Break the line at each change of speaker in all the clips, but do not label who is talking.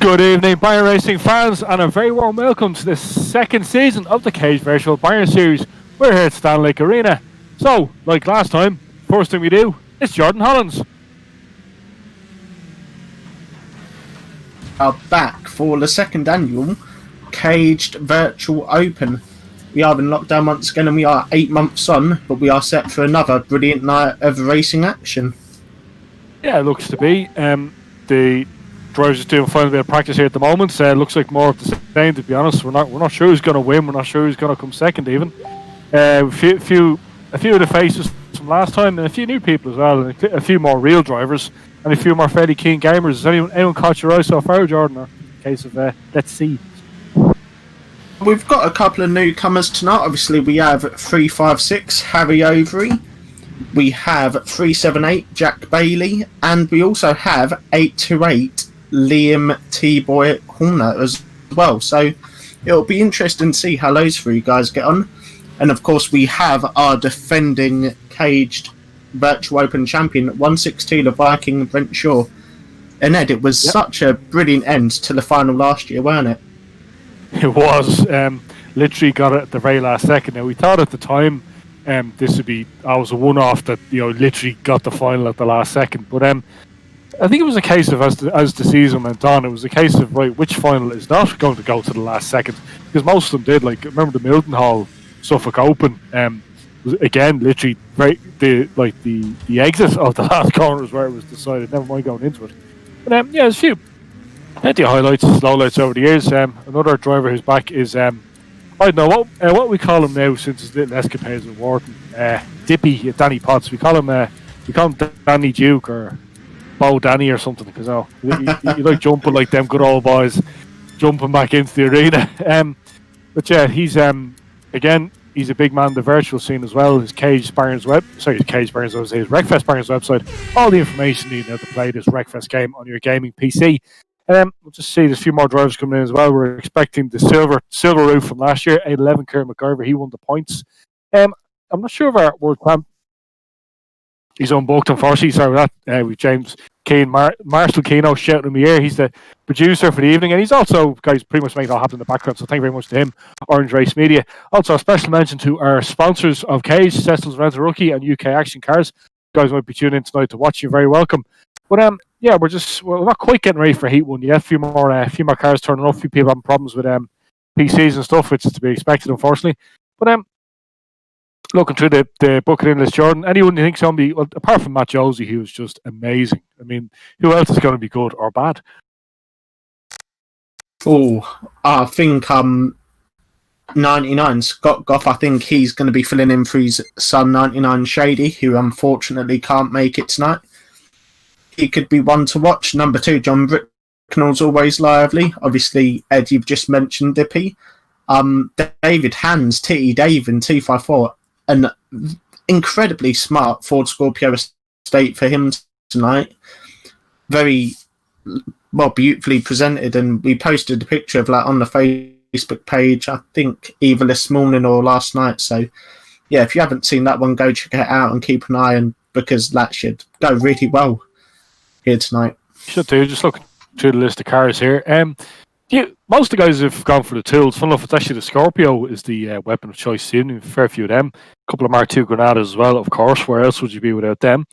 Good evening, Bayern Racing fans, and a very warm welcome to the second season of the Cage Virtual Bayern Series. We're here at Standlake Arena. So, like last time, first thing we do is Jordan Hollins.
Are back for the second annual Caged Virtual Open. We are in lockdown once again and we are 8 months on, but we are set for another brilliant night of racing action.
Yeah, it looks to be. The drivers just doing a final bit of practice here at the moment. Looks like more of the same, to be honest. We're not sure who's going to win. We're not sure who's going to come second even. A few of the faces from last time and a few new people as well, and a few more real drivers and a few more fairly keen gamers. Has anyone caught your eye so far, Jordan? Or in case of let's see.
We've got a couple of newcomers tonight. Obviously, we have 356 Harry Overy. We have 378 Jack Bailey, and we also have 828 Liam T-Boy Horner as well. So it'll be interesting to see how those three guys get on. And of course, we have our defending Caged Virtual Open champion, 162, the Viking Brent Shaw. And Ed, it was such a brilliant end to the final last year, weren't it?
It was. Literally got it at the very last second. Now, we thought at the time this would be a one-off that literally got the final at the last second. But I think it was a case of as the season went on, it was a case of which final is not going to go to the last second, because most of them did. Like, remember the Milton Hall Suffolk Open? Was again literally the exit of the last corner is where it was decided. Never mind going into it. But there's a few plenty of highlights, lowlights over the years. Another driver who's back is I don't know what we call him now since his little escapades with Wharton. Dippy, Danny Potts. We call him Danny Duke or Bo Danny or something, because you like jumping like them good old boys, jumping back into the arena. But yeah, he's again, he's a big man in the virtual scene as well. His Wreckfest Bayern's website. All the information you need to play this Wreckfest game on your gaming PC. We'll just see there's a few more drivers coming in as well. We're expecting the silver roof from last year, 811 Kieran McGarver. He won the points. I'm not sure if our world champ, he's unbooked, unfortunately. Sorry about that. With James Keane, Marshall Keno shouting in the ear. He's the producer for the evening, and he's also, guys, pretty much making it all happen in the background. So thank you very much to him, Orange Race Media. Also, a special mention to our sponsors of Cage, Cecil's Rental Rookie and UK Action Cars. You guys might be tuning in tonight to watch. You're very welcome. But we're not quite getting ready for Heat 1 yet. A few more cars turning up. A few people having problems with PCs and stuff, which is to be expected, unfortunately. But looking through the booking list, Jordan, anyone you think's going to be, apart from Matt Josie, he was just amazing. I mean, who else is going to be good or bad?
Oh, I think 99 Scott Goff. I think he's going to be filling in for his son 99 Shady, who unfortunately can't make it tonight. He could be one to watch. Number 2, John Bricknell's always lively. Obviously, Ed, you've just mentioned Dippy. David Hans, Titty Dave in 254. An incredibly smart Ford Scorpio estate for him tonight. Very beautifully presented, and we posted a picture of that on the Facebook page, I think either this morning or last night. So, yeah, if you haven't seen that one, go check it out and keep an eye on, because that should go really well here tonight.
Should do. Just look through the list of cars here. Most of the guys have gone for the tools. Fun enough, it's actually the Scorpio is the weapon of choice this evening. A fair few of them. A couple of Mark II Granadas as well, of course. Where else would you be without them?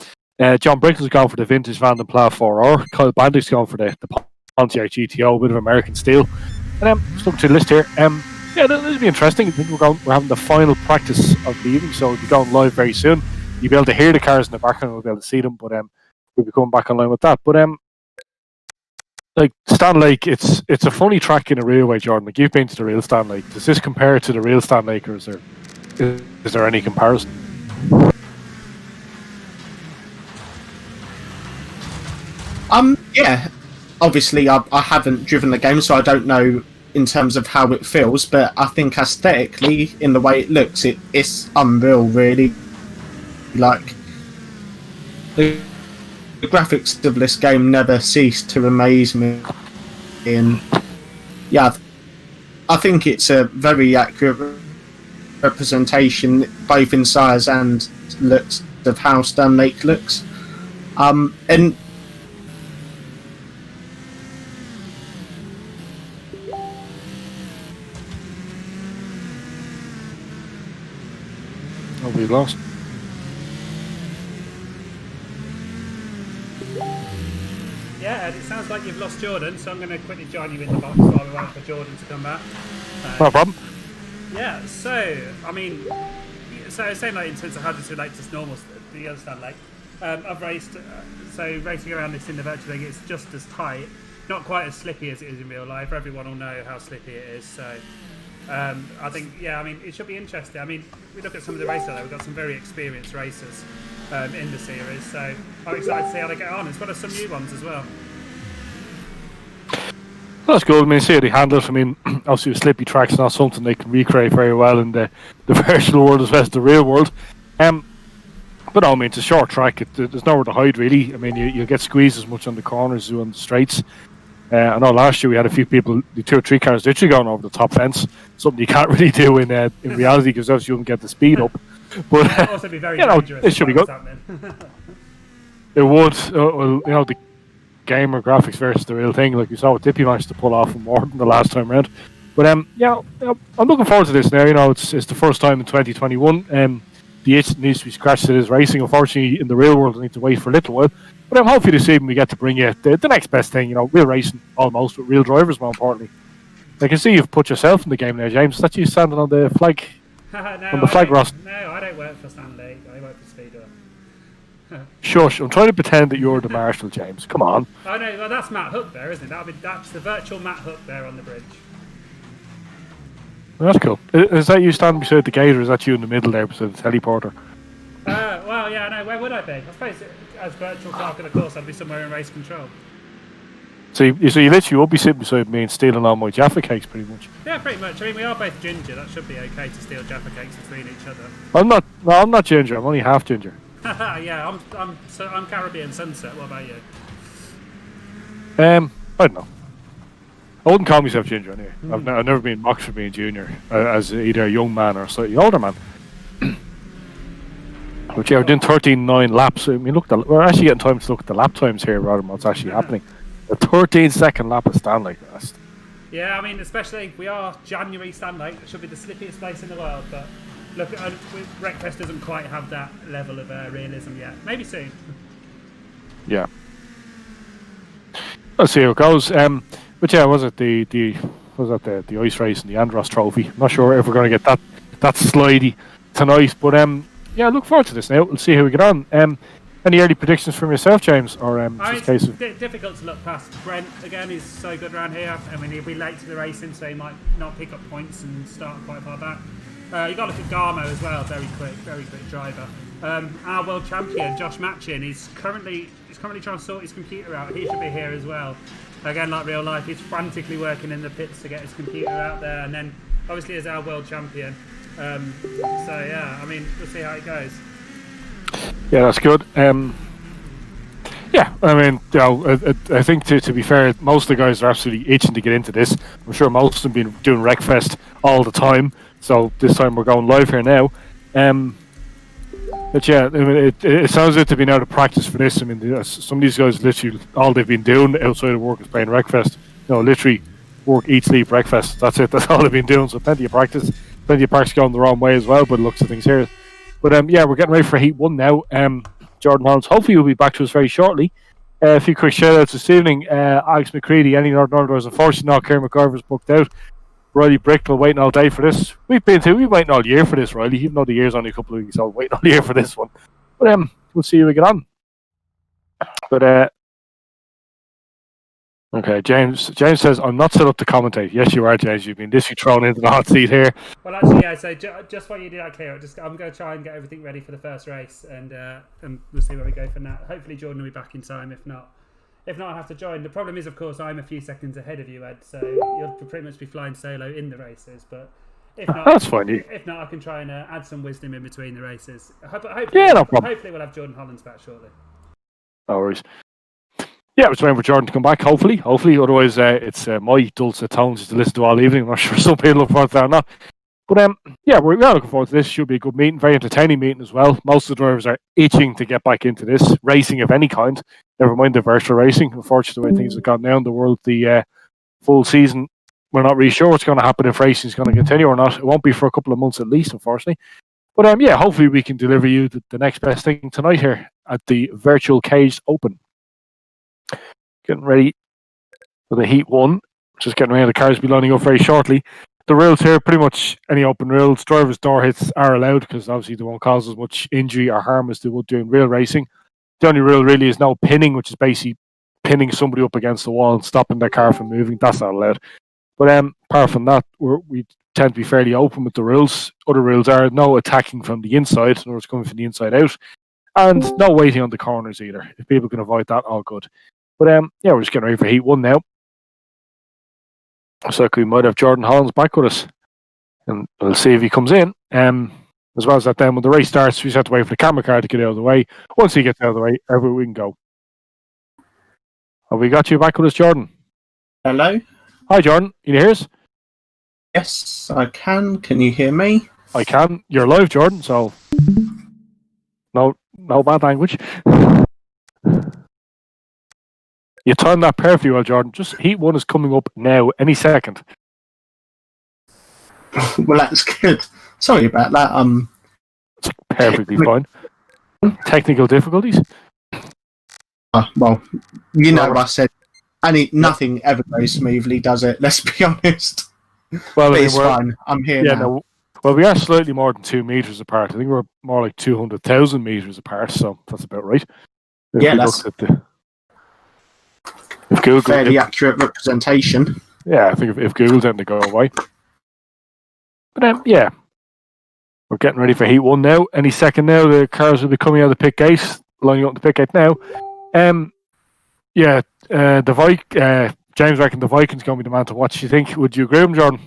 John Brickle's gone for the vintage Van den Pla 4R. Kyle Bandic's gone for the Pontiac GTO, a bit of American steel. And just looking through the list here. This will be interesting. I think we're having the final practice of the evening, so we'll be going live very soon. You'll be able to hear the cars in the background, we'll be able to see them, but we'll be coming back online with that. But like Standlake, it's a funny track in a real way, Jordan. Like, you've been to the real Standlake. Does this compare to the real Standlake, or is there any comparison?
Yeah. Obviously, I haven't driven the game, so I don't know in terms of how it feels. But I think aesthetically, in the way it looks, it's unreal, really. Like, the graphics of this game never cease to amaze me. And yeah, I think it's a very accurate representation, both in size and looks, of how Standlake looks. And
Nobody lost.
Yeah, and it sounds like you've lost Jordan, so I'm going to quickly join you in the box while we wait for Jordan to come back.
No problem.
Yeah, so, I mean, so same like in terms of how this relates to normal, the other Standlake. I've raced, so racing around this in the virtual league, it's just as tight, not quite as slippy as it is in real life. Everyone will know how slippy it is, so I think, yeah, I mean, it should be interesting. I mean, we look at some of the races there, we've got some very experienced racers in the series, so I'm excited to see how they get on, as well as some new ones as well.
That's good. I mean, see how they handle it. I mean, obviously, the slippy track's not something they can recreate very well in the virtual world as well as the real world. But no, I mean, it's a short track. There's nowhere to hide, really. I mean, you'll get squeezed as much on the corners as you on the straights. I know last year we had a few people, the 2 or 3 cars literally going over the top fence. Something you can't really do in reality because obviously you won't get the speed up. But
It'll also be very dangerous.
It should be good. It would. Well, the gamer graphics versus the real thing, like you saw what Dippy managed to pull off from Morton the last time around. But I'm looking forward to this now. It's the first time in 2021. The itch needs to be scratched that is racing. Unfortunately, in the real world, I need to wait for a little while. But I'm hopefully this evening we get to bring you the next best thing. Real racing almost, with real drivers more importantly. I can see you've put yourself in the game now, James. Is that you standing on the flag? On the flag roster?
No, I don't work for Standlake. I work for Speedway.
Shush, I'm trying to pretend that you're the marshal, James. Come on.
Oh no, well that's Matt Hook there, isn't it? That's the virtual Matt Hook there on the bridge.
Well, that's cool. Is that you standing beside the gate, or is that you in the middle there beside the teleporter?
Well, yeah, no, where would I be? I suppose as virtual clerk of the course, I'd be somewhere in race control.
So you literally will be sitting beside me and stealing all my Jaffa cakes, pretty much.
Yeah, pretty much. I mean, we are both ginger. That should be okay to steal Jaffa cakes between each other.
I'm not ginger. I'm only half ginger.
Yeah, I'm Caribbean Sunset. What about you?
I don't know. I wouldn't call myself ginger anyway. I've never been mocked for being junior as either a young man or a slightly older man. But yeah, we're doing 13.9 laps. I mean, we're actually getting time to look at the lap times here rather than what's actually happening. A 13-second lap of Standlake.
Yeah, I mean, especially we are January Standlake. It should be the slippiest place in the world, but look, Wreckfest doesn't quite have that level of realism yet. Maybe soon. Yeah.
Let's see how it goes. But yeah, was it the ice race and the Andros Trophy? I'm not sure if we're going to get that slidey tonight, but yeah, I look forward to this now. We'll see how we get on. Any early predictions from yourself, James? Or
it's difficult to look past Brent again. He's so good around here. I mean, he'll be late to the racing, so he might not pick up points and start quite far back. You got to look at Garmo as well. Very quick driver. Our world champion Josh Matchin is currently trying to sort his computer out. He should be here as well. Again, like real life, he's frantically working in the pits to get his computer out there, and then obviously as our world champion. So yeah, I mean, we'll see how it goes.
Yeah, that's good. Yeah, I mean, I think to be fair, most of the guys are absolutely itching to get into this. I'm sure most of them been doing Wreckfest all the time, so this time we're going live here now. But yeah, I mean, it sounds like they've been out of practice for this. I mean, some of these guys literally all they've been doing outside of work is playing Wreckfest. Literally work, eat, sleep, Wreckfest. That's it. That's all they've been doing. So plenty of practice going the wrong way as well. But looks of things here. But yeah, we're getting ready for Heat 1 now. Jordan Holmes hopefully will be back to us very shortly. A few quick shout outs this evening. Alex McCready, any Northern Irelanders, unfortunately not. Kieran McIver's booked out. Riley Bricknell waiting all day for this. We've waiting all year for this, Riley, even though the year's only a couple of weeks old. Waiting all year for this one. But we'll see how we get on. But okay, James says, I'm not set up to commentate. Yes, you are, James. You've been literally thrown into the hot seat here.
Well, actually, yeah, so just while you do that, Kieran, I'm going to try and get everything ready for the first race, and we'll see where we go from that. Hopefully Jordan will be back in time. If not, I'll have to join. The problem is, of course, I'm a few seconds ahead of you, Ed, so you'll pretty much be flying solo in the races, but if not,
that's fine.
If not, I can try and add some wisdom in between the races. But hopefully,
yeah, no problem.
Hopefully we'll have Jordan Hollands back shortly.
No worries. Yeah, we're waiting for Jordan to come back, hopefully. Otherwise, it's my dulcet tones to listen to all evening. I'm not sure some people look forward to that or not. But yeah, we are looking forward to this. Should be a good meeting, very entertaining meeting as well. Most of the drivers are itching to get back into this racing of any kind. Never mind the virtual racing. Unfortunately, the way things have gone now in the world, the full season, we're not really sure what's going to happen if racing is going to continue or not. It won't be for a couple of months at least, unfortunately. But yeah, hopefully we can deliver you the next best thing tonight here at the Virtual Caged Open. Getting ready for the Heat 1. Just getting ready. The cars will be lining up very shortly. The rules here, pretty much any open rules. Drivers' door hits are allowed because obviously they won't cause as much injury or harm as they would do in real racing. The only rule really is no pinning, which is basically pinning somebody up against the wall and stopping their car from moving. That's not allowed. But apart from that, we tend to be fairly open with the rules. Other rules are no attacking from the inside, in other words, coming from the inside out, and no waiting on the corners either. If people can avoid that, all good. But yeah, we're just getting ready for Heat 1 now. So we might have Jordan Hollins back with us, and we'll see if he comes in. As well as that, then when the race starts, we just have to wait for the camera car to get out of the way. Once he gets out of the way, everywhere we can go. Have we got you back with us, Jordan?
Hello?
Hi, Jordan. Can you hear us?
Yes, I can. Can you hear me?
I can. You're live, Jordan, so no bad language. You timed that perfectly well, Jordan. Just Heat 1 is coming up now, any second.
Well, that's good. Sorry about that.
It's perfectly fine. Technical difficulties?
Well, you know what I said. Nothing ever goes smoothly, does it? Let's be honest.
Well,
but it's fine. I'm here now.
No, well, we are slightly more than 2 meters apart. I think we're more like 200,000 meters apart, so that's about right.
That's
if Google,
fairly accurate representation.
Yeah, I think if Google tend to go away. But yeah, we're getting ready for Heat 1 now. Any second now, the cars will be coming out of the pit gate, lining up the pit gate now. James reckon the Vikings going to be the man to watch. You think? Would you agree with him, Jordan?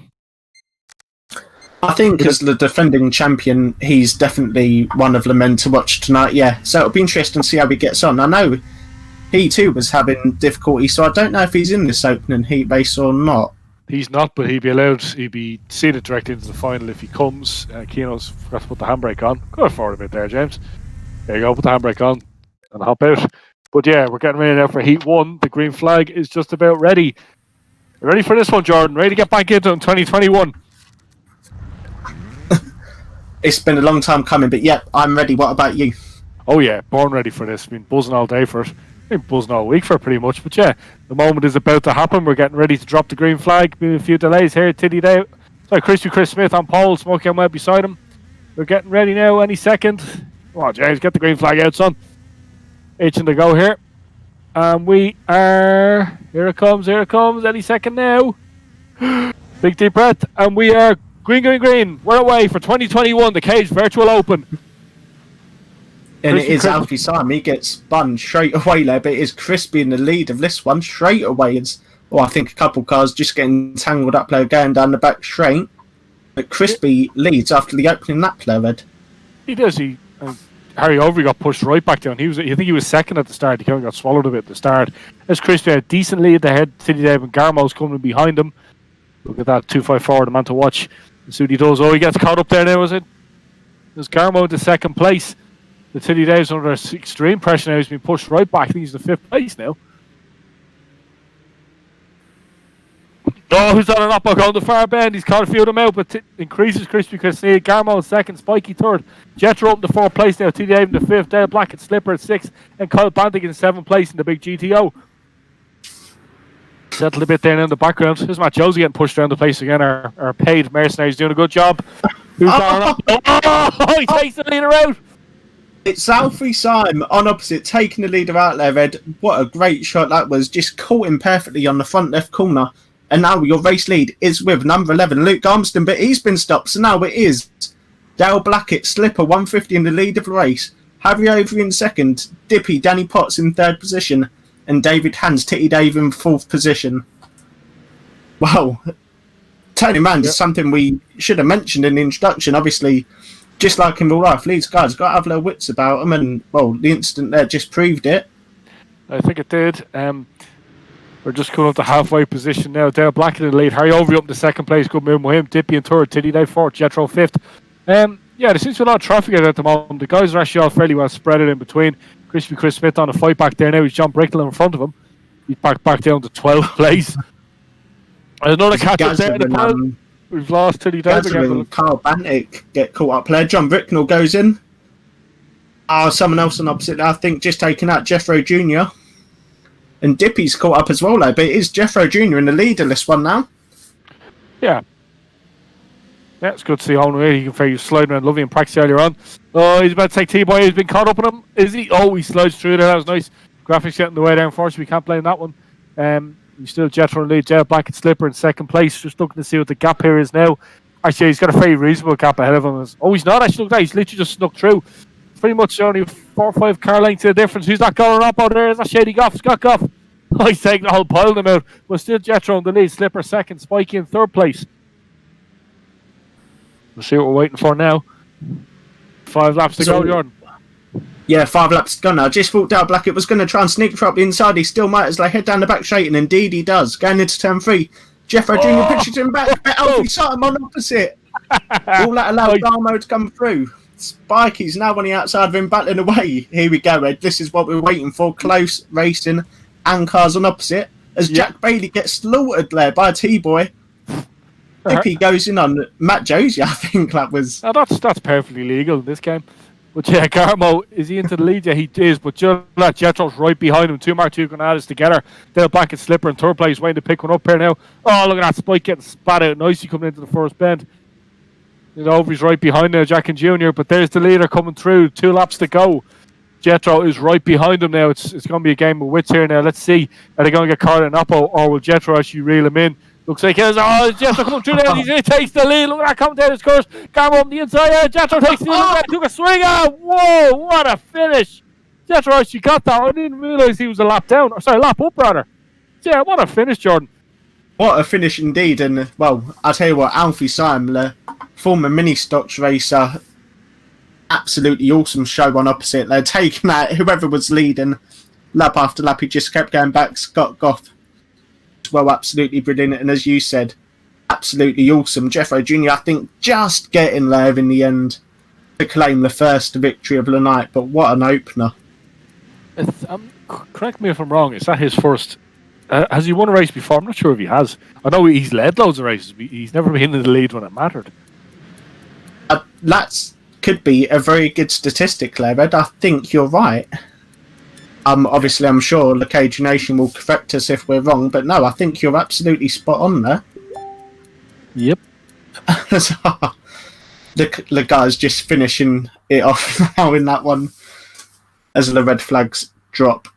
I think as the defending champion, he's definitely one of the men to watch tonight. Yeah, so it'll be interesting to see how he gets on. I know he too was having difficulty, so I don't know if he's in this opening heat race or not.
He's not, but he'd be seated directly into the final if he comes. Keno's forgot to put the handbrake on. Go forward a bit there, James. There you go, put the handbrake on and hop out. But yeah, we're getting ready now for Heat 1. The green flag is just about ready. You ready for this one, Jordan? Ready to get back into it in 2021?
It's been a long time coming, but yeah, I'm ready. What about you?
Oh yeah, born ready for this. Been buzzing all day for it. Been buzzing all week for it, pretty much. But yeah, the moment is about to happen. We're getting ready to drop the green flag. Been a few delays here. Chris Smith on pole, Smokey Ahmed beside him. We're getting ready now. Any second. Come on, James, get the green flag out, son. Itching to go here. We are... Here it comes. Any second now. Big deep breath. And we are green. We're away for 2021, the Cage Virtual Open.
And it is Alfie Simon. He gets spun straight away there, but it is Crispy in the lead of this one straight away. I think a couple cars just getting tangled up there going down the back straight. But Crispy leads after the opening lap there, Ed.
He does. Harry Overy got pushed right back down. I think he was second at the start. He kind of got swallowed a bit at the start. As Crispy had a decent lead ahead, City Dave and Garmo's coming behind him. Look at that, 254, the man to watch. And see what he does. Oh, he gets caught up there now, is it? There's Garmo to second place. The City Dave's under extreme pressure now. He's been pushed right back. I think he's the 5th place now. Oh, who's on an up on the far bend? He's caught a few of them out, but increases Crispy because Garmo in 2nd, Spiky 3rd. Jetro up in the 4th place now. T. Dave in the 5th. Dale Blackett, Slipper at 6th. And Kyle Banting in 7th place in the big GTO. Settled a bit there in the background. There's Matt Josie getting pushed around the place again. Our paid mercenaries doing a good job. Who's on up? Oh, he takes the leader out.
It's Alfie Simon on opposite, taking the leader out there, Ed. What a great shot that was. Just caught him perfectly on the front left corner. And now your race lead is with number 11, Luke Armston, but he's been stopped. So now it is Dale Blackett, Slipper, 150 in the lead of the race. Harry Overy in 2nd, Dippy, Danny Potts in 3rd position, and David Hans, Titty Dave in 4th position. Wow. Tony Mann is something we should have mentioned in the introduction. Obviously, just like in real life, these guys got to have their wits about them, and, well, the incident there just proved it.
I think it did. We're just coming up to halfway position now. Dale Blackett in the lead. Harry Overy up to 2nd place. Good move with him. Dippy in 3rd. Tiddy Dave 4th. Jetro 5th. Yeah, there seems to be a lot of traffic at the moment. The guys are actually all fairly well spread in between. Chris Smith on a fight back there now. He's John Brickle in front of him. He's back down to 12th place. There's another catch up there in the We've lost Tilly Dave
Gazza
again.
and Carl Bantic get caught up there. John Bricknell goes in. Someone else on opposite, I think, just taking out Jeffro Jr. And Dippy's caught up as well, though. But it is Jeffro Jr. in the leaderless one now.
Yeah. Yeah, it's good to see Owen Wade. He can fare you sliding around lovely in practice earlier on. Oh, he's about to take T-Boy. He's been caught up on him. Is he? Oh, he slides through there. That was nice. Graphics getting the way there. Unfortunately, we can't blame that one. He's still Jethro in lead. Jet Black and Slipper in second place. Just looking to see what the gap here is now. Actually, he's got a very reasonable gap ahead of him. Oh, he's not actually. Look at that. He's literally just snuck through. Pretty much only 4 or 5 car lengths of difference. Who's that going up out there? Is that Shady Goff? Scott Goff. Oh, he's taking the whole pile of them out. But still Jethro in the lead. Slipper second. Spikey in third place. We'll see what we're waiting for now. 5 laps to go, Jordan.
Yeah, 5 laps to go now. Just thought Dale Blackett was going to try and sneak properly inside. He still might as they head down the back straight, and indeed he does. Going into turn 3. Jeffro Jr. pitches him back. Alfie Sutton on opposite. All that allowed Darmo to come through. Spikey's now on the outside of him, battling away. Here we go, Ed. This is what we're waiting for. Close racing and cars on opposite. As Jack Bailey gets slaughtered there by T-Boy. Dippy goes in on Matt Josie, I think that was.
Oh, that's perfectly legal in this game. But yeah, Carmo, is he into the lead? Yeah, he is. But just that Jethro's right behind him. 2 Mark 2 Granadas together. Dale Black and Slipper in third place, waiting to pick one up here now. Oh, look at that Spike getting spat out. Nicely coming into the first bend. He's right behind now, Jack and Junior. But there's the leader coming through. 2 laps to go. Jethro is right behind him now. It's going to be a game of wits here now. Let's see. Are they going to get caught in Oppo, or will Jethro actually reel him in? Looks like Jethro coming through there. He takes the lead. Look at that coming down his course. Carmo on the inside. Jethro takes the lead. Took a swing out. Whoa, what a finish. Jethro actually got that. I didn't realise he was a lap down. Or sorry, lap up rather. Yeah, what a finish, Jordan.
What a finish indeed. And, well, I'll tell you what, Alfie Simler, former mini stocks racer, absolutely awesome show on opposite. They're taking out whoever was leading lap after lap. He just kept going back. Scott Goff, well, absolutely brilliant. And as you said, absolutely awesome. Jeffro Jr., I think, just getting there in the end to claim the first victory of the night. But what an opener.
Correct me if I'm wrong. Is that his first? Has he won a race before? I'm not sure if he has. I know he's led loads of races, but he's never been in the lead when it mattered.
That could be a very good statistic, Ed. I think you're right. Obviously, I'm sure the Cage Nation will correct us if we're wrong, but no, I think you're absolutely spot on there.
Yep.
The guy's just finishing it off now in that one as the red flags drop.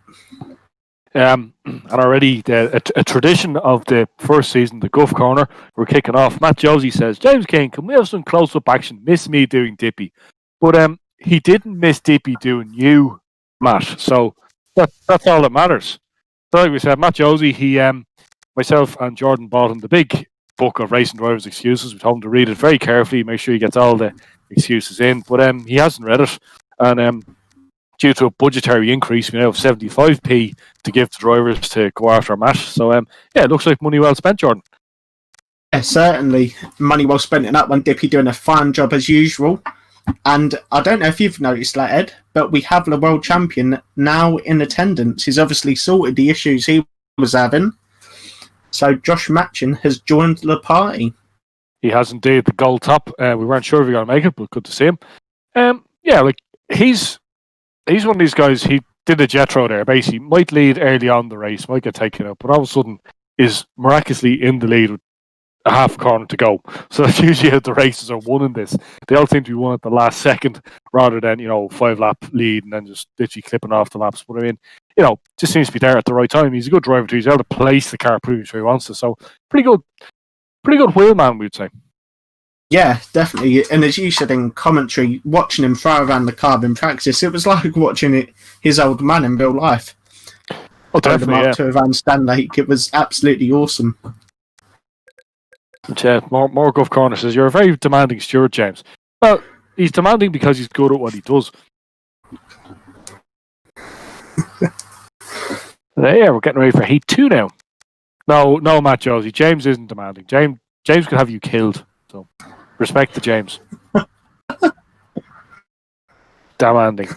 And already a tradition of the first season, the Guff Corner, we're kicking off. Matt Josie says, James King, can we have some close-up action? Miss me doing Dippy. But he didn't miss Dippy doing you, Matt. So that's all that matters. So like we said, Matt Josie, myself and Jordan bought him the big book of racing drivers' excuses. We told him to read it very carefully, make sure he gets all the excuses in. But he hasn't read it. And due to a budgetary increase, we now have 75p to give to drivers to go after a match. So, it looks like money well spent, Jordan.
Yeah, certainly. Money well spent in that one. Dippy doing a fine job as usual. And I don't know if you've noticed that, Ed, but we have the world champion now in attendance. He's obviously sorted the issues he was having. So Josh Matchin has joined the party.
He has indeed, the gold top. We weren't sure if he was going to make it, but good to see him. He's one of these guys. He did a Jethro there. Basically, might lead early on the race, might get taken out, but all of a sudden is miraculously in the lead with a half corner to go. So that's usually how the races are won in this. They all seem to be won at the last second rather than 5-lap lead and then just literally clipping off the laps. But I mean, just seems to be there at the right time. He's a good driver too. He's able to place the car pretty much where he wants to. So pretty good wheelman, we'd say.
Yeah, definitely. And as you said in commentary, watching him throw around the car in practice, it was like watching his old man in real life.
Oh, definitely, yeah.
To around Standlake, it was absolutely awesome.
Yeah, more Guff Corner says, you're a very demanding steward, James. Well, he's demanding because he's good at what he does. We're getting ready for Heat 2 now. No, Matt Josie. James isn't demanding. James could have you killed. So, respect to James. Demanding.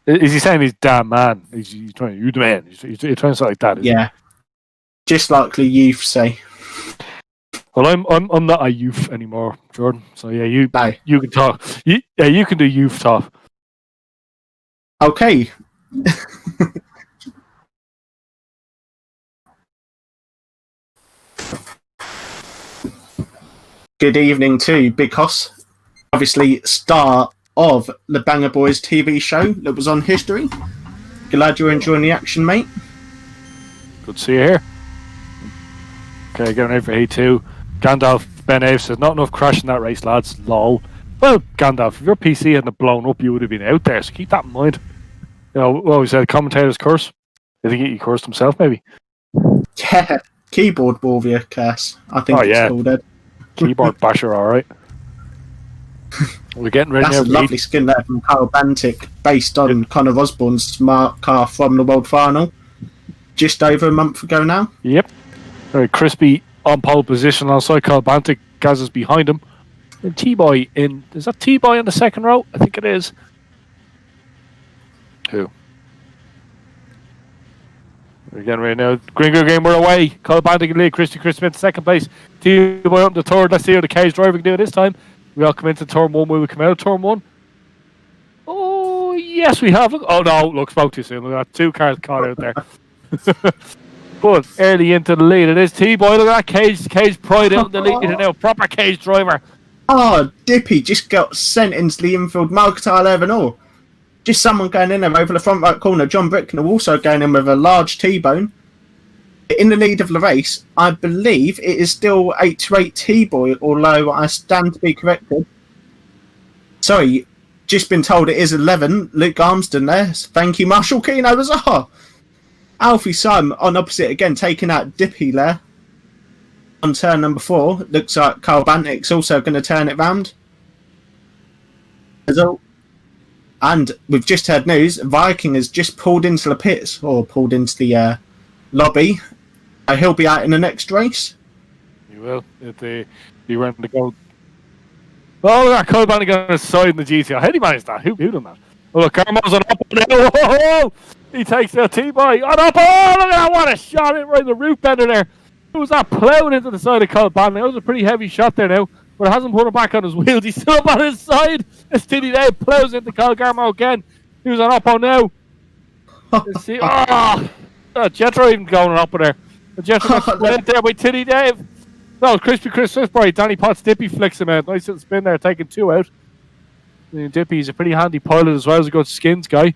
Is he saying he's damn man? He's trying you the man. He's trying to say like that.
Yeah. Just like the youth say.
Well, I'm not a youth anymore, Jordan. So yeah, you can talk. You can do youth talk.
Okay. Good evening to Big Hoss, obviously star of the Banger Boys TV show that was on History. Glad you're enjoying the action, mate.
Good to see you here. Okay, going out for A2. Gandalf, Ben Ave says, not enough crash in that race, lads. Lol. Well, Gandalf, if your PC hadn't blown up, you would have been out there, so keep that in mind. You know, what we said, commentator's curse. I think he cursed himself, maybe.
Yeah, keyboard warrior curse. I think it's called it.
Keyboard basher, alright. We're getting ready now.
That's a lovely skin there from Carl Bantic, based on Connor Osborne's smart car from the World Final. Just over a month ago now.
Yep. Very crispy on pole position alongside Carl Bantic. Gaz is behind him. And T-Boy in... Is that T-Boy in the second row? I think it is. Who? We're getting ready now. Gringo game, we're away. Carl Bantic in lead. Christy Smith second place. T-Boy up in the third. Let's see how the cage driver can do it this time. We all come into turn one. Will we come out of turn one? Oh, yes, we have. Oh, no. Look, spoke too soon. Look at that. 2 cars caught out there. But early into the lead. It is T-Boy. Look at that cage pride out in the lead. Now, proper cage driver.
Oh, Dippy just got sent into the infield. Marketile 11-0. Just someone going in there over the front right corner. John Bricknell also going in with a large T-bone. In the lead of the race, I believe it is still 8-8 T-Boy, although I stand to be corrected. Sorry, just been told it is 11. Luke Armston there. Thank you, Marshall Keno as well. Alfie Simon on opposite again, taking out Dippy there. On turn number 4, looks like Carl Bantic's also going to turn it round. And we've just heard news, Viking has just pulled into the pits, or pulled into the lobby. He'll be out in the next race.
He will. If he went to go. Oh, look at Carl Bantic on his side in the GTR. How did he manage that? Who done that? Oh, look, Carmel's on up now. Oh, he takes the T-Boy on up. Oh, look at that. What a shot. It right in the roof bender there. Who was that plowing into the side of Carl Bantic? That was a pretty heavy shot there now. But it hasn't put it back on his wheels. He's still up on his side. As Tiddy Dave plows into Carl Garmo again. He was on up on now. Let's see. Oh, Jetro even going up there. The Jetro got split there by Tiddy Dave. No, Crispy Chris Swiftbury. Danny Potts Dippy flicks him out. Nice little spin there, taking 2 out. And Dippy's a pretty handy pilot as well as a good skins guy.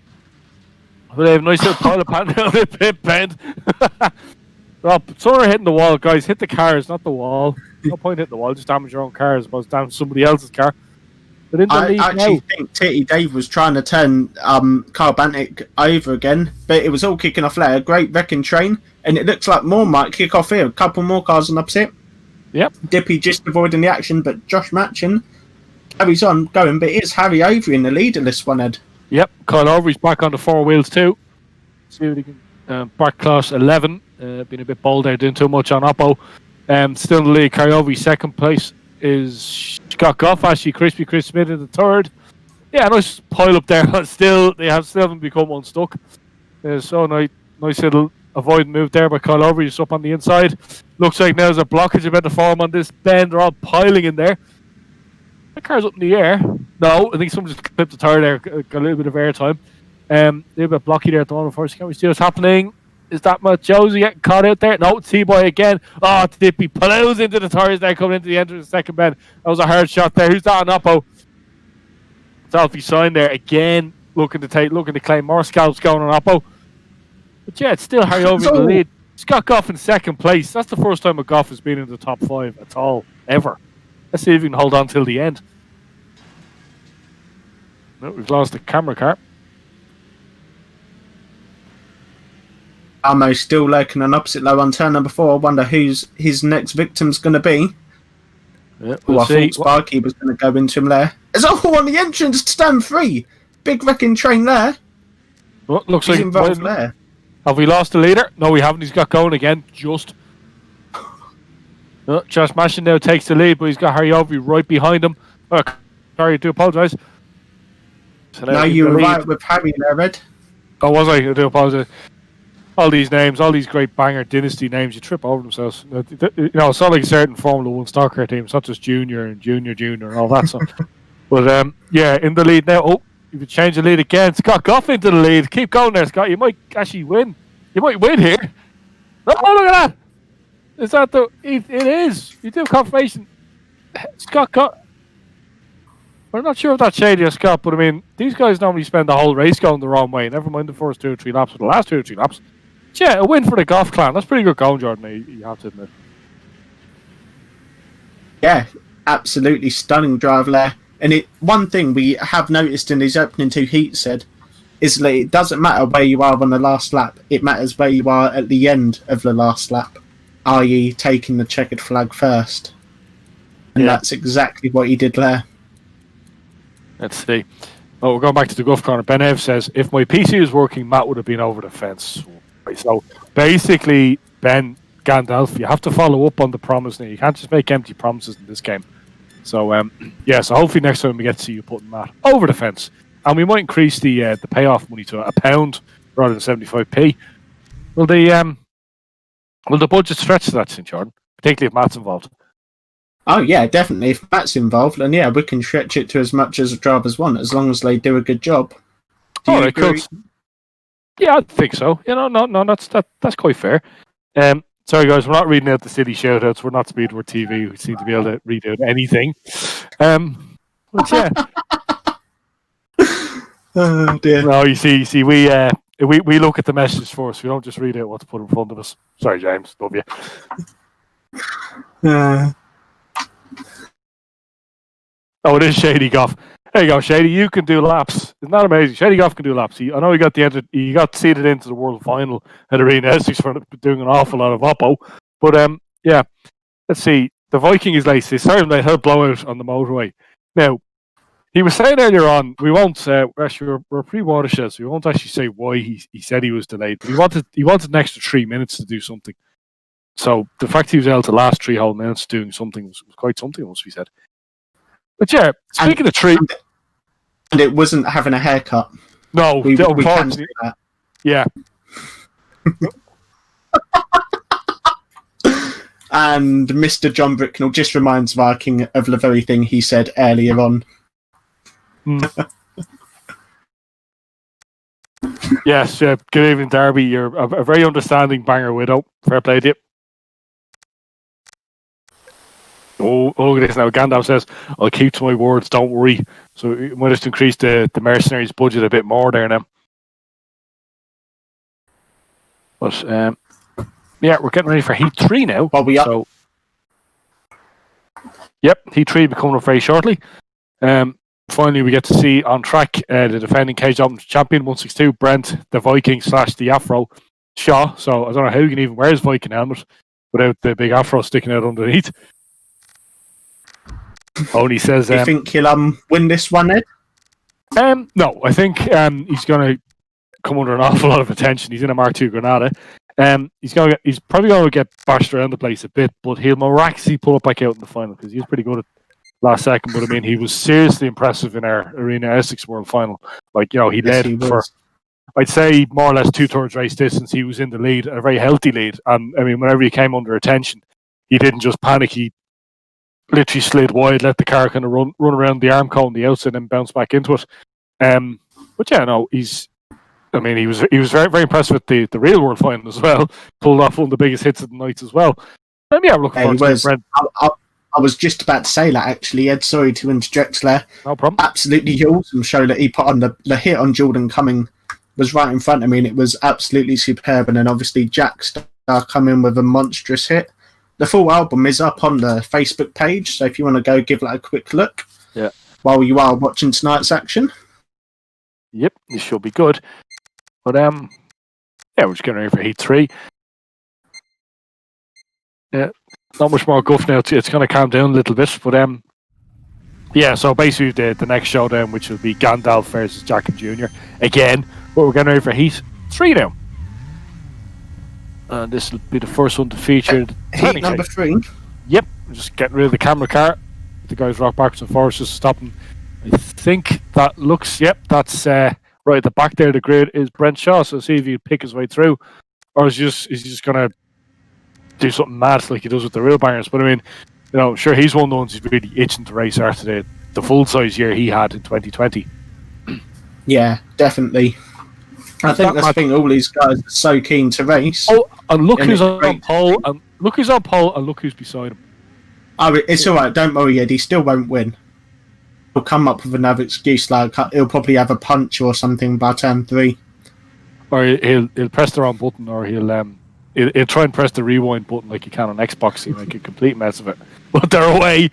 But they have a nice little pilot pattern on the pit bend. Oh, sort of hitting the wall, guys. Hit the cars, not the wall. No point hitting the wall. Just damage your own car as opposed to damage somebody else's car. But in the
I actually think Titty Dave was trying to turn Carl Bantic over again, but it was all kicking off there. Great wrecking train, and it looks like more might kick off here. A couple more cars on opposite.
Yep.
Dippy just avoiding the action, but Josh Matchin carries on going, but it's Harry Overy in the lead of this one, Ed.
Yep, Kyle Overy's back on the 4 wheels too. See what he can. Back class 11. Been a bit bold there, doing too much on Oppo. Still in the lead, Kyle Overy second place is Scott Goff, actually Crispy Chris Smith in the third. Yeah, nice pile up there. They haven't become unstuck. So nice little avoiding move there by Kyle Overy, just up on the inside. Looks like now there's a blockage about to form on this bend. They're all piling in there. The car's up in the air. No, I think someone just clipped the tire there. Got a little bit of air time. A little bit blocky there at the moment. First, can we see what's happening? Is that Matt Josie getting caught out there? No, T-Boy again. Oh, Dippy plows into the tires there, coming into the end of the second bend. That was a hard shot there. Who's that on Oppo? It's Alfie Sign there again, looking to claim more scalps going on Oppo. But yeah, it's still Harry Overy in the lead. Scott Goff in second place. That's the first time a Goff has been in the top 5 at all, ever. Let's see if we can hold on till the end. No, we've lost the camera car.
Armo still lurking on opposite low on turn number 4. I wonder who's his next victim's going to be.
Yeah, we'll see.
I thought Sparky was going to go into him there. There's all on the entrance to stand 3. Big wrecking train there.
Well, looks
He's
like
involved there.
Have we lost the leader? No, we haven't. He's got going again. Just. Josh Mashin now takes the lead, but he's got Harry Overy right behind him. Oh, sorry, I do apologise.
So now you were right with Harry there, Red.
Oh, was I? I do apologise. all these names, all these great banger dynasty names, you trip over themselves. It's not like a certain Formula One stock car team. It's not just junior and junior and all that stuff. But yeah, in the lead now. Oh, you can change the lead again. Scott Goff into the lead. Keep going there, Scott. You might actually win. You might win here. Oh, look at that! Is that the? It is. You do have confirmation. Scott Goff. I'm not sure if that's shady or Scott, but I mean, these guys normally spend the whole race going the wrong way. Never mind the first 2 or 3 laps, but the last 2 or 3 laps. Yeah, a win for the Goff clan. That's pretty good going, Jordan. You have to admit.
Yeah, absolutely stunning drive there. And one thing we have noticed in his opening 2 heats said is that it doesn't matter where you are on the last lap. It matters where you are at the end of the last lap, i.e. taking the checkered flag first. And that's exactly what he did there.
Let's see. Oh, we're going back to the Guff corner. Ben Ev says, if my PC was working, Matt would have been over the fence. So basically, Ben Gandalf, you have to follow up on the promise now. You can't just make empty promises in this game. So, so hopefully next time we get to see you putting Matt over the fence. And we might increase the payoff money to £1 rather than 75p. Will the budget stretch to that, St. Jordan? Particularly if Matt's involved.
Oh, yeah, definitely. If Matt's involved, then yeah, we can stretch it to as much as the drivers want, as long as they do a good job. Do you agree?
Yeah, I think so. No, that's quite fair. Sorry, guys, we're not reading out the city shout-outs. We're not Speedword TV. We seem to be able to read out anything. But yeah.
Oh, dear.
No, you see, we look at the messages first. We don't just read out what's put in front of us. Sorry, James. Love you. Oh, it is Shady Goff. There you go, Shady. You can do laps. Isn't that amazing? Shady Goff can do laps. I know he got seeded into the World Final at Arena Essex for doing an awful lot of oppo. But yeah, let's see. The Viking is late. Sorry, they had a blowout on the motorway. Now, he was saying earlier on, we won't. Actually, we're pre-watershed, so we won't actually say why he said he was delayed. But he wanted an extra 3 minutes to do something. So the fact he was able to last 3 whole minutes doing something was quite something, must be said. But yeah, speaking of tree,
and it wasn't having a haircut.
No,
we can do that.
Yeah.
And Mr. John Bricknell just reminds Viking of the very thing he said earlier on.
Yes, good evening, Darby. You're a very understanding banger widow. Fair play to you. Oh, look at this now. Gandalf says, I'll keep to my words, don't worry. So we might just increase the mercenaries' budget a bit more there now. But, yeah, we're getting ready for Heat 3 now.
Well, we are.
So, yep, Heat 3 be coming up very shortly. Finally, we get to see on track the defending Cage Open champion, 162, Brent, the Viking / the Afro Shaw. So I don't know how you can even wear his Viking helmet without the big Afro sticking out underneath. Only says,
do you think he'll win this one, Ed?
No, I think he's going to come under an awful lot of attention. He's in a Mark II Granada. He's probably going to get bashed around the place a bit, but he'll miraculously pull it back out in the final because he was pretty good at last second. But I mean, he was seriously impressive in our Arena Essex World Final. Like, he led for, I'd say, more or less 2/3 race distance. He was in the lead, a very healthy lead. And I mean, whenever he came under attention, he didn't just panic. He literally slid wide, let the car kind of run around the arm cone, the outside, and bounce back into it. But yeah, no, he was very, very impressed with the real World Final as well. Pulled off one of the biggest hits of the night as well. Yeah, I'm looking forward to it, Brent.
I was just about to say that, actually, Ed. Sorry to interject there.
No problem.
Absolutely awesome show that he put on. The hit on Jordan Cumming was right in front of me, and it was absolutely superb. And then obviously Jack Star come in with a monstrous hit. The full album is up on the Facebook page, so if you want to go give that a quick look while you are watching tonight's action.
Yep, this should be good. But yeah, we're just getting ready for Heat 3. Yeah, not much more guff now. It's going to calm down a little bit, but yeah. So basically, the next showdown, which will be Gandalf versus Jack and Junior again. But we're getting ready for Heat 3 now. And this will be the first one to feature
Heat number 3.
Yep, we're just getting rid of the camera car. The guys rock backwards and forwards, just stopping. I think that looks. Yep, that's right at the back there. The grid is Brent Shaw. So see if you pick his way through. or is he just gonna do something mad like he does with the real bangers? But I mean, sure, he's one of the ones who's really itching to race after the full size year he had in 2020.
Yeah, definitely. I think that's the thing. All these guys are so keen to race.
Oh, and look who's on pole, and look who's beside him.
Oh, it's all right. Don't worry, Ed. He still won't win. He'll come up with another excuse, like he'll probably have a punch or something by turn 3.
Or he'll press the wrong button, or he'll try and press the rewind button like you can on Xbox and make a complete mess of it. But they're away.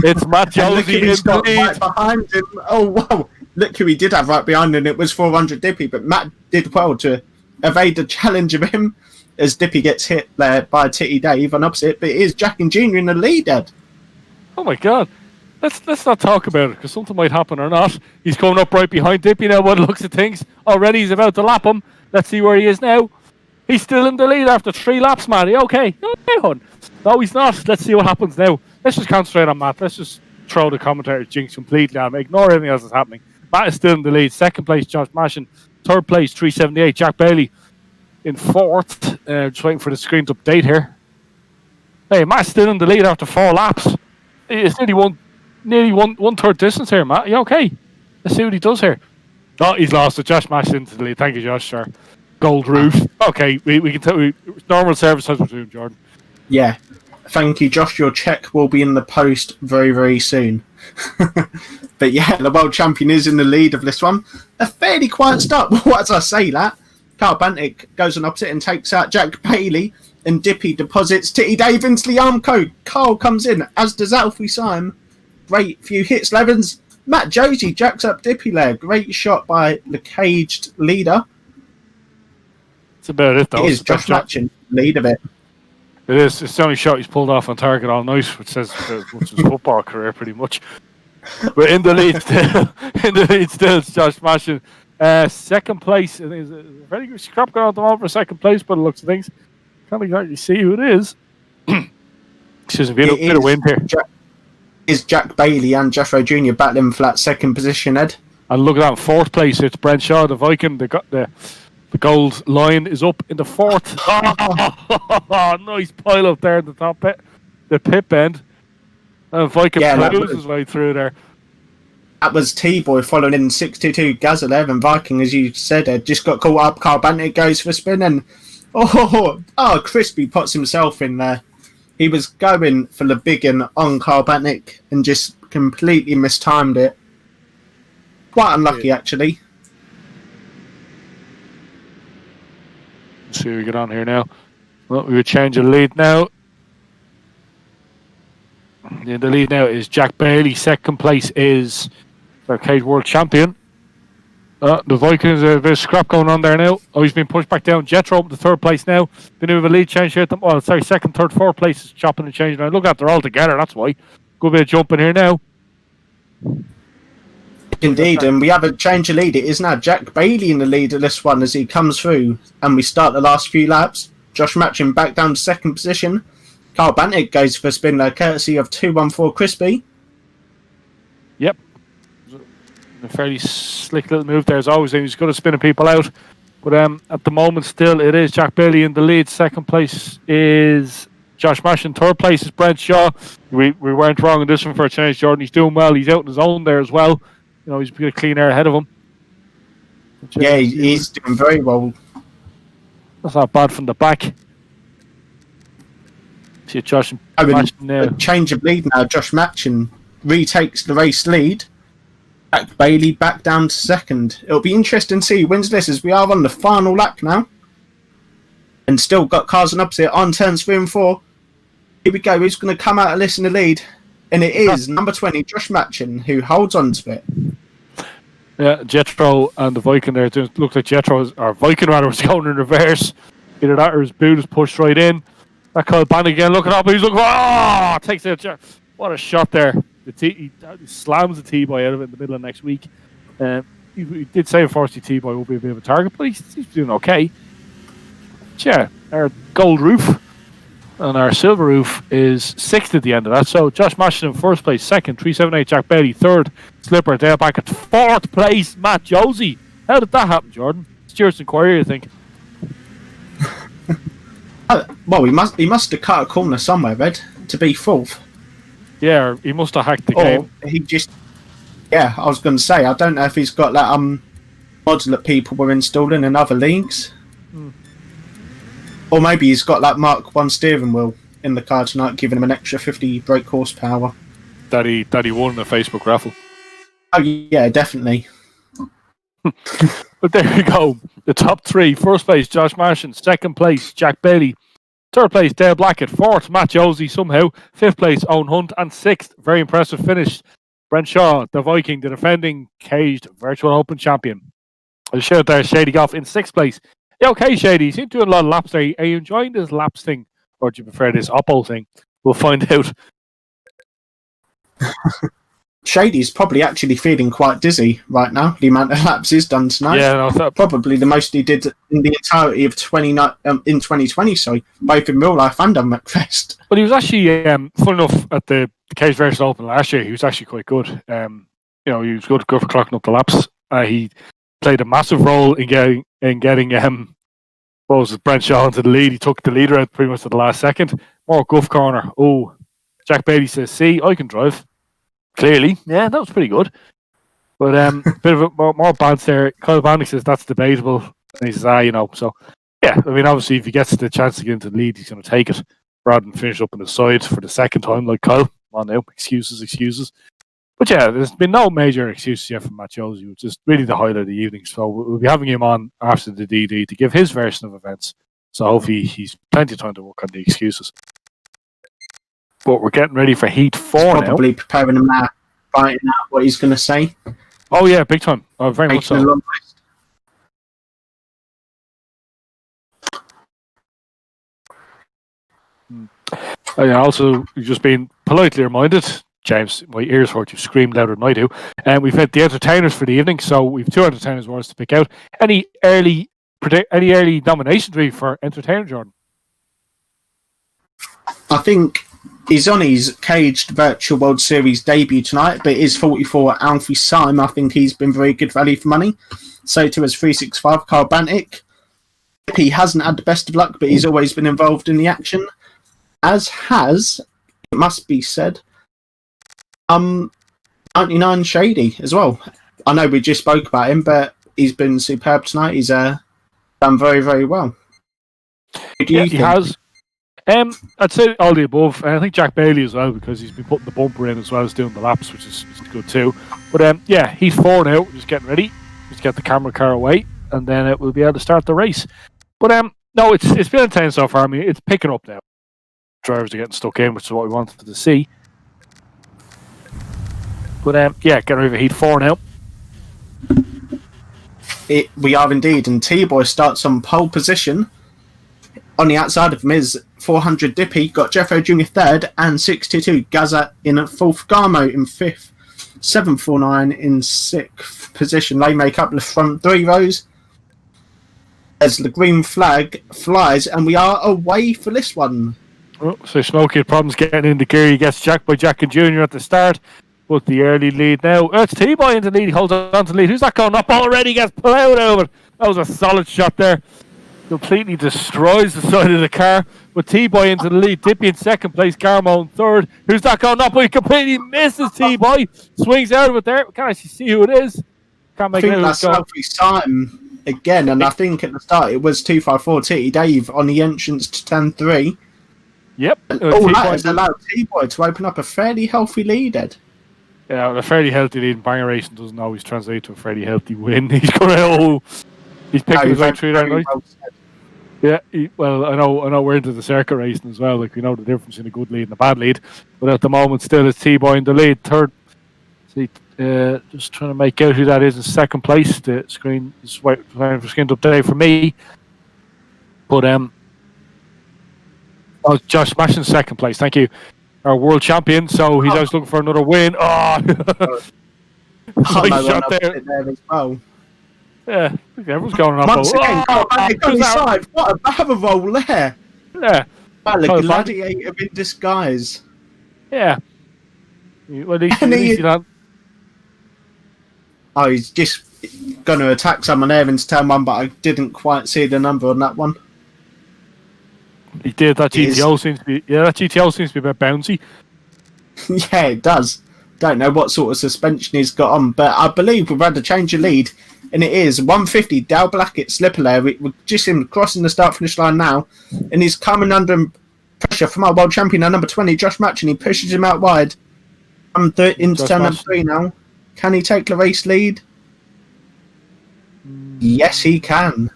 It's Matt Josie
in the lead. Right behind him. Oh, wow. Look who he did have right behind him. It was 400 Dippy, but Matt did well to evade the challenge of him as Dippy gets hit there by Titty Dave on opposite. But it is Jack and Junior in the lead, Ed.
Oh, my God. Let's not talk about it, because something might happen or not. He's coming up right behind Dippy now. What looks at things already, he's about to lap him. Let's see where he is now. He's still in the lead after 3 laps, Matty. Okay, hon. No, he's not. Let's see what happens now. Let's just concentrate on Matt. Let's just throw the commentator's jinx completely on him. Ignore everything else that's happening. Matt is still in the lead. Second place, Josh Mashin. Third place, 378. Jack Bailey in fourth. Just waiting for the screen to update here. Hey, Matt's still in the lead after 4 laps. It's nearly one third distance here, Matt. You okay? Let's see what he does here. Oh, he's lost it. Josh Mash into the lead. Thank you, Josh, sir. Gold roof. Okay, we can tell normal service has resumed, Jordan.
Yeah. Thank you, Josh. Your check will be in the post very, very soon. But yeah, the world champion is in the lead of this one. A fairly quiet start. What as I say that? Carl Bantic goes on opposite and takes out Jack Bailey, and Dippy deposits Titty Dave into the arm code. Carl comes in, as does Alfie Simon. Great few hits, Levens. Matt Josie jacks up Dippy there. Great shot by the caged leader.
That's about it, though.
It is Josh Matchin, lead of it.
It is. It's the only shot he's pulled off on target all night, which says much his football career, pretty much. But in the lead still, it's Josh Mashin. Second place. Is a very good scrap going on the moment for second place, but it looks of things. Can't exactly see who it is. Excuse me, a bit of wind here.
Is Jack Bailey and Jeffro Jr. battling for that second position, Ed?
And look at that, fourth place. It's Brent Shaw, the Viking. They got the gold line is up in the fourth. Oh, nice pile up there in the top bit, the pit bend. And Viking plows his way through there.
That was T-Boy following in 622 Gazelle and Viking, as you said, Ed, just got caught up. Carl Bantic goes for a spin and Crispy puts himself in there. He was going for the big one on Carl Bantic and just completely mistimed it. Quite unlucky, actually.
Let's see what we get on here now. Well, we would change the lead now. The lead now is Jack Bailey. Second place is Arcade World Champion. The Vikings, a bit of scrap going on there now. Oh, he's been pushed back down. Jetro up to third place now. Been with a lead change here. Second, third, fourth place is chopping and changing. Now look at they're all together. That's why. Good bit of jumping here now.
Indeed, and we have a change of lead. It is now Jack Bailey in the lead of this one as he comes through, and we start the last few laps. Josh Matchin back down to second position. Carl Bantic goes for a spin there, courtesy of 214 Crispy.
Yep. A fairly slick little move there as always. He's good at spinning people out. But at the moment still it is Jack Bailey in the lead. Second place is Josh Mashin. Third place is Brent Shaw. We weren't wrong in this one for a change, Jordan. He's doing well. He's out on his own there as well. You know, he's a bit of clean air ahead of him.
Yeah, he's doing very well.
That's not bad from the back. See Josh Machin now.
A change of lead now. Josh Machin retakes the race lead. Jack Bailey back down to second. It'll be interesting to see who wins this as we are on the final lap now. And still got cars on opposite on turns 3 and 4. Here we go. Who's going to come out of this in the lead? And it is number 20, Josh Machin, who holds on to it.
Yeah, Jetro and the Viking there. It looks like Viking was going in reverse. Either that or his boot is pushed right in. That called ban again. Look up. He's looking for. Takes it. What a shot there. He slams the T-Boy out of it in the middle of next week. He did say, unfortunately, T-Boy will be a bit of a target, but he's doing okay. But yeah, our gold roof and our silver roof is 6th at the end of that. So Josh Mashin in first place, second, 378 Jack Bailey, third, Slipper Dale back at fourth place, Matt Josie. How did that happen, Jordan? Stewart's inquiry, I think.
Well, he must have cut a corner somewhere, Red, to be fourth.
Yeah, he must have hacked the
Or
game.
he just... Yeah, I was going to say, I don't know if he's got that mods that people were installing in other leagues. Or maybe he's got that Mark 1 steering wheel in the car tonight, giving him an extra 50 brake horsepower.
That he won in a Facebook raffle.
Oh, yeah, definitely.
But there we go. The top three. First place, Josh Martian. Second place, Jack Bailey. Third place, Dale Blackett. Fourth, Matt Josie somehow. Fifth place, Owen Hunt. And sixth, very impressive finish, Brent Shaw, the Viking, the defending caged virtual open champion. I'll shout there, Shady Golf in sixth place. Yeah, okay, Shady. You seem to do a lot of laps there. Are you enjoying this laps thing? Or do you prefer this Oppo thing? We'll find out.
Shady's probably actually feeling quite dizzy right now. The amount of laps he's done tonight.
Yeah, no,
probably the most he did in the entirety of in 2020. Sorry, both in real life and on McFest.
But he was actually fun enough at the Cage Versus Open last year. He was actually quite good. You know, he was good for clocking up the laps. He played a massive role in getting what was it, Brent Shaw into the lead. He took the leader out pretty much at the last second. More Guff corner. Oh, Jack Bailey says, "See, I can drive." Clearly, yeah, that was pretty good. But a bit of more bounce there. Kyle Bannick says that's debatable. And he says, you know, so yeah. I mean, obviously, if he gets the chance to get into the lead, he's going to take it rather than finish up on the side for the second time, like Kyle. Come on now, excuses. But yeah, there's been no major excuses yet from Matt Josie, which is really the highlight of the evening. So we'll be having him on after the DD to give his version of events. So hopefully he's plenty of time to work on the excuses. But we're getting ready for Heat 4 now.
Probably preparing him now, writing out what he's going to say.
Oh yeah, big time. Oh, very much so. Also, you've just been politely reminded, James, my ears hurt, you screamed louder than I do. And we've had the entertainers for the evening, so we've two entertainers awards to pick out. Any early nominations really for entertainer, Jordan?
I think he's on his caged virtual World Series debut tonight, but his 44 Alfie Syme, I think he's been very good value for money. So too has 365 Carl Bantic. He hasn't had the best of luck, but he's always been involved in the action. As has, it must be said, 99 Shady as well. I know we just spoke about him, but he's been superb tonight. He's done very, very well. Who do you think?
He has. I'd say all the above. And I think Jack Bailey as well, because he's been putting the bumper in as well as doing the laps, which is good too. But yeah, he's 4 now. We're just getting ready. Just get the camera car away, and then we'll be able to start the race. But no, it's been entertaining so far. I mean, it's picking up now. Drivers are getting stuck in, which is what we wanted to see. But yeah, getting ready for Heat 4 now.
We are indeed, and T-Boy starts on pole position. On the outside of him is 400 Dippy, got Jeffro Jr. third, and 622 Gaza in fourth, Garmo in fifth, 749 in sixth position. They make up the front 3 rows as the green flag flies, and we are away for this one.
Oh, so Smokey had problems getting into gear. He gets jacked by Jack and Jr. at the start. But the early lead now. It's T-Boy in the lead. He holds on to the lead. Who's that going up already? Gets plowed over. That was a solid shot there. Completely destroys the side of the car. But T-Boy into the lead. Dippy in second place. Garmo in third. Who's that going up? He completely misses T-Boy. Swings out of it there. Can't actually see who it is. Can't make
I think that's Alfie Syme again. And I think at the start it was 254 Titty Dave on the entrance to 10-3.
Yep.
All that has allowed T-Boy to open up a fairly healthy lead, Ed.
Yeah, a fairly healthy lead in banger racing doesn't always translate to a fairly healthy win. He's going he's picking his way through that night. Yeah, well, I know we're into the circuit racing as well. Like, we know the difference in a good lead and a bad lead. But at the moment, still it's T-Boy in the lead. Third, see, just trying to make out who that is in second place. The screen is waiting for screen to update for me. But Josh Smash in second place. Thank you. Our world champion. So he's always looking for another win. Oh, nice shot there
as well.
Yeah, everyone's going up.
Once again, what a barrel roll there.
Yeah.
Well, a gladiator in disguise.
Yeah. Well, he's
just going to attack someone there into turn 1, but I didn't quite see the number on that one.
He did. That GTO seems to be that GTO seems to be a bit bouncy.
Yeah, it does. Don't know what sort of suspension he's got on, but I believe we've had a change of lead, and it is 150 Dale Blackett slipper there. We're just him crossing the start finish line now, and he's coming under pressure from our world champion at number 20, Josh Match, and he pushes him out wide. Into turn number 3 now. Can he take the race lead? Yes, he can.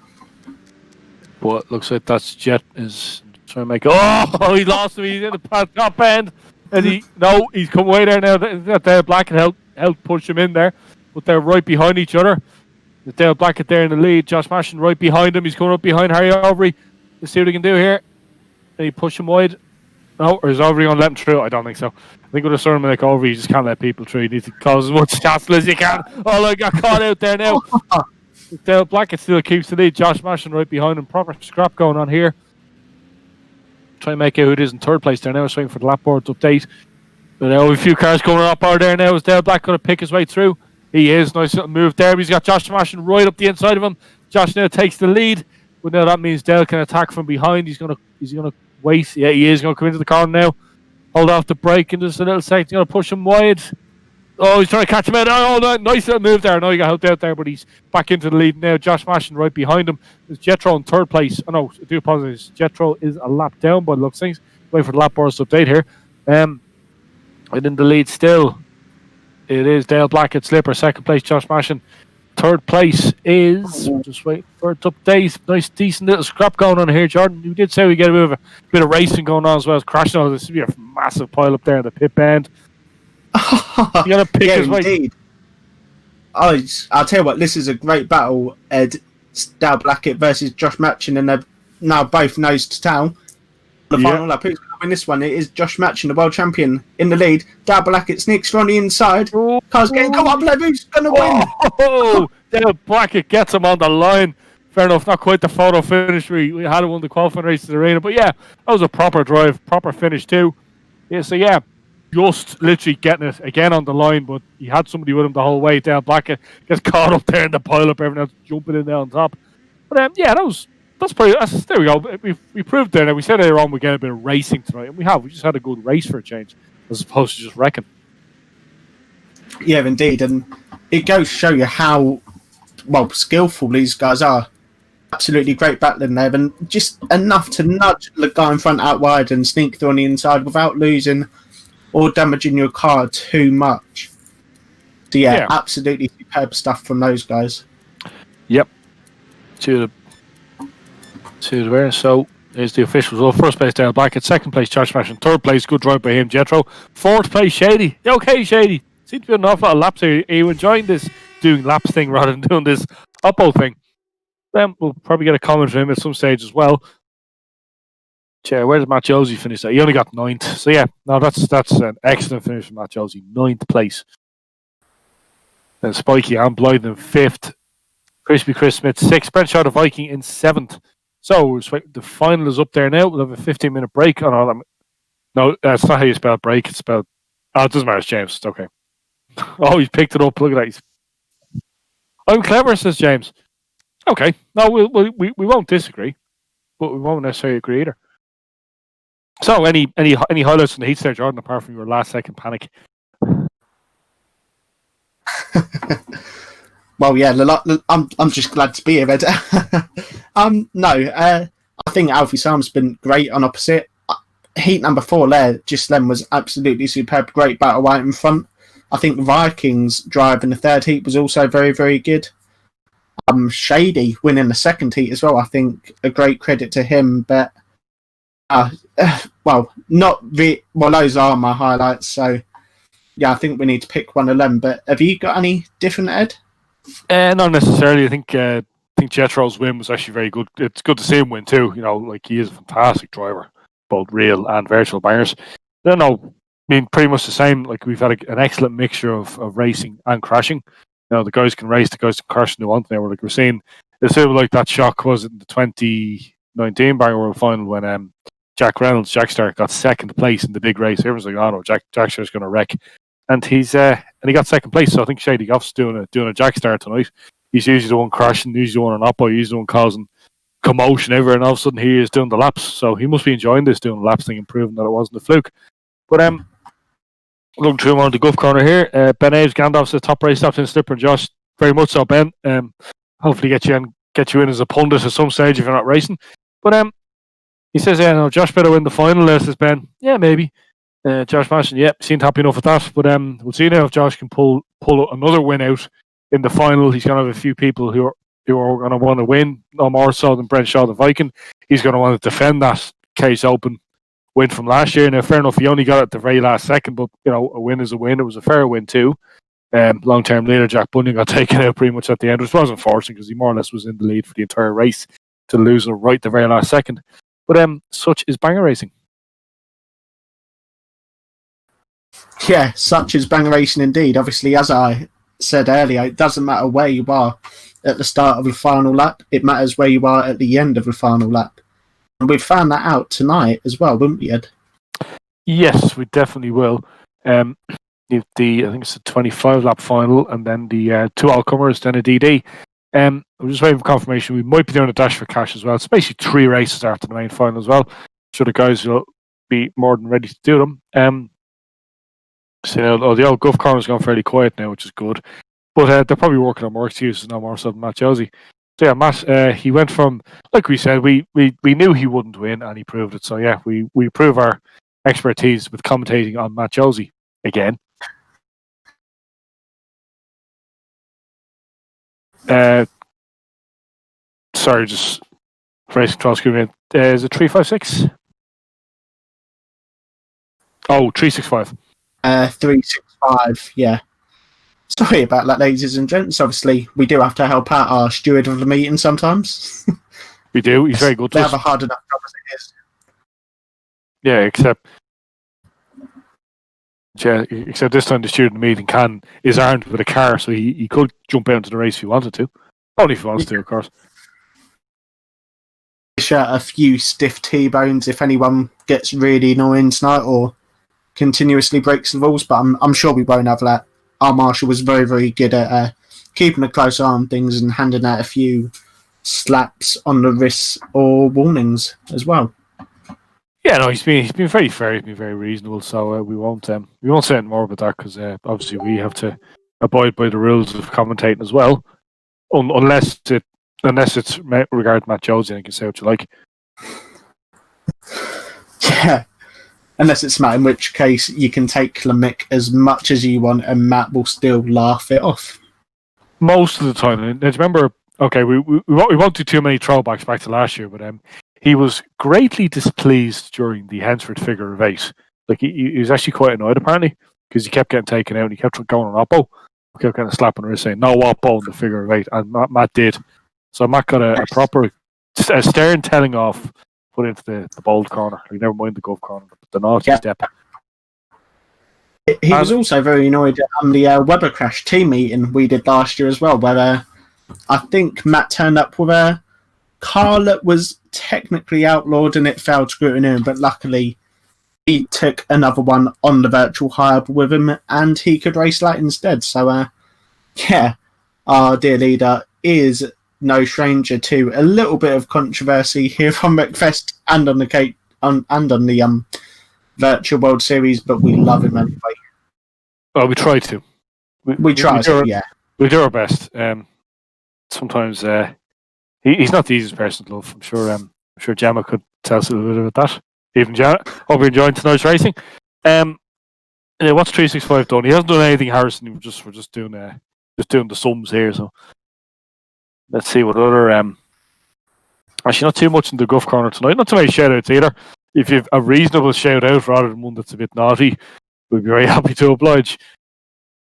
But looks like that's Jet is trying to make. Oh, he lost him. He's in the top end. And he's come way there now. Dale Blackett helped push him in there. But they're right behind each other. The Dale Blackett there in the lead. Josh Mashin right behind him. He's coming up behind Harry Overy. Let's see what he can do here. Can he push him wide? No, or is Overy going to let him through? I don't think so. I think with a certain like Overy, you just can't let people through. You need to cause as much hassle as you can. Oh, I got caught out there now. Dale Blackett still keeps the lead. Josh Mashin right behind him. Proper scrap going on here. Try and make out who it is in third place there now. Waiting for the lap board update. But a few cars going up bar there now. Is Dale Blackett going to pick his way through? He is. Nice little move there. He's got Josh Mashin right up the inside of him. Josh now takes the lead. But now that means Dale can attack from behind. He's gonna wait. Yeah, he is going to come into the corner now. Hold off the brake in just a little second. He's going to push him wide. Oh, he's trying to catch him out. Oh, no, nice little move there. No, he got helped out there, but he's back into the lead now. Josh Mashin right behind him. There's Jetro in third place. Oh, no, I do apologize. Jetro is a lap down by the looks of things. Wait for the lap boards update here. And in the lead still, it is Dale Blackett slipper. Second place, Josh Mashin. Third place is, just wait for it to update. Nice, decent little scrap going on here, Jordan. You did say we get a bit of racing going on as well as crashing. Oh, this would be a massive pile up there in the pit bend. You gotta pick his way.
Indeed. I'll tell you what, this is a great battle, Ed. Dale Blackett versus Josh Matchin, and they're now both nose to tail. The final lap, who's going to win this one? It is Josh Matchin, the world champion, in the lead. Dale Blackett sneaks on the inside. Car's getting come up, Lev, who's going to win?
Oh, Dale Blackett gets him on the line. Fair enough, not quite the photo finish we had won the qualifying race to the arena, but yeah, that was a proper drive, proper finish too. Yeah, so yeah. Just literally getting it again on the line, but he had somebody with him the whole way. Dale Blackett gets caught up there in the pile up, everyone else jumping in there on top. But yeah, there we go. We proved there. Now we said earlier on we get a bit of racing tonight, and we have. We just had a good race for a change, as opposed to just wrecking.
Yeah, indeed, and it goes to show you how skillful these guys are. Absolutely great battling there, and just enough to nudge the guy in front out wide and sneak through on the inside without losing or damaging your car too much. So yeah, absolutely superb stuff from those guys.
Yep. To the there. So there's the officials. Well, first place Dale Blackett, second place Josh Mashin, third place good drive by him, Jetro. Fourth place Shady. Okay, Shady. Seems to be an awful lot of laps here. Are you enjoying this doing laps thing rather than doing this uppo thing? Then we'll probably get a comment from him at some stage as well. Where did Matt Josie finish that? He only got 9th. So yeah, no, that's an excellent finish from Matt Josie. 9th place. Then Spiky and Blythe in 5th. Crispy Chris Smith 6th. Brent Shaw the Viking in 7th. So the final is up there now. We'll have a 15-minute break on all that. No, that's not how you spell break. It's spelled. Oh, it doesn't matter. It's James. It's okay. Oh, he's picked it up. Look at that. I'm clever, says James. Okay. No, we won't disagree, but we won't necessarily agree either. So, any highlights from the heats there, Jordan, apart from your last second panic?
Well, yeah, I'm just glad to be here, Ed. I think Alfie Sam's been great on opposite. Heat number 4 there, just then was absolutely superb. Great battle right in front. I think Vikings drive in the third heat was also very, very good. Shady winning the second heat as well. I think a great credit to him, but those are my highlights. So yeah, I think we need to pick one of them. But have you got any different, Ed?
Not necessarily. I think Jetro's win was actually very good. It's good to see him win too. You know, like he is a fantastic driver, both real and virtual bangers. I don't know. I mean, pretty much the same. Like we've had an excellent mixture of racing and crashing. You know, the guys can race, the guys can crash, and they want. We're seeing it's sort of like that shock was in the 2019 Banger World Final when Jack Reynolds, Jackstar, got second place in the big race. Everyone's like, "Oh no, Jackstar's going to wreck," and he got second place. So I think Shady Goff's doing a Jackstar tonight. He's usually the one crashing, usually the one on oppo, usually the one causing commotion ever, and all of a sudden he is doing the laps. So he must be enjoying this doing the laps thing and proving that it wasn't a fluke. But looking through him on the Gulf corner here, Ben Aves, Gandalf's the top race captain, Slipper and Josh. Very much so, Ben. Hopefully get you in as a pundit at some stage if you're not racing. But he says, yeah, no, Josh better win the final, says Ben. Yeah, maybe. Josh Mason, yeah, seemed happy enough with that. But we'll see now if Josh can pull another win out in the final. He's going to have a few people who are going to want to win, no more so than Brent Shaw the Viking. He's going to want to defend that Case Open win from last year. Now, fair enough, he only got it at the very last second, but a win is a win. It was a fair win too. Long-term leader Jack Bunyan got taken out pretty much at the end, which was unfortunate because he more or less was in the lead for the entire race to lose it right the very last second. But such is banger racing.
Yeah, such is banger racing indeed. Obviously, as I said earlier, it doesn't matter where you are at the start of the final lap. It matters where you are at the end of the final lap. And we found that out tonight as well, wouldn't we, Ed?
Yes, we definitely will. I think it's a 25-lap final, and then the two all-comers, then a DD. I'm just waiting for confirmation. We might be doing a dash for cash as well. It's basically 3 races after the main final as well. So the guys will be more than ready to do them. So the old Gulf corner is gone fairly quiet now, which is good. But they're probably working on more excuses now, more so than Matt Josie. So yeah, Matt, he went from, like we said, we knew he wouldn't win, and he proved it. So yeah, we prove our expertise with commentating on Matt Josie again. Sorry, just race control screen. Is it 356? Oh, 365.
365, yeah. Sorry about that, ladies and gents. Obviously, we do have to help out our steward of the meeting sometimes.
We do. He's very good to
They
us.
have a hard enough job as it is.
Yeah, except this time the steward of the meeting is armed with a car, so he could jump out into the race if he wanted to. Only if he wants to, of course.
A few stiff T-bones if anyone gets really annoying tonight or continuously breaks the rules, but I'm sure we won't have that. Our marshal was very, very good at keeping a close eye on things and handing out a few slaps on the wrists or warnings as well.
Yeah, no, he's been very fair. He's been very reasonable. So we won't say anything more about that because obviously we have to abide by the rules of commentating as well, unless it's regarding Matt Josie. You can say what you like.
Yeah. Unless it's Matt, in which case you can take the mick as much as you want and Matt will still laugh it off.
Most of the time. And remember, okay, we won't do too many throwbacks back to last year, but he was greatly displeased during the Hensford figure of 8. Like, he was actually quite annoyed, apparently, because he kept getting taken out and he kept going on Oppo. He kept kind of slapping her saying, no Oppo in the figure of 8. And Matt did. So Matt got a proper stern telling off put into the bold corner. Like, never mind the Gulf corner, but the naughty step.
He was also very annoyed on the Weber Crash team meeting we did last year as well, where I think Matt turned up with a car that was technically outlawed and it failed scrutiny, but luckily he took another one on the virtual hub with him and he could race that instead. So, yeah, our dear leader is no stranger to a little bit of controversy here on Wreckfest and on the virtual World Series, but we love him anyway.
Well, we try to.
We try to, yeah.
We do our best. Sometimes he's not the easiest person to love. I'm sure Gemma could tell us a little bit about that. Even Gemma. Hope you're enjoying tonight's racing. What's 365 done? He hasn't done anything, Harrison. We're just doing the sums here. So let's see what other. Actually, not too much in the Gulf corner tonight. Not too many shout outs either. If you've a reasonable shout out rather than one that's a bit naughty, we'd be very happy to oblige.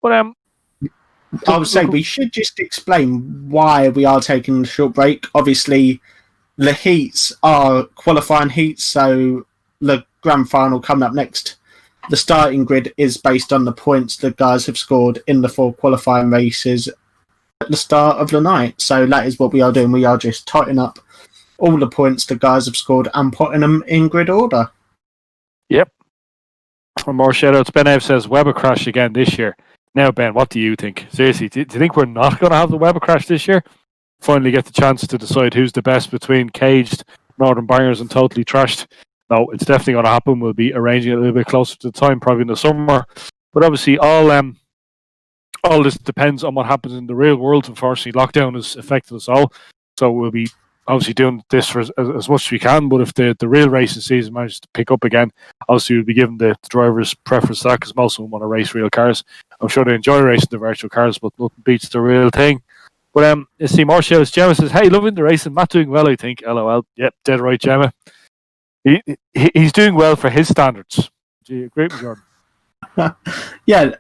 But
I would say we should just explain why we are taking a short break. Obviously, the heats are qualifying heats, so the grand final coming up next. The starting grid is based on the points the guys have scored in the 4 qualifying races at the start of the night. So that is what we are doing. We are just totting up all the points the guys have scored and putting them in grid order.
Yep. One more shout outs. Ben Ev says Weber Crash again this year. Now, Ben, what do you think? Seriously, do you think we're not going to have the Weber Crash this year? finally get the chance to decide who's the best between caged Northern Bangers and totally trashed. No, it's definitely going to happen. We'll be arranging it a little bit closer to the time, probably in the summer. But obviously, all this depends on what happens in the real world. Unfortunately, lockdown has affected us all, so we'll be obviously doing this for as much as we can. But if the real racing season manages to pick up again, obviously we'll be giving the drivers preference to that, because most of them want to race real cars. I'm sure they enjoy racing the virtual cars, but nothing beats the real thing. But you see more shows. Gemma says, "Hey, loving the racing. Matt doing well, I think." LOL. Yep, dead right, Gemma. He's doing well for his standards. Do you agree with Jordan?
Yeah,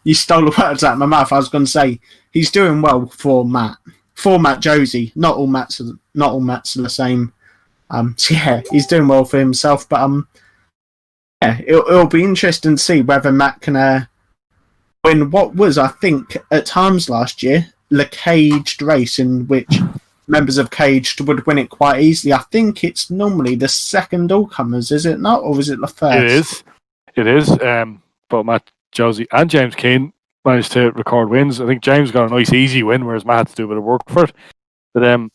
you stole the words out of my mouth. I was going to say he's doing well for Matt Josie. Not all Matts are the same. So yeah, he's doing well for himself. But yeah, it'll be interesting to see whether Matt can win what was, I think, at times last year, the caged race in which members of caged would win it quite easily. I think it's normally the second all-comers, is it not, or is it the first?
It is. But Matt, Josie, and James Keane managed to record wins. I think James got a nice, easy win, whereas Matt had to do a bit of work for it. But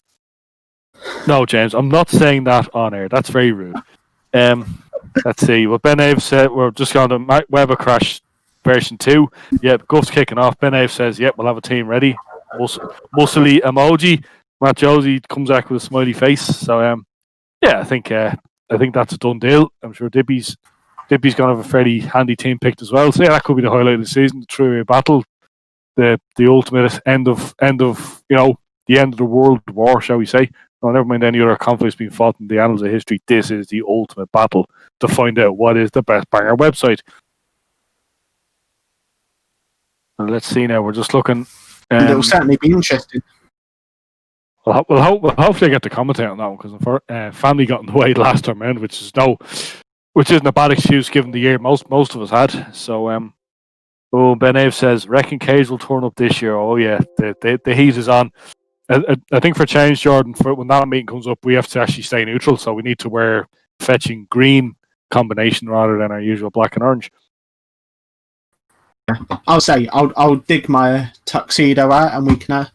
no, James, I'm not saying that on air. That's very rude. Let's see. What Ben Ave said, we're just going to Weber Crash version 2. Yep, Guff's kicking off. Ben Ave says, yep, we'll have a team ready. Muscly emoji. Matt Josie comes back with a smiley face. So, yeah, I think that's a done deal. I'm sure Dippy's going to have a fairly handy team picked as well. So, yeah, that could be the highlight of the season, the three-way battle, the ultimate end of the end of the world war, shall we say. No, never mind any other conflicts being fought in the annals of history. This is the ultimate battle to find out what is the best banger website. And let's see now. We're just looking.
It'll certainly be interesting.
We'll hopefully get to commentate on that one, because family got in the way last time round, which isn't a bad excuse given the year most of us had. So, Ben Ave says, "Reckon Cage will turn up this year." Oh yeah, the heat is on. I think for change, Jordan, for when that meeting comes up, we have to actually stay neutral. So we need to wear fetching green combination rather than our usual black and orange.
I'll dig my tuxedo out, and we can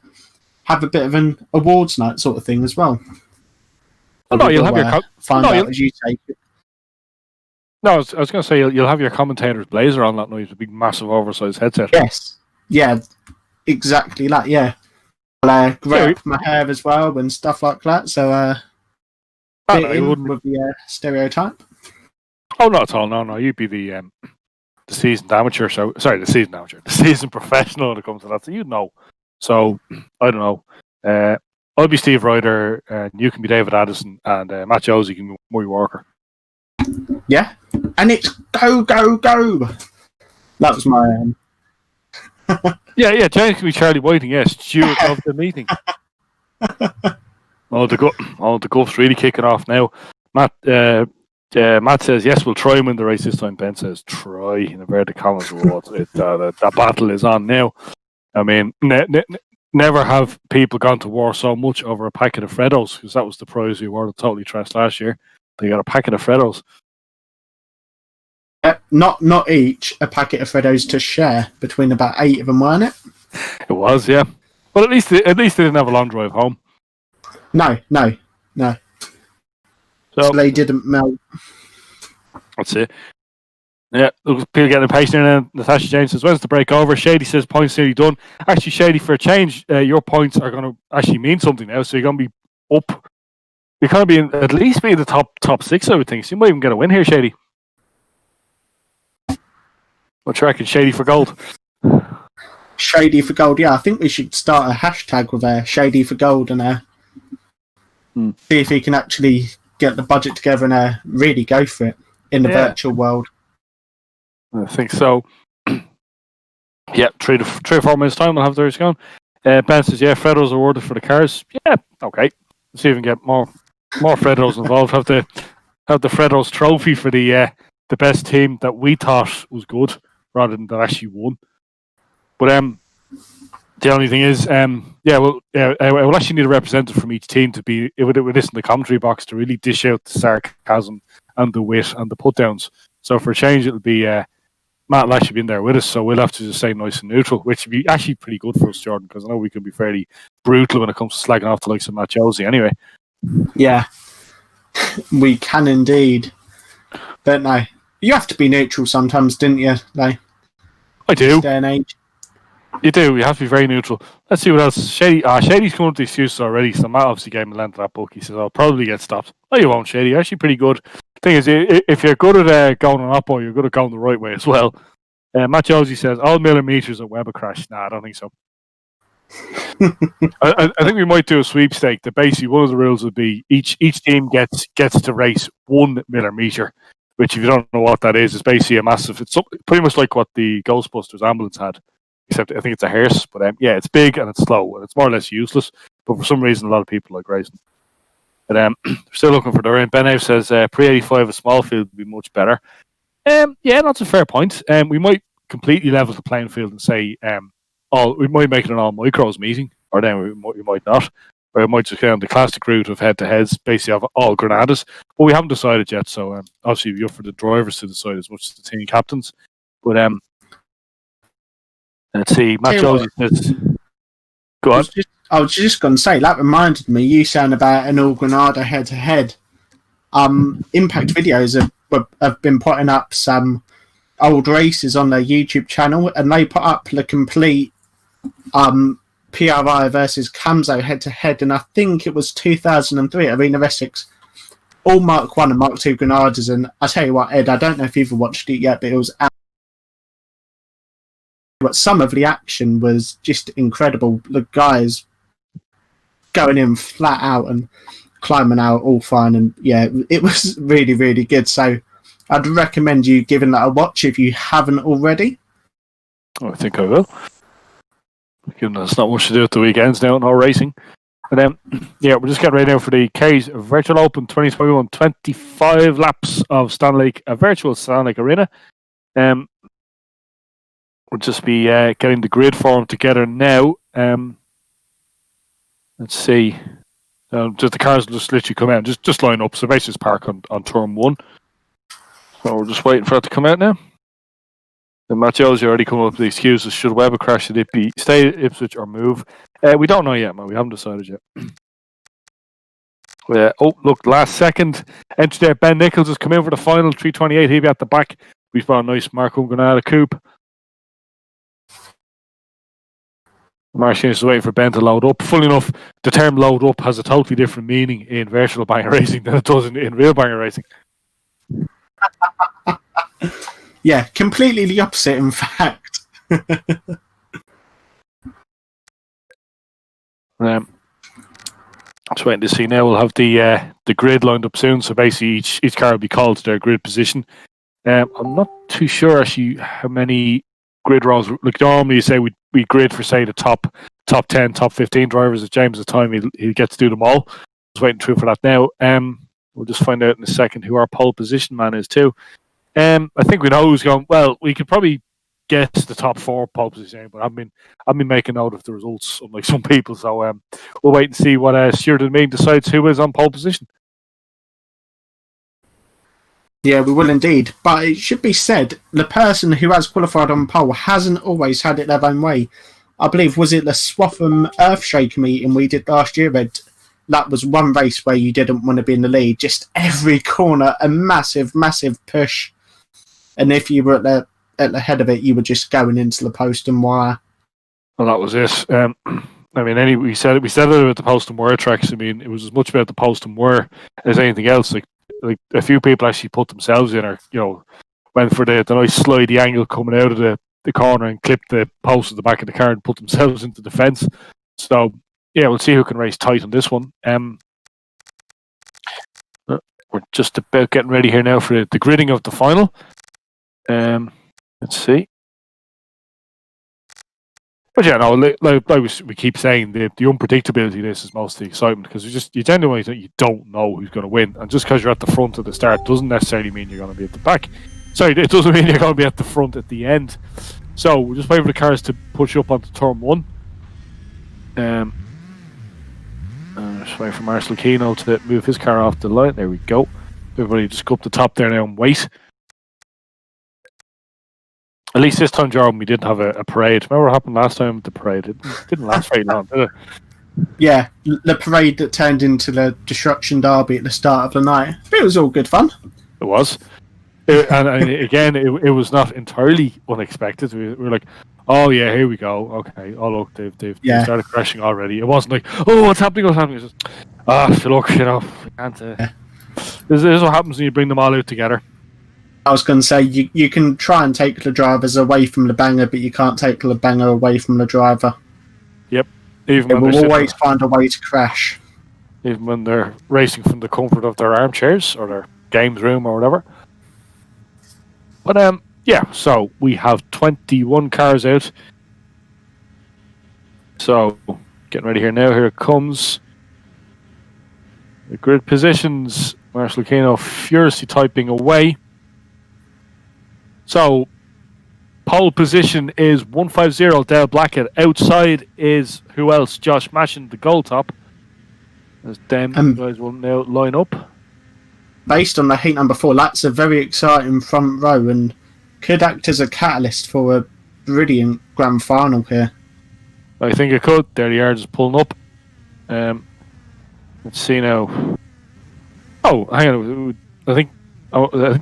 have a bit of an awards night sort of thing as well.
No, you'll have your
out as you take it.
No, I was going to say you'll have your commentator's blazer on that night with a big, massive, oversized headset.
Yes, yeah, exactly that. Yeah, I'll grow up my hair as well and stuff like that. So, fit in with the stereotype.
Oh, not at all. No, you'd be the seasoned amateur. The seasoned professional when it comes to that. So you'd know. So I don't know. I'll be Steve Ryder, and you can be David Addison, and Matt Josie can be Murray Walker.
Yeah, and it's go. That was my.
Yeah. James can be Charlie Whiting. Yes, steward of the meeting. The Guff's really kicking off now. Matt says yes, we'll try and win the race this time. Ben says try in inverted commas. That battle is on now. I mean, never have people gone to war so much over a packet of Freddos, because that was the prize we awarded Totally Trashed last year. They got a packet of Freddos.
Not each, a packet of Freddos to share between about 8 of them, weren't it?
It was, yeah. But at least they didn't have a long drive home.
No. So they didn't melt.
That's it. Yeah, people getting impatient. And Natasha James says, "When's the break over?" Shady says, "Points nearly done." Actually, Shady, for a change, your points are going to actually mean something now. So you're going to be up. You're going to be at least be in the top 6, I would think. So you might even get a win here, Shady. What you reckon, Shady for gold?
Shady for gold, yeah. I think we should start a hashtag with Shady for gold and see if he can actually get the budget together and really go for it in the virtual world.
I think so. Yeah, 3 or 4 minutes time, we'll have the race going. Ben says, yeah, Freddos awarded for the cars. Yeah, okay. Let's see if we can get more Freddos involved. Have the Freddos trophy for the best team that we thought was good, rather than that actually won. But the only thing is, we'll actually need a representative from each team to be with this in the commentary box to really dish out the sarcasm and the wit and the put downs. So for a change, it'll be Matt will actually be in there with us, so we'll have to just say nice and neutral, which would be actually pretty good for us, Jordan, because I know we can be fairly brutal when it comes to slagging off the likes of Matt Josie anyway.
Yeah, we can indeed. But no, you have to be neutral sometimes, didn't you? Like,
I do.
this day and age.
You do. You have to be very neutral. Let's see what else. Shady's come up with the excuses already, so Matt obviously gave him a length of that book. He says, I'll probably get stopped. No, you won't, Shady. You're actually pretty good. The thing is, if you're good at going on Oppo, you're good at going the right way as well. Matt Josie says, all millimeters at Weber crash. Nah, I don't think so. I think we might do a sweepstake that basically one of the rules would be each team gets to race 1 millimeter, which if you don't know what that is basically a massive, it's pretty much like what the Ghostbusters ambulance had, except I think it's a hearse, but yeah, it's big and it's slow and it's more or less useless, but for some reason a lot of people like racing. But still looking for the rain. Ben says pre-85 a small field would be much better. Yeah, that's a fair point. We might completely level the playing field and say we might make it an all micros meeting, or then we might not. Or we might just go on the classic route of head-to-heads, basically have all Granadas. But we haven't decided yet, so obviously it'd be up for the drivers to decide as much as the team captains. But let's see, Matt Josie says, go on.
I was just going to say, that reminded me, you saying about an all Granada head-to-head. Impact Videos have been putting up some old races on their YouTube channel, and they put up the complete PRI versus Camzo head-to-head, and I think it was 2003 at Arena of Essex. All Mark 1 and Mark 2 Granadas, and I tell you what, Ed, I don't know if you've watched it yet, but it was... But some of the action was just incredible. The guys going in flat out and climbing out all fine, and yeah, it was really, really good. So I'd recommend you giving that a watch if you haven't already.
I think I will. Given there's not much to do at the weekends now, no racing. And then, yeah, we're just getting ready now for the K's Virtual Open 2021, 25 laps of a virtual Standlake Arena. We'll just be getting the grid form together now. Let's see. Just the cars will just literally come out and just line up. So basically, just park on turn 1. So we're just waiting for that to come out now. The Matthews already come up with the excuses. Should Weber crash, should it be stay at Ipswich or move? We don't know yet, man. We haven't decided yet. Look, last second entry there. Ben Nichols has come in for the final 328. He'll be at the back. We've got a nice Marco Granada coupe. Marcin is waiting for Ben to load up. Funnily enough, the term load up has a totally different meaning in virtual banger racing than it does in real banger racing.
Yeah, completely the opposite, in fact.
Just waiting to see now. We'll have the grid lined up soon. So basically, each car will be called to their grid position. I'm not too sure actually how many grid rows. Like normally, you say we grid for say the top 10, top 15 drivers. At James' time, he'll get to do them all. Just waiting through for that now. We'll just find out in a second who our pole position man is too. I think we know who's going. Well, we could probably guess the top 4 pole position, but I've been making note of the results, unlike some people. So we'll wait and see what Stuart and me decides who is on pole position.
Yeah, we will indeed. But it should be said, the person who has qualified on pole hasn't always had it their own way. I believe, was it the Swaffham Earthshake meeting we did last year, Ed? That was one race where you didn't want to be in the lead. Just every corner, a massive, massive push. And if you were at the head of it, you were just going into the post and wire.
Well, that was it. I mean, we said it about the post and wire tracks. I mean, it was as much about the post and wire as anything else. Like a few people actually put themselves in, or went for the nice slidey angle coming out of the corner and clipped the post at the back of the car and put themselves into the fence. So yeah, we'll see who can race tight on this one. We're just about getting ready here now for the gridding of the final. Let's see. But yeah, no, like we keep saying, the unpredictability of this is most of the excitement, because you genuinely think you don't know who's going to win, and just because you're at the front at the start doesn't necessarily mean you're going to be at the back. Sorry, it doesn't mean you're going to be at the front at the end. So we're just waiting for the cars to push up onto turn 1. Just waiting for Marcel Kino to move his car off the line. There we go. Everybody just go up the top there now and wait. At least this time, Jordan, we didn't have a parade. Remember what happened last time with the parade? It didn't last very long, did it?
Yeah, the parade that turned into the Destruction Derby at the start of the night. It was all good fun.
It was. And again, it was not entirely unexpected. We were like, oh, yeah, here we go. Okay. Oh, look, they've started crashing already. It wasn't like, oh, what's happening? What's happening? It's just, look, we can't. This is what happens when you bring them all out together.
I was going to say, you can try and take the drivers away from the banger, but you can't take the banger away from the driver.
Yep. Even
they will always find a way to crash.
Even when they're racing from the comfort of their armchairs or their games room or whatever. But, so we have 21 cars out. So, getting ready here now. Here it comes. The grid positions. Marshall Kano furiously typing away. So, pole position is 150 Dale Blackett. Outside is who else? Josh Mashin, the goal top. As them guys will now line up.
Based on the heat number 4, that's a very exciting front row and could act as a catalyst for a brilliant grand final here.
I think it could. There they are, just pulling up. Let's see now. Oh, hang on. I think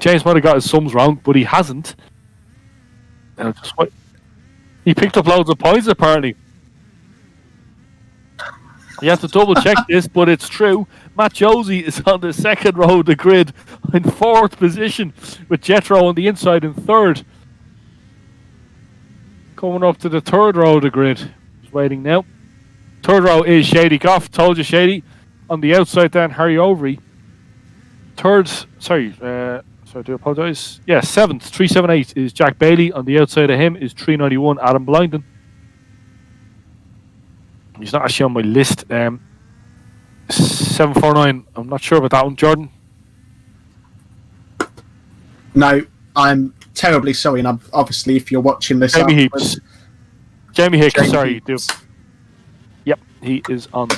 James might have got his sums wrong, but he hasn't. He picked up loads of points, apparently. You have to double check this, but it's true. Matt Josie is on the second row of the grid in 4th position, with Jetro on the inside in 3rd. Coming up to the 3rd row of the grid. Just waiting now. 3rd row is Shady Goff. Told you, Shady. On the outside then, Harry Overy. 3rd, I do apologise. Yeah, 7th, 378 is Jack Bailey. On the outside of him is 391 Adam Blinden. He's not actually on my list. 749, I'm not sure about that one, Jordan.
No, I'm terribly sorry, and obviously if you're watching this...
Jamie Hicks. Yep, he is on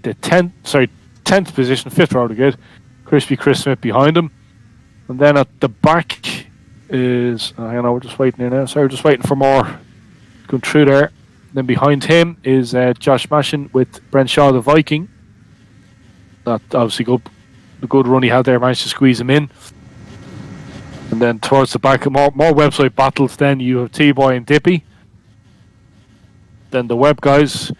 the 10th position, 5th row of the grid. Crispy Chris Smith behind him. And then at the back is... we're just waiting here now. Sorry, we're just waiting for more going through there. Then behind him is Josh Mashin with Brent Shaw, the Viking. That obviously the good run he had there managed to squeeze him in. And then towards the back, more website battles. Then you have T-Boy and Dippy. Then the Web guys,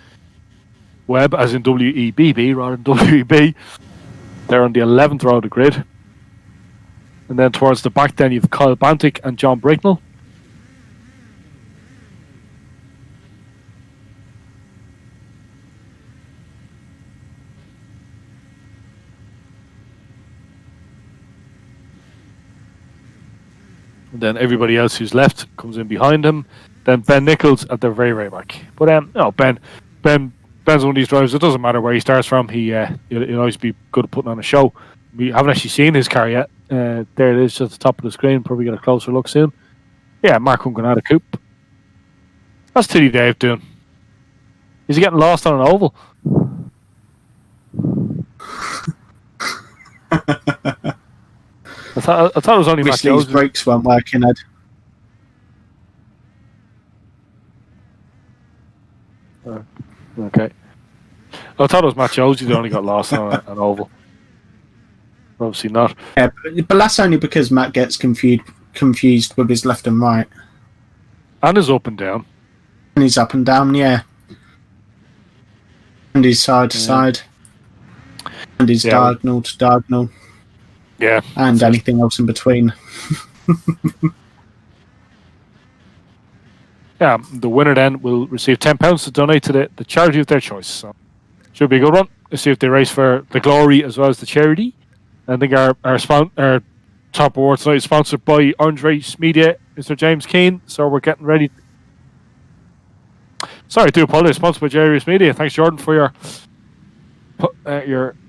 Web as in W-E-B-B rather than W-E-B. They're on the 11th row of the grid. And then towards the back, then you've Kyle Bantic and John Bricknell. And then everybody else who's left comes in behind him. Then Ben Nichols at the very, very back. But Ben's one of these drivers. It doesn't matter where he starts from. He'll always be good at putting on a show. We haven't actually seen his car yet. There it is, just at the top of the screen. Probably get a closer look soon. Yeah, Mark Hunganada Coupe. What's Tiddy Dave doing? Is he getting lost on an oval? I thought it was only Matt
Josie. His brakes weren't working, Ed.
Okay. I thought it was Matt Josie that only got lost on an oval. Obviously not.
Yeah, but that's only because Matt gets confused with his left and right.
And his up and down.
And his up and down, yeah. And his side to side. And his diagonal to diagonal.
Yeah.
And anything else in between.
Yeah, the winner then will receive £10 to donate to the charity of their choice. So should be a good one. Let's see if they race for the glory as well as the charity. I think our top award tonight is sponsored by Orange Race Media, Mr. James Keane. So we're getting ready. Sorry, I do apologize. Sponsored by Jerry Race Media. Thanks, Jordan, for your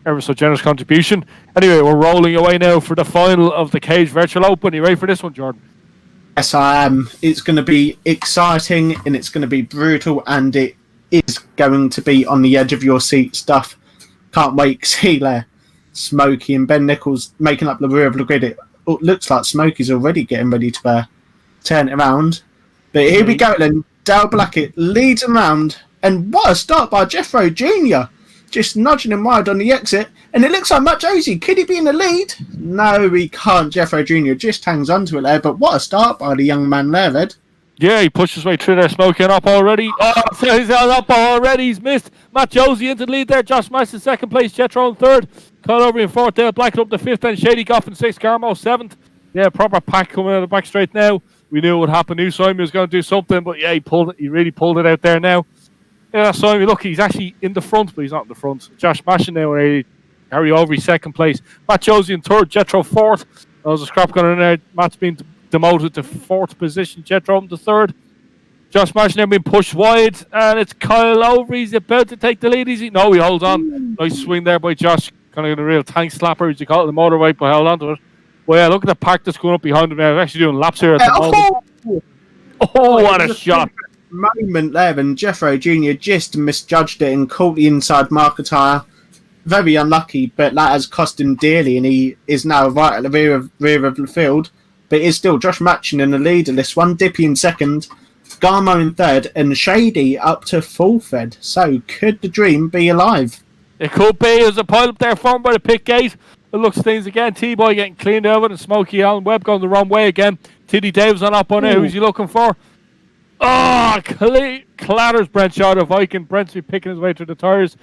ever so generous contribution. Anyway, we're rolling away now for the final of the Cage Virtual Open. You ready for this one, Jordan?
Yes, I am. It's going to be exciting and it's going to be brutal and it is going to be on the edge of your seat stuff. Can't wait to see there. Smokey and Ben Nichols making up the rear of the grid. It looks like Smokey's already getting ready to turn it around. But here we go then. Dale Blackett leads him round, and what a start by Jethro Jr. Just nudging him wide on the exit, and it looks like Matt Josie. Could he be in the lead? No, he can't. Jethro Jr. just hangs onto it there, but what a start by the young man there, Ed.
Yeah, he pushed his way through there, smoking up already. Oh, he's up already. He's missed. Matt Josie into the lead there. Josh Mash in second place. Jethro in third. Kyle over in fourth. Dale Blackett up to fifth. And Shady Goff in sixth. Garmo seventh. Yeah, proper pack coming out of the back straight now. We knew it would happen. Knew Simon was going to do something, but yeah, he pulled it. He really pulled it out there now. Yeah, that's Simon. Look, he's actually in the front, but he's not in the front. Josh Mashin now, Harry Overy second place. Matt Josie in third. Jethro fourth. There was a scrap going in there. Matt's been demoted to fourth position. Jethro up to third. Josh Mashin now being pushed wide, and it's Kyle Overy. He's about to take the lead. No, he holds on. Nice swing there by Josh. Kind of a real tank slapper, as you call it, the motorbike, but held on to it. Well, yeah, look at the pack that's going up behind him now. They're actually doing laps here at the moment. Oh, what a shot.
Moment there, and Jethro Jr. just misjudged it and caught the inside marker tyre. Very unlucky, but that has cost him dearly, and he is now right at the rear of the field. But it's still Josh Matchin in the lead of this one. Dippy in second, Garmo in third, and Shady up to fourth, Ed. So could the dream be alive?
It could be. There's a pile up there formed by the pit gate. It looks things again. T-Boy getting cleaned over, and Smokey Allen Webb going the wrong way again. Tiddy Davis on up on it. Who's he looking for? Oh, clatters Brent Shaw, the Viking. Brent's be picking his way through the tyres.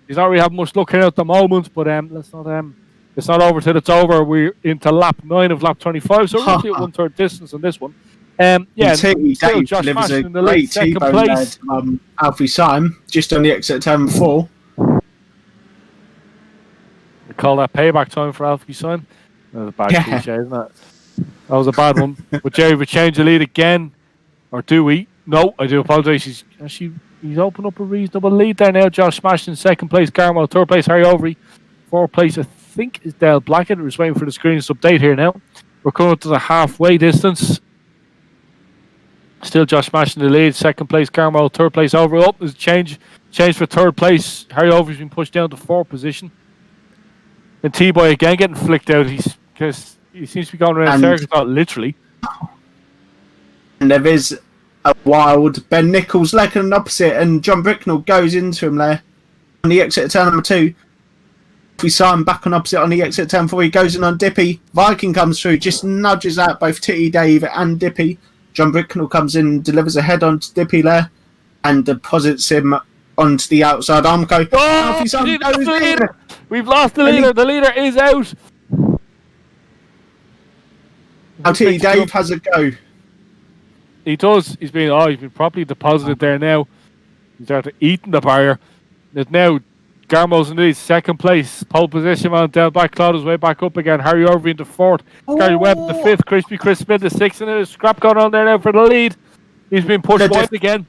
He's not really having much luck here at the moment, but it's not over till it's over. We're into lap 9 of lap 25, so roughly at 1/3 distance on this one. Yeah,
Tiddy Davis delivers a great T-bone there to Alfie Syme, just on the exit of turn 4.
Call that payback time for Alfie Syme. That was a bad cliche, isn't it? That was a bad one. But Jerry would change the lead again. Or do we? No, I do apologise. He's opened up a reasonable lead there now. Josh Smash in second place. Carmel third place. Harry Overy. Fourth place, I think, is Dale Blackett. We're just waiting for the screens update here now. We're coming up to the halfway distance. Still Josh Smash in the lead. Second place, Carmel. Third place, Overy. Up. There's a change for third place. Harry Overy's been pushed down to fourth position. And T-Boy again getting flicked out. Because he seems to be going around circles, not literally.
And there is a wild Ben Nichols leg on the opposite, and John Bricknell goes into him there on the exit of turn number 2. We saw him back on opposite on the exit of turn 4. He goes in on Dippy. Viking comes through, just nudges out both Titty Dave and Dippy. John Bricknell comes in, delivers a head on to Dippy there, and deposits him onto the outside Armco.
We've lost the leader. The leader is out.
Now Titty Dave has a go.
He does. He's been properly deposited there now. He's started eating the barrier. There's now Garmo's in the second place. Pole position on Del back. Claude his way back up again. Harry Overy into fourth. Gary Webb in the fifth. Crispy Chris Smith the sixth. And there's a scrap going on there now for the lead. He's been pushed wide again.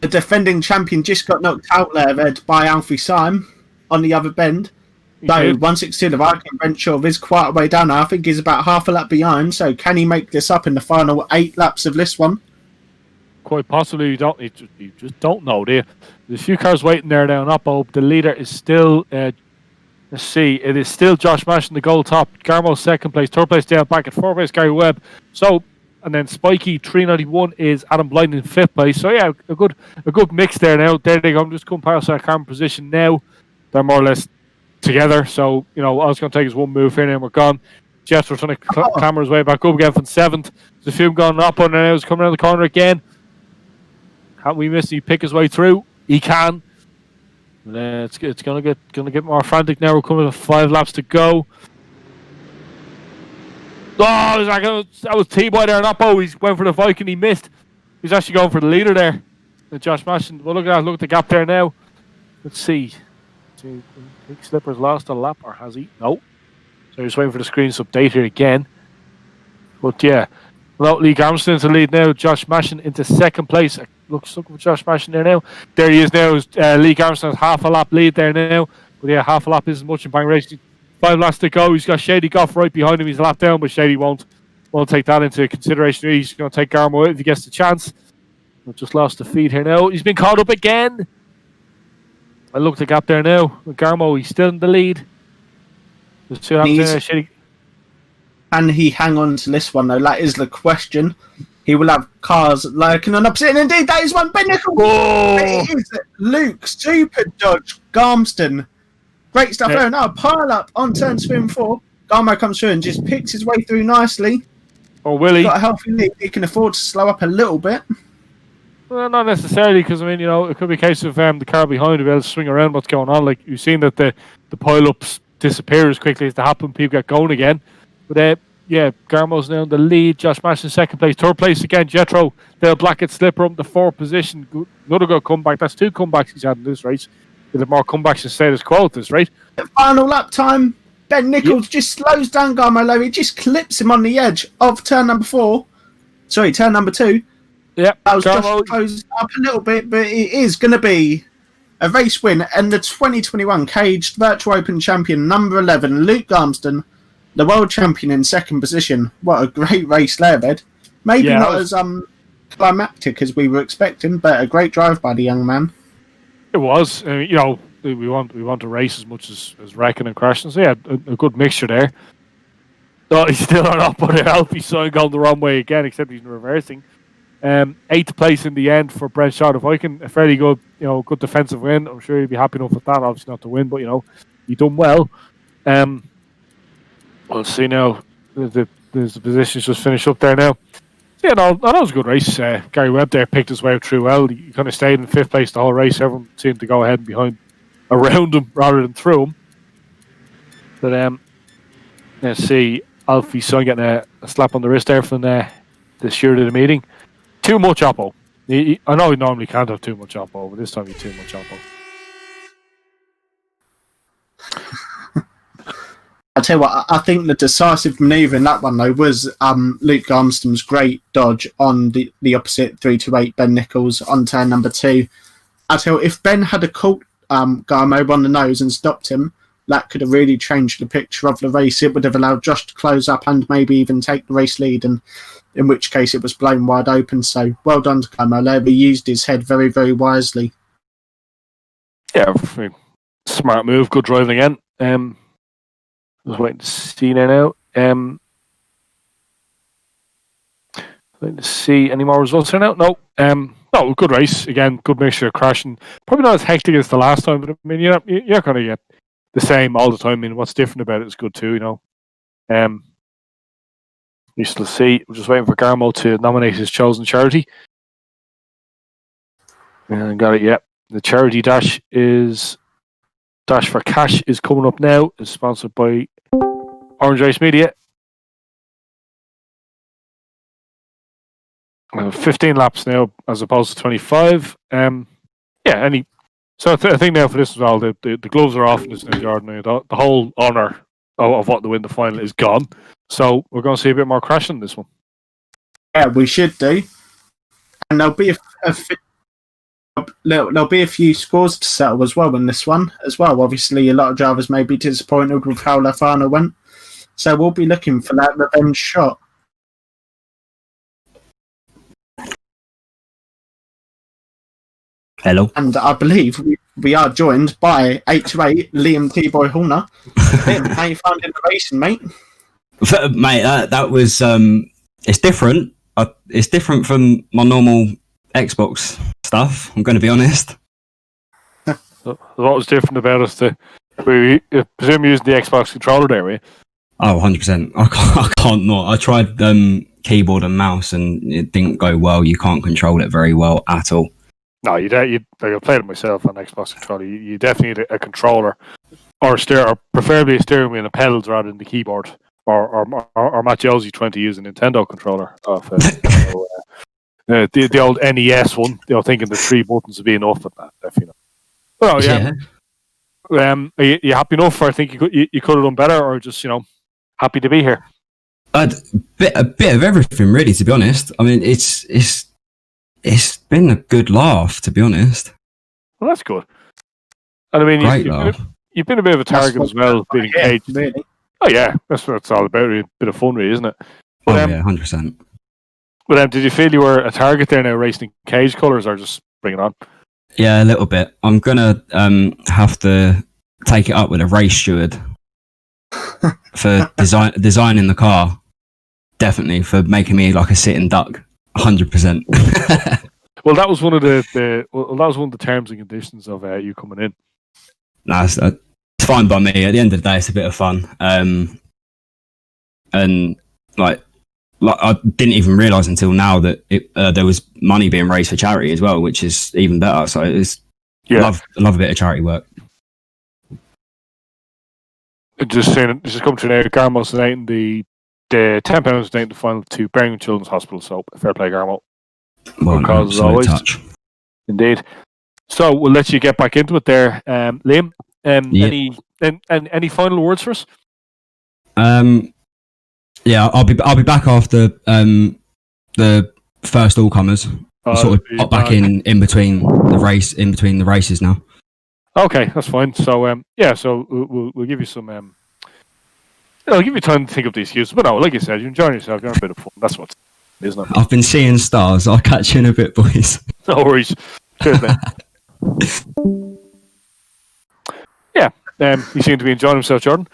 The defending champion just got knocked out there, Ed, by Alfie Syme on the other bend. So 162, the Viking Renshaw is quite a way down now. I think he's about half a lap behind. So can he make this up in the final 8 laps of this one?
Quite possibly. You just don't know, do you? There's a few cars waiting there now. Not Bob. The leader is still. Let's see. It is still Josh Mash in the goal top. Garmo second place. Third place Dale back at fourth place Gary Webb. So and then Spiky 391 is Adam Blind in fifth place. So yeah, a good mix there now. There they go. I'm just going past our camera position now. They're more or less together, so all it's going to take is one move here and we're gone. Jets are trying to clamber his way back up again from 7th. There's a few going up on there. He's coming around the corner again. Can't we miss? He pick his way through? He can. It's going to get more frantic now. We're coming to 5 laps to go. Oh, that was T-Boy there, not Bo. He went for the Viking. He missed. He's actually going for the leader there. And Josh Mashin. Well, look at that. Look at the gap there now. Let's see. Big Slipper's lost a lap, or has he? No. So just waiting for the screens to update here again. But yeah, without Lee Armstrong into lead now, Josh Mashin into second place. Looking for Josh Mashin there now. There he is now. Lee Armstrong has half a lap lead there now. But yeah, half a lap isn't much in Bang Racing. 5 laps to go. He's got Shady Goff right behind him. He's a lap down, but Shady won't take that into consideration. He's going to take Garmo out if he gets the chance. We've just lost the feed here now. He's been caught up again. I look at the gap there now. With Garmo, he's still in the lead. There's 2 laps there. Shady.
Can he hang on to this one, though? That is the question. he will have cars lurking on opposite. And indeed, that is one. Ben Nichols.
Oh!
It is Luke. Super dodge. Garmston. Great stuff there. Now pile up on turn 3 and 4. Garmo comes through and just picks his way through nicely.
Oh, Willie.
Got a healthy lead. He can afford to slow up a little bit.
Well, not necessarily, because, I mean, it could be a case of the car behind will be able to swing around what's going on. Like, you've seen that the pile-ups disappear as quickly as they happen. People get going again. But, Garmo's now in the lead. Josh Mash in second place. Third place again, Jethro. Dale Blackett slipper up in the 4th position. Another good comeback. That's 2 comebacks he's had in this race. He'll have more comebacks in status quo at this rate.
Final lap time. Ben Nichols just slows down Garmo low. He just clips him on the edge of turn number 2.
Yeah,
that was just closed up a little bit, but it is going to be a race win. And the 2021 Caged Virtual Open champion, number 11, Luke Garmston, the world champion in second position. What a great race there, Ed. Maybe not as climactic as we were expecting, but a great drive by the young man.
It was. We want to race as much as wrecking and crashing. So, a good mixture there. No, he's still not putting Alfie Sign going the wrong way again, except he's reversing. 8th place in the end for Brent Shard of Viking. A fairly good, good defensive win. I'm sure he'd be happy enough with that. Obviously not to win, but he done well. We'll see now. The positions just finished up there now. Yeah, that was a good race. Gary Webb there picked his way through well. He kind of stayed in 5th place the whole race. Everyone seemed to go ahead and behind, around him rather than through him. But let's see, Alfie Son getting a slap on the wrist there from the steward of the meeting. Too much Oppo. I know he normally can't have too much Oppo, but this time he's too much Oppo.
I'll tell you what, I think the decisive manoeuvre in that one, though, was Luke Garmston's great dodge on the opposite 328 Ben Nichols on turn number 2. I tell you, if Ben had caught Garmo on the nose and stopped him, that could have really changed the picture of the race. It would have allowed Josh to close up and maybe even take the race lead, and in which case it was blown wide open. So well done to Garmo there. He used his head very, very wisely.
Yeah, smart move, good driving again. Just waiting to see now. Waiting to see any more results here now. No, good race again. Good mixture of crashing. Probably not as hectic as the last time, but I mean, you're going to get the same all the time. I mean, what's different about it is good too. We shall see. We're just waiting for Garmo to nominate his chosen charity. And got it. Yeah, the charity Dash for Cash is coming up now. It's sponsored by Orange Race Media. 15 laps now as opposed to 25. So I think now for this as well, the gloves are off in this new Jordan. The whole honour of what to win the final is gone. So we're going to see a bit more crashing in this one.
Yeah, we should do. And there'll be a few scores to settle as well in this one as well. Obviously, a lot of drivers may be disappointed with how their final went. So we'll be looking for that revenge shot.
Hello.
And I believe we are joined by 828 Liam T-Boy Horner. Liam, how you finding the racing, mate?
Mate, that was it's different. It's different from my normal Xbox stuff. I'm going to be honest.
What was different about us? We presume using the Xbox controller there, were you?
Oh, 100%. I can't not. I tried keyboard and mouse and it didn't go well. You can't control it very well at all.
No, I played it myself on Xbox controller. You definitely need a controller or preferably a steering wheel and pedals rather than the keyboard. Or Matt Josie trying to use a Nintendo controller off the old NES one. Thinking the 3 buttons would be enough at that. Definitely. Well, yeah. Are you happy enough? Or I think you could have done better, or just happy to be here.
A bit of everything, really. To be honest, I mean, it's been a good laugh, to be honest.
Well, that's good. And I mean, you've been a bit of a target as well, being engaged. Really. Oh yeah, that's what it's all about. A bit of fun, really, isn't it? But,
100%.
But did you feel you were a target there now, racing cage colours, or just bring it on?
Yeah, a little bit. I'm gonna have to take it up with a race steward for designing the car. Definitely for making me like a sitting duck. 100%.
Well, that was one of the terms and conditions of you coming in.
Nah, it's fine by me. At the end of the day, it's a bit of fun. And like I didn't even realise until now that there was money being raised for charity as well, which is even better. So it's love a bit of charity work.
Just come to there. Garmo's donating the £10 donating the final to Birmingham Children's Hospital. So fair play, Garmo.
Well,
Cause as always. Touch. Indeed. So we'll let you get back into it there, Liam. Any final words for us?
Yeah, I'll be back after the first all comers. Sort of pop back in between the races now. Okay,
that's fine. So so we'll give you some. I'll give you time to think of the excuses. But no, like you said, you're enjoying yourself. You're having a bit of fun. That's what it is, isn't it?
I've been seeing stars. I'll catch you in a bit, boys.
No worries. Cheers, man. Yeah, you seem to be enjoying himself, Jordan.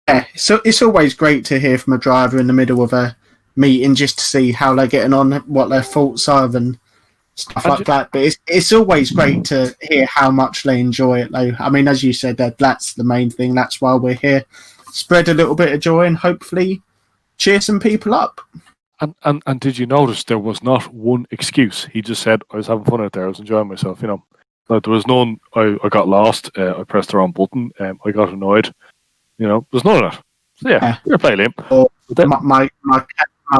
Yeah, so it's always great to hear from a driver in the middle of a meeting just to see how they're getting on, what their faults are, and stuff like that. But it's always great to hear how much they enjoy it, though. I mean, as you said, that's the main thing. That's why we're here. Spread a little bit of joy and hopefully cheer some people up.
And did you notice there was not one excuse? He just said, I was having fun out there. I was enjoying myself, you know. Like, there was none, I got lost. I pressed the wrong button. I got annoyed. You know, there's none of that. So yeah, you're playing him.
Or my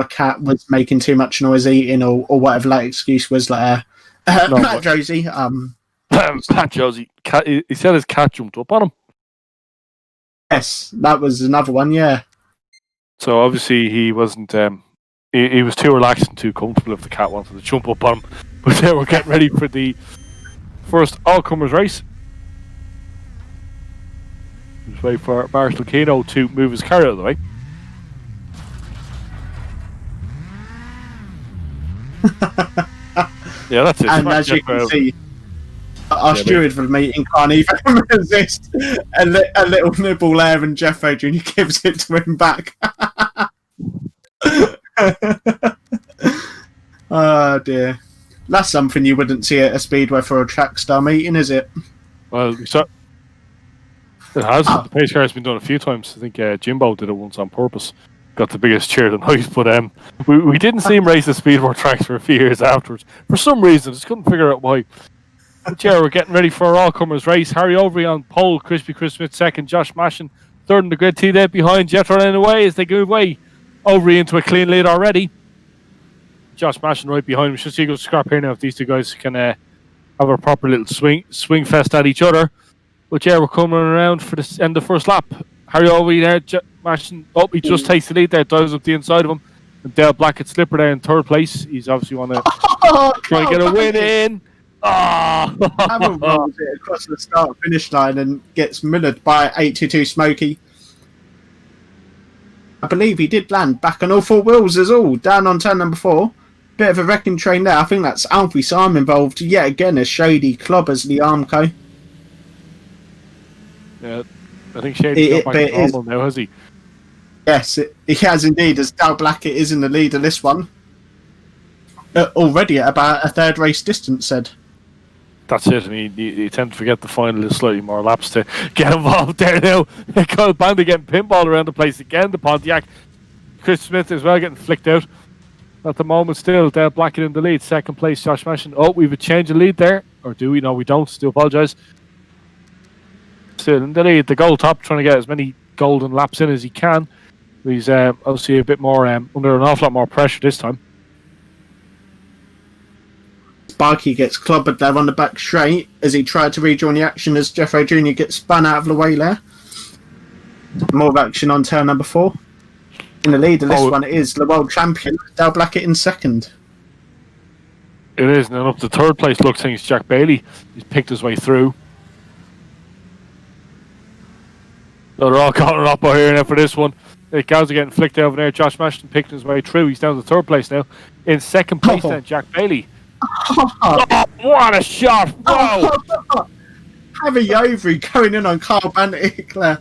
cat was making too much noise eating, or whatever that excuse was. Like, Matt Josie.
Pat Josie. He said his cat jumped up on him.
Yes, that was another one. Yeah.
So obviously he wasn't. He was too relaxed and too comfortable if the cat wanted to jump up on him. But then we're getting ready for the first all-comers race. Just wait for Marshall Keno to move his car out of the way. Yeah, that's it.
And as you can see, our steward for the meeting can't even resist a little nibble there, and Jeffo Jr. gives it to him back. Oh dear. That's something you wouldn't see at a speedway for a track star meeting, is it?
Well, so it has. The pace car has been done a few times. I think Jimbo did it once on purpose. Got the biggest cheer of the night, but we didn't see him race the speedway tracks for a few years afterwards. For some reason, I just couldn't figure out why. But yeah, we're getting ready for our all-comers race. Harry Overy on pole, Crispy Chris Smith second, Josh Mashin third in the grid, T-Dead behind, Jethro in away as they move away. Overy into a clean lead already. Josh Mashin right behind him. Should see go scrap here now if these two guys can have a proper little swing fest at each other. But yeah, we're coming around for the end of the first lap. Harry Overy there, Mashin. Oh, he just takes the lead there, dives up the inside of him. And Dale Blackett Slipper there in third place. He's obviously want to try and get a win in.
Hammond rolls it across the start finish line and gets millered by 822 Smokey. I believe he did land back on all four wheels as all, down on turn number 4. Bit of a wrecking train there. I think that's Alfie Sam involved yet again as Shady clobbers the Armco.
Yeah, I think Shady's got back to normal now, has he?
Yes, he has indeed, as Dal Blackett is in the lead of this one. Already at about a third race distance, said.
That's it. I mean, you tend to forget the final is slightly more laps to get involved there now. Kyle Bandy getting pinball around the place again. The Pontiac. Chris Smith as well getting flicked out. At the moment still, Dale Blackett in the lead. Second place, Josh Mashin. Oh, we have a change of lead there. Or do we? No, we don't. Do apologise. Still in the lead. The gold top trying to get as many golden laps in as he can. He's obviously a bit more under an awful lot more pressure this time.
Sparky gets clobbered there on the back straight as he tried to rejoin the action as Jeffo Jr. gets spun out of the way there. More action on turn number 4. In the lead of this one, it is the world champion, Dal Blackett in second.
It is, and then up to third place looks like it's Jack Bailey. He's picked his way through. So they're all caught up here now for this one. The cows are getting flicked over there. Josh Mashton picking his way through. He's down to third place now. In second place then, Jack Bailey. Oh, what a shot! Wow!
Harry Overy going in on Carl Bandic there.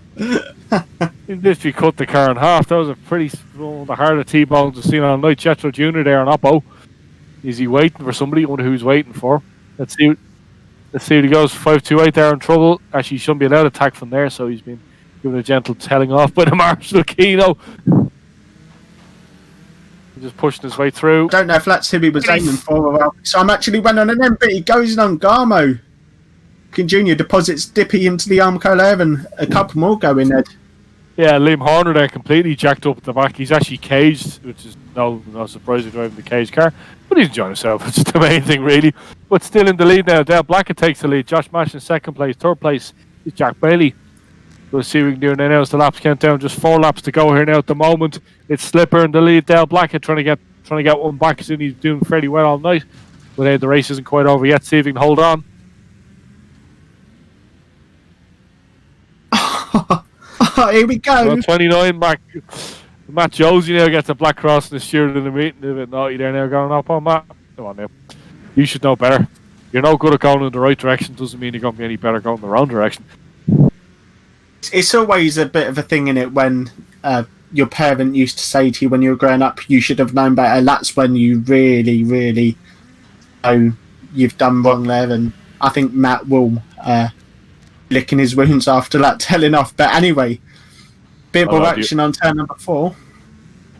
He literally cut the car in half. That was a pretty the hardest T-bones I've seen all night. Jethro Jr. there on Oppo. Is he waiting for somebody? I wonder who he's waiting for. Let's see. Let's see what he goes. 5-2-8 there in trouble. Actually, he shouldn't be allowed attack from there, so he's been given a gentle telling off by the Marshall Keno. He's just pushing his way through.
I don't know if that's who he was aiming for. So I'm actually went on an end, but he goes in on Garmo. Junior deposits Dippy into the Armco 11. A couple more go in there.
Yeah, Liam Horner there completely jacked up at the back. He's actually caged, which is no surprise he's driving the caged car. But he's enjoying himself. It's the main thing, really. But still in the lead now. Dale Blackett takes the lead. Josh Mash in second place. Third place is Jack Bailey. We'll see what we can do now as the laps count down. Just 4 laps to go here now at the moment. It's Slipper in the lead. Dale Blackett trying to get one back soon. He's doing fairly well all night. But the race isn't quite over yet. See if he can hold on.
Here we go.
Well, 29, Matt Josie now gets a black cross in the steward in the meeting. A bit naughty there now going up on Matt. Come on now. You should know better. You're no good at going in the right direction. Doesn't mean you're going to be any better going in the wrong direction.
It's always a bit of a thing in it when your parent used to say to you when you were growing up, you should have known better. That's when you really, really know you've done wrong there. And I think Matt will licking his wounds after that telling off. But anyway, bit more action on turn number 4.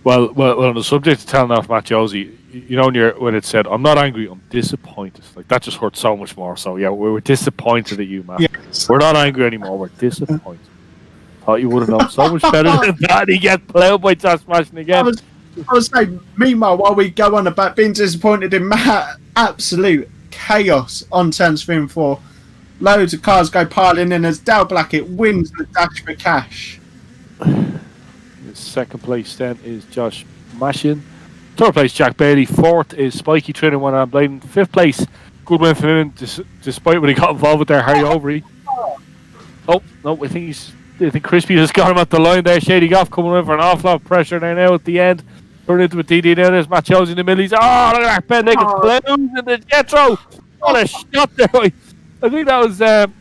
Well, on the subject of telling off Matt Josie, you know when it said, I'm not angry, I'm disappointed. Like, that just hurt so much more. So, yeah, we were disappointed at you, Matt. Yes. We're not angry anymore, we're disappointed. Thought you would have known so much better than that. He gets plowed by Josh Smashing again.
I was saying, meanwhile, while we go on about being disappointed in Matt, absolute chaos on turns 3 and 4. Loads of cars go piling in as Dale Blackett wins the Dash for Cash.
Second place then is Josh Mashin. Third place, Jack Bailey. Fourth is Spiky Trin and one on Bladen. Fifth place, good win for him, despite when he got involved with there, Harry Overy. Oh, no, I think Crispy just got him at the line there. Shady Goff coming in for an awful lot of pressure there now at the end. Turning into a DD now. There's Matt Jones in the middle. He's, look at that. Ben Nichols blows in the Jetro. What a shot there. I think that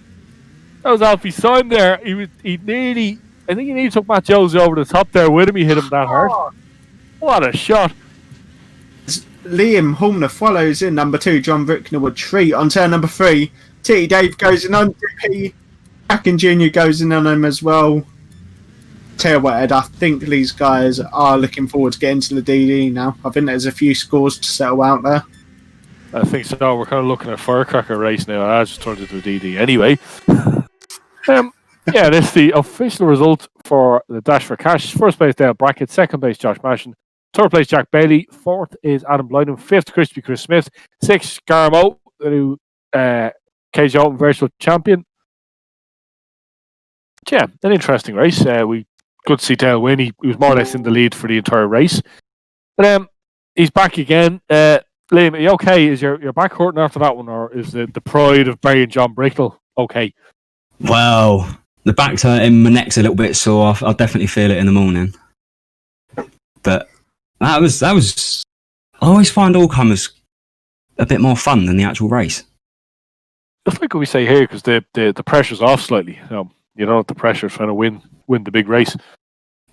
was Alfie Syme there. He nearly took Matt Jones over the top there with him. He hit him that hard. What a shot.
Liam Horner follows in number 2. John Brickner would treat on turn number 3. T. Dave goes in on Dippy. Akin Jr. goes in on him as well. Tell you what, Ed, I think these guys are looking forward to getting to the DD now. I think there's a few scores to settle out there.
I think so. We're kind of looking at a firecracker race now. I just turned into a DD anyway. Yeah, this is the official result for the Dash for Cash. First place, Dale Brackett. Second place, Josh Mashin. Third place, Jack Bailey. Fourth is Adam Blyden. Fifth, Crispy Chris Smith. Sixth, Garmo, the new KJ Open Virtual Champion. Yeah, an interesting race. We could see Dale win. He was more or less in the lead for the entire race. But he's back again. Liam, are you okay? Is your back hurting after that one, or is the pride of Barry and John Bricknell okay?
Well, the back's hurting, my neck's a little bit sore. I'll definitely feel it in the morning. But that was. I always find all comers a bit more fun than the actual race.
That's like what we say here, because the pressure's off slightly. You don't have the pressure trying to win the big race.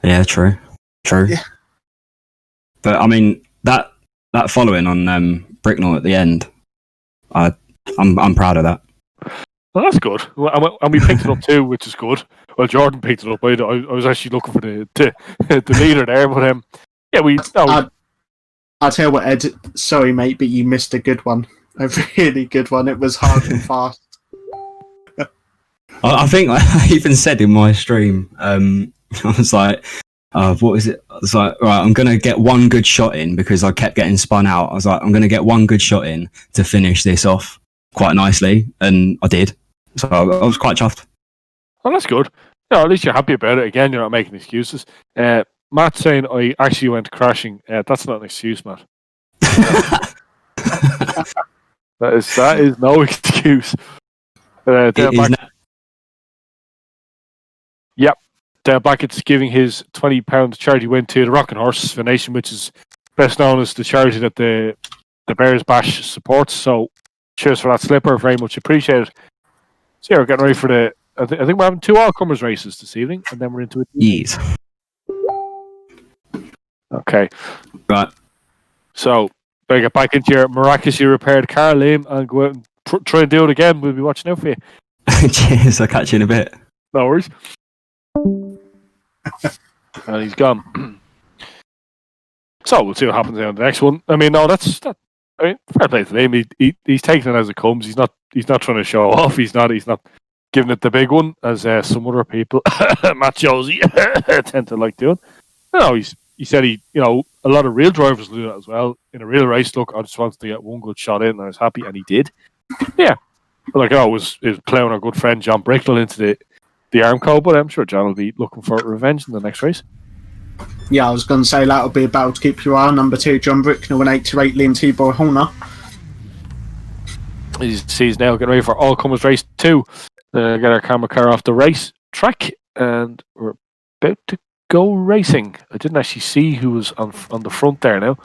Yeah, true. Yeah. But I mean that following on Bricknell at the end, I'm proud of that.
Well, that's good. And we picked it up too, which is good. Well, Jordan picked it up. I was actually looking for the leader there, but yeah,
I'll tell you what, Ed. Sorry, mate, but you missed a good one. A really good one. It was hard and fast.
I think I even said in my stream, I was like, what is it? I was like, right, I'm going to get one good shot in because I kept getting spun out. I was like, I'm going to get one good shot in to finish this off quite nicely. And I did. So I was quite chuffed.
Oh, that's good. No, at least you're happy about it. Again, you're not making excuses. Matt's saying I actually went crashing. That's not an excuse, Matt. that is no excuse. Yep. Dale Blackett's giving his £20 charity win to the Rockin' Horse Foundation, which is best known as the charity that the Bears Bash supports. So cheers for that, Slipper. Very much appreciated. So yeah, we're getting ready for I think we're having 2 all-comers races this evening, and then we're into it.
Yes.
Okay.
Right.
So Better get back into your miraculously repaired car, Liam, and go out and try and do it again. We'll be watching out for you.
Cheers, I'll catch you in a bit.
No worries. And he's gone. So we'll see what happens on the next one. I mean, no, fair play to him. He's taking it as it comes. He's not trying to show off. He's not giving it the big one as some other people, Matt Josie, tend to like doing. No, he said a lot of real drivers will do that as well. In a real race, look, I just wanted to get one good shot in, and I was happy, and he did. Yeah. Like I was playing our good friend John Bricknell into the Armco, but I'm sure John will be looking for revenge in the next race.
Yeah, I was going to say that'll be a battle to keep your eye on. Number 2, John Bricknell, and 8 to 8, Liam T-Boy Horner.
He's now getting ready for All Comers Race 2. Get our camera car off the race track, and we're about to go racing. I didn't actually see who was on the front there now.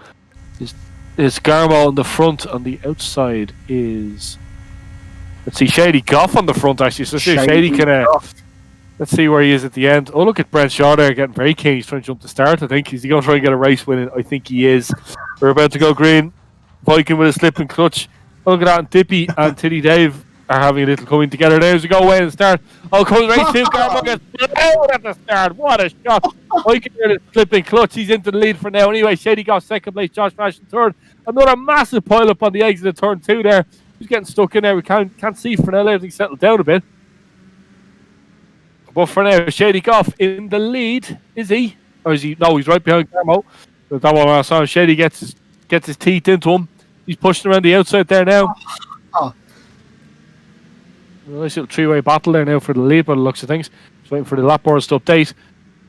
Is Garmo on the front? On the outside is... Let's see, Shady Goff on the front, actually. So Shady can... let's see where he is at the end. Oh, look at Brent Shaw there getting very keen. He's trying to jump the start, I think. Is he going to try and get a race winning? I think he is. We're about to go green. Viking with a slip and clutch. Look at that. And Dippy and Titty Dave are having a little coming together there as we go away and start. Oh, comes race 2. Garmo gets blown at the start. What a shot. Viking with a slip and clutch. He's into the lead for now. Anyway, Shady got second place. Josh Mash in third. Another massive pile up on the exit of turn 2 there. He's getting stuck in there. We can't see for now. Everything settled down a bit. But for now, Shady Goff in the lead. Is he? Or is he? No, he's right behind Garmo. But that one I saw. Shady gets his teeth into him. He's pushing around the outside there now.
Oh.
Nice little three-way battle there now for the lead by the looks of things. Just waiting for the lap boards to update.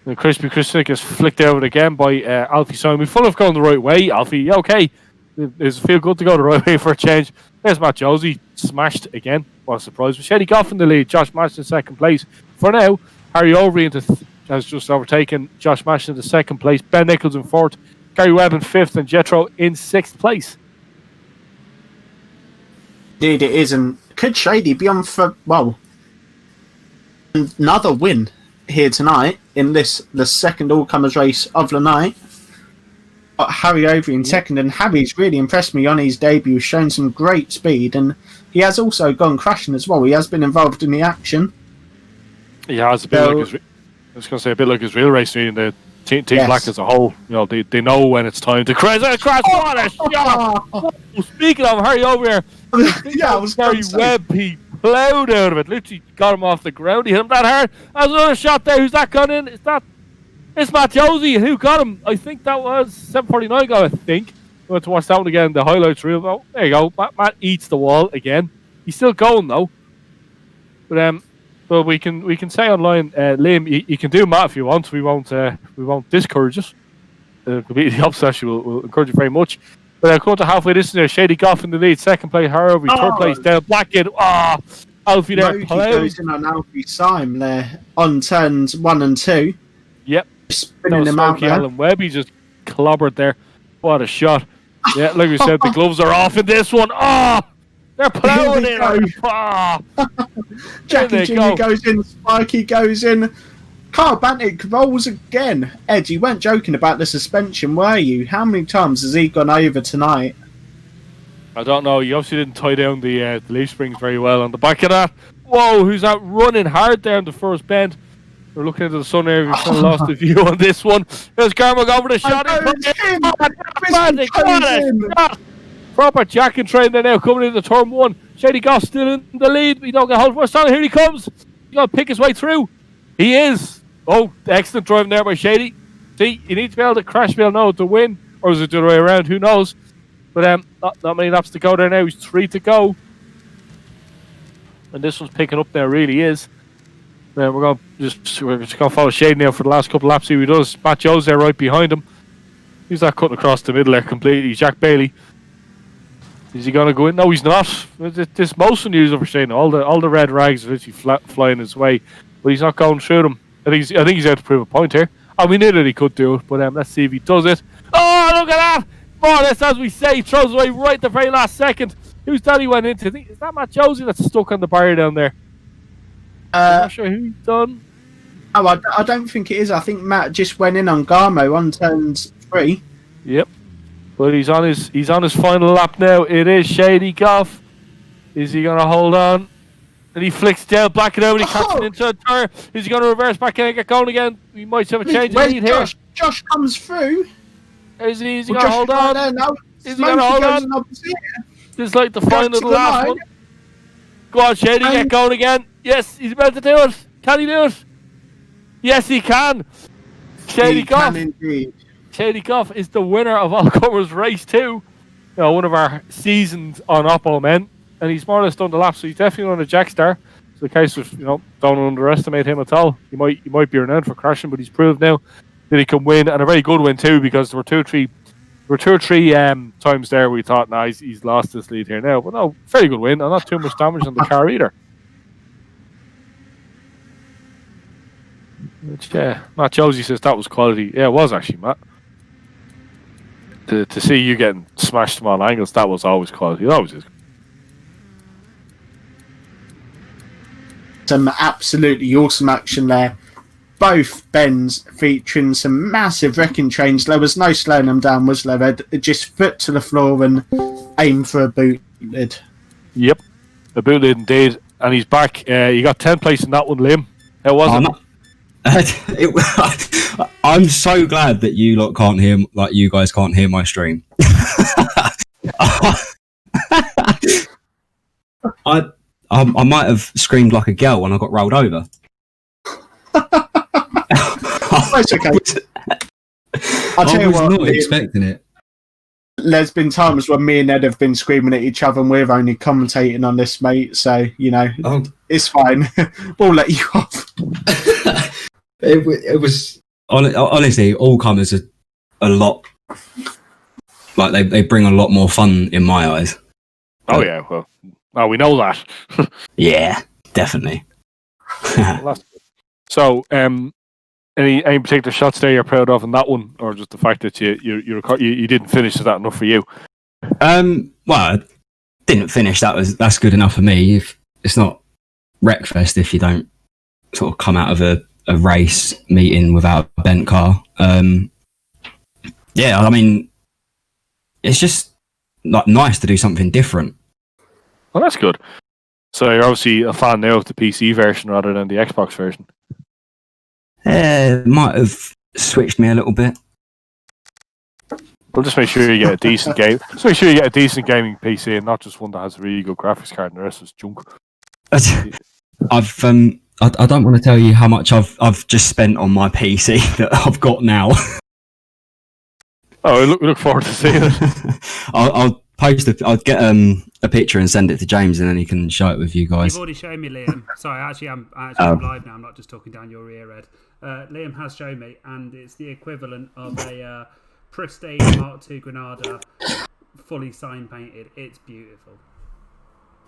And Crispy Christian is flicked out again by Alfie Simon. We're full of going the right way, Alfie. Yeah, okay. Does it feel good to go the right way for a change? There's Matt Josie, smashed again. What a surprise. But Shady Goff in the lead, Josh Mash in second place. For now, Harry Overy has just overtaken Josh Mash into second place. Ben Nichols in fourth, Gary Webb in fifth, and Jethro in sixth place.
Indeed it is, and could Shady be on for, well, another win here tonight in the second all-comers race of the night? Got Harry over in second, and Harry's really impressed me on his debut, shown some great speed, and he has also gone crashing as well. He has been involved in the action.
Yeah, it's a bit like his, I was going to say a bit like his real racing. The Team
Yes.
Black as a whole, they know when it's time to crash. What a shot! Oh, speaking of Harry over here,
Yeah, I was
Gary
going to say.
Webb, he plowed out of it. Literally got him off the ground. He hit him that hard. There's another shot there. Who's that gone in? It's Matt Josie. Who got him? I think that was 749 go, I think. I went to watch that one again. The highlights reel. Oh, there you go. Matt eats the wall again. He's still going though. But we can say online, Liam, you can do Matt if you want. We won't discourage it. Completely opposite. Actually, we'll encourage you very much. But coming to halfway distance there, Shady Goff in the lead, second place Harvey, third place down Blackhead. Alfie there.
He goes in on Alfie Syme there on turns 1 and 2.
Yep.
Spinning him out there.
Alan Webb, he just clobbered there. What a shot. Yeah, like we said, the gloves are off in this one. They're plowing in.
Jackie Jr. goes in, Spikey goes in. Carl Bantic rolls again. Ed, you weren't joking about the suspension, were you? How many times has he gone over tonight?
I don't know. You obviously didn't tie down the leaf springs very well on the back of that. Whoa, who's that running hard there in the first bend? We're looking into the sun area. We've kind of lost the view on this one. There's Garmo going for the shot. Proper jack and train there now, coming into turn 1. Shady Goff still in the lead. We don't get hold of us. Here he comes. He's going to pick his way through. He is. Oh, excellent driving there by Shady. See, you need to be able to crash to be able to know to win. Or is it the other way around? Who knows? But not many laps to go there now. He's 3 to go. And this one's picking up there, really is. We're just going to follow Shady now for the last couple of laps. See what he does. Matt Joe's there right behind him. He's not cutting across the middle there completely. Jack Bailey. Is he going to go in? No, he's not. This most unusual for Shane. All the red rags are literally flying his way, but he's not going through them. I think he's out to prove a point here. We knew that he could do it, but let's see if he does it. Oh, look at that! More or less, as we say, throws away right the very last second. Who's that he went into? Is that Matt Josie that's stuck on the barrier down there? I'm not sure who he's done.
Oh, I don't think it is. I think Matt just went in on Garmo on turns 3.
Yep. But he's on his final lap now. It is Shady Goff. Is he going to hold on? And he flicks down, black it over, and he catches it into a turn. Is he going to reverse back in and get going again? We might have a change in lead here.
Josh comes through.
Is he going to hold on? Is he going to hold on? This is like the final of the last one. Go on, Shady, get going again. Yes, he's about to do it. Can he do it? Yes, he can. Shady Goff. Shady Goff is the winner of All Comers Race 2. One of our seasoned on Oppo men. And he's more or less done the lap, so he's definitely on a Jack Star. So the case of, don't underestimate him at all. He might be renowned for crashing, but he's proved now that he can win, and a very good win too, because there were two or three times there we thought, he's lost this lead here now. But no, very good win, and not too much damage on the car either. Which, Matt Josie says that was quality. Yeah, it was actually, Matt. To see you getting smashed from all angles, that was always quality. It always is.
Some absolutely awesome action there. Both bends featuring some massive wrecking trains. There was no slowing them down, was there, Ed? Just foot to the floor and aim for a boot lid.
Yep, a boot lid indeed. And he's back. You got 10th place in that one, Liam. How was
it? I'm so glad that you lot can't hear, like you guys can't hear my stream. I might have screamed like a girl when I got rolled over.
That's okay.
I was not expecting it.
There's been times when me and Ed have been screaming at each other and we're only commentating on this, mate. So, it's fine. We'll let you off.
It was... Honestly, all comers are a lot... Like, they bring a lot more fun in my eyes.
Oh, yeah, well... Oh, we know that.
Yeah, definitely.
So, any particular shots there you're proud of in that one, or just the fact that you didn't finish? Is that enough for you?
Well, I didn't finish. That's good enough for me. It's not Wreckfest if you don't sort of come out of a race meeting without a bent car. Yeah, I mean, it's just like nice to do something different.
Well, that's good. So you're obviously a fan now of the PC version rather than the Xbox version.
Might have switched me a little bit.
Well, just make sure you get a decent game. Just make sure you get a decent gaming PC and not just one that has a really good graphics card and the rest is junk.
I don't want to tell you how much I've just spent on my PC that I've got now.
Oh, we look forward to seeing it.
I'll post it. I'll get a picture and send it to James, and then he can show it with you guys.
You've already shown me, Liam. Sorry, I'm live now. I'm not just talking down your ear, Ed. Liam has shown me, and it's the equivalent of a pristine Mark II Granada, fully sign painted. It's beautiful.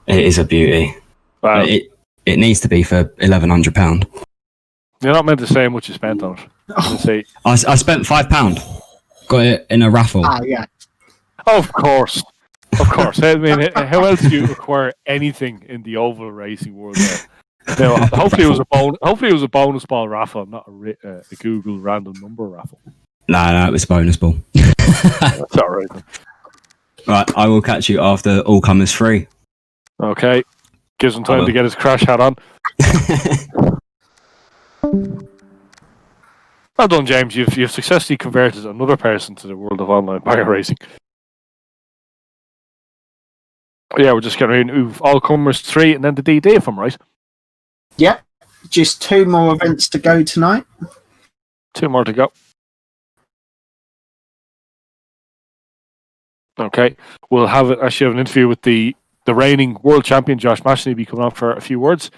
It is a beauty.
Wow.
It needs to be for £1,100.
You're not meant to say how much you spent on it.
I spent £5. Got it in a raffle.
Yeah.
Of course. I mean, how else do you acquire anything in the oval racing world? Now, hopefully it was a bonus ball raffle, not a Google random number raffle.
No, it was a bonus ball.
That's all right.
Right, I will catch you after all comers free.
Okay. Gives him time to get his crash hat on. Well done, James. You've successfully converted another person to the world of online banger racing. Yeah, we're just getting ready to move All Comers 3 and then the DD, if I'm right.
Yep. Just 2 more events to go tonight.
2 more to go. Okay. We'll have an interview with the reigning world champion, Josh Mashney, be coming up for a few words.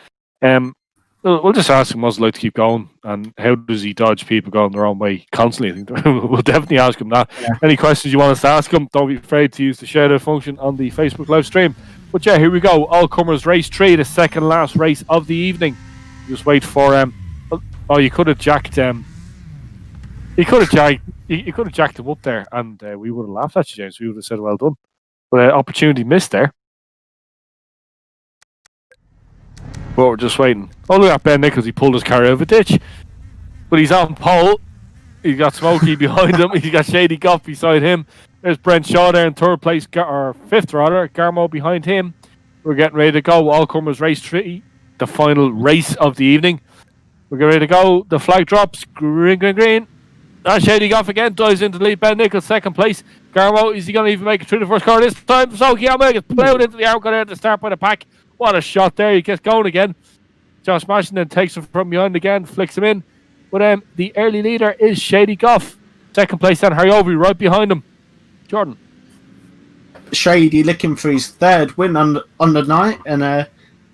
We'll just ask him what's it like to keep going and how does he dodge people going their own way constantly. I think we'll definitely ask him that. Yeah. Any questions you want us to ask him, don't be afraid to use the shout out function on the Facebook live stream. But yeah, here we go. All Comers Race 3, the second last race of the evening. Just wait for you could have jacked you could have jacked him up there and we would have laughed at you, James. We would have said well done. But opportunity missed there. But we're just waiting. Oh, look at Ben Nichols. He pulled his car out of a ditch. But he's on pole. He's got Smokey behind him. He's got Shady Goff beside him. There's Brent Shaw there in third place, or fifth rather. Garmo behind him. We're getting ready to go. All comers race 3, the final race of the evening. We're getting ready to go. The flag drops. Green, green, green. And Shady Goff again dives into the lead. Ben Nichols second place. Garmo, is he going to even make it through the first car this time? So Guillermo gets plowed into the outgo there to start by the pack. What a shot there. He gets going again. Josh Mashin then takes him from behind again, flicks him in. But the early leader is Shady Goff. Second place then Harry Overy right behind him. Jordan.
Shady looking for his third win on the night, and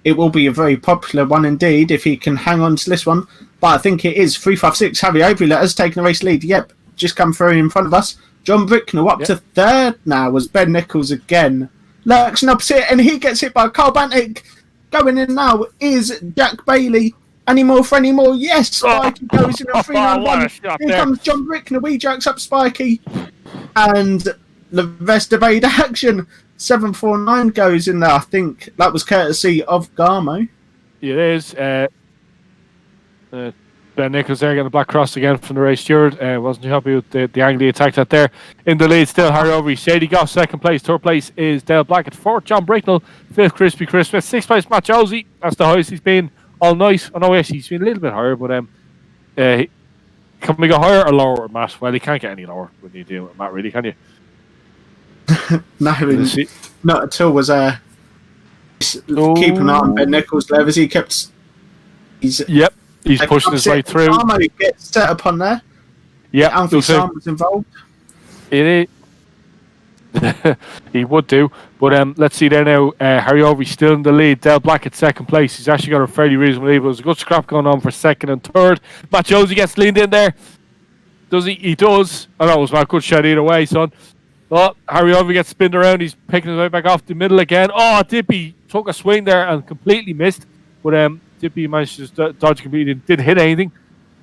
it will be a very popular one indeed if he can hang on to this one. But I think it is 356 Harry Overy that has taken the race lead. Yep, just come through in front of us. John Bricknell up to third now as Ben Nichols again lurks and opposite, and he gets hit by Carl Bantic. Going in now is Jack Bailey. Any more for any more? Yes, Spikey goes in a 3-9-1. Here comes John Bricknell. He jacks up Spikey. And the rest of aid action. 749 goes in there. I think that was courtesy of Garmo.
It is. Ben Nichols there getting the black cross again from the race steward. Wasn't too happy with the angle he attacked at there. In the lead still Harry Overy. Shady Goff second place. Third place is Dale Blackett. Fourth John Bricknell. Fifth Crispy Christmas. Sixth place Matt Josie. That's the highest he's been all night. I know actually he's been a little bit higher, but can we go higher or lower, Matt? Well, you can't get any lower when you deal with Matt, really, can you?
No, not at all. Was keeping an eye on Ben Nichols' levers. He kept. He's
pushing his way through.
Armo gets set up on there.
Yeah,
Alfie Sam was involved.
It is. He would do, but let's see there now. Harry Overy still in the lead. Dale Blackett second place. He's actually got a fairly reasonable lead. There's a good scrap going on for second and third. Matt Josie gets leaned in there. Does he? He does. I know it was not a good shot either way, son. Oh, Harry Overy gets spinned around. He's picking his way back off the middle again. Oh, Dippy took a swing there and completely missed. But Dippy managed to just dodge completely. Didn't hit anything.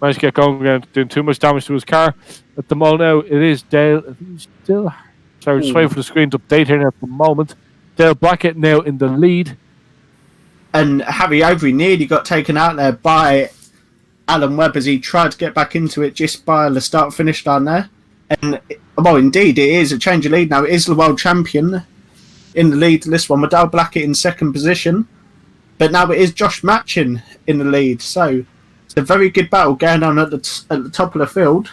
Managed to get going again, doing too much damage to his car. At the moment now, it is Dale. I think he's still. Sorry, just waiting for the screen to update here now at the moment. Dale Blackett now in the lead.
And Harry Overy nearly got taken out there by Alan Webb as he tried to get back into it just by the start-finish line there. And, well, indeed, it is a change of lead now. It is the world champion in the lead to this one, with Dale Blackett in second position. But now it is Josh Matchin in the lead. So it's a very good battle going on at the top of the field.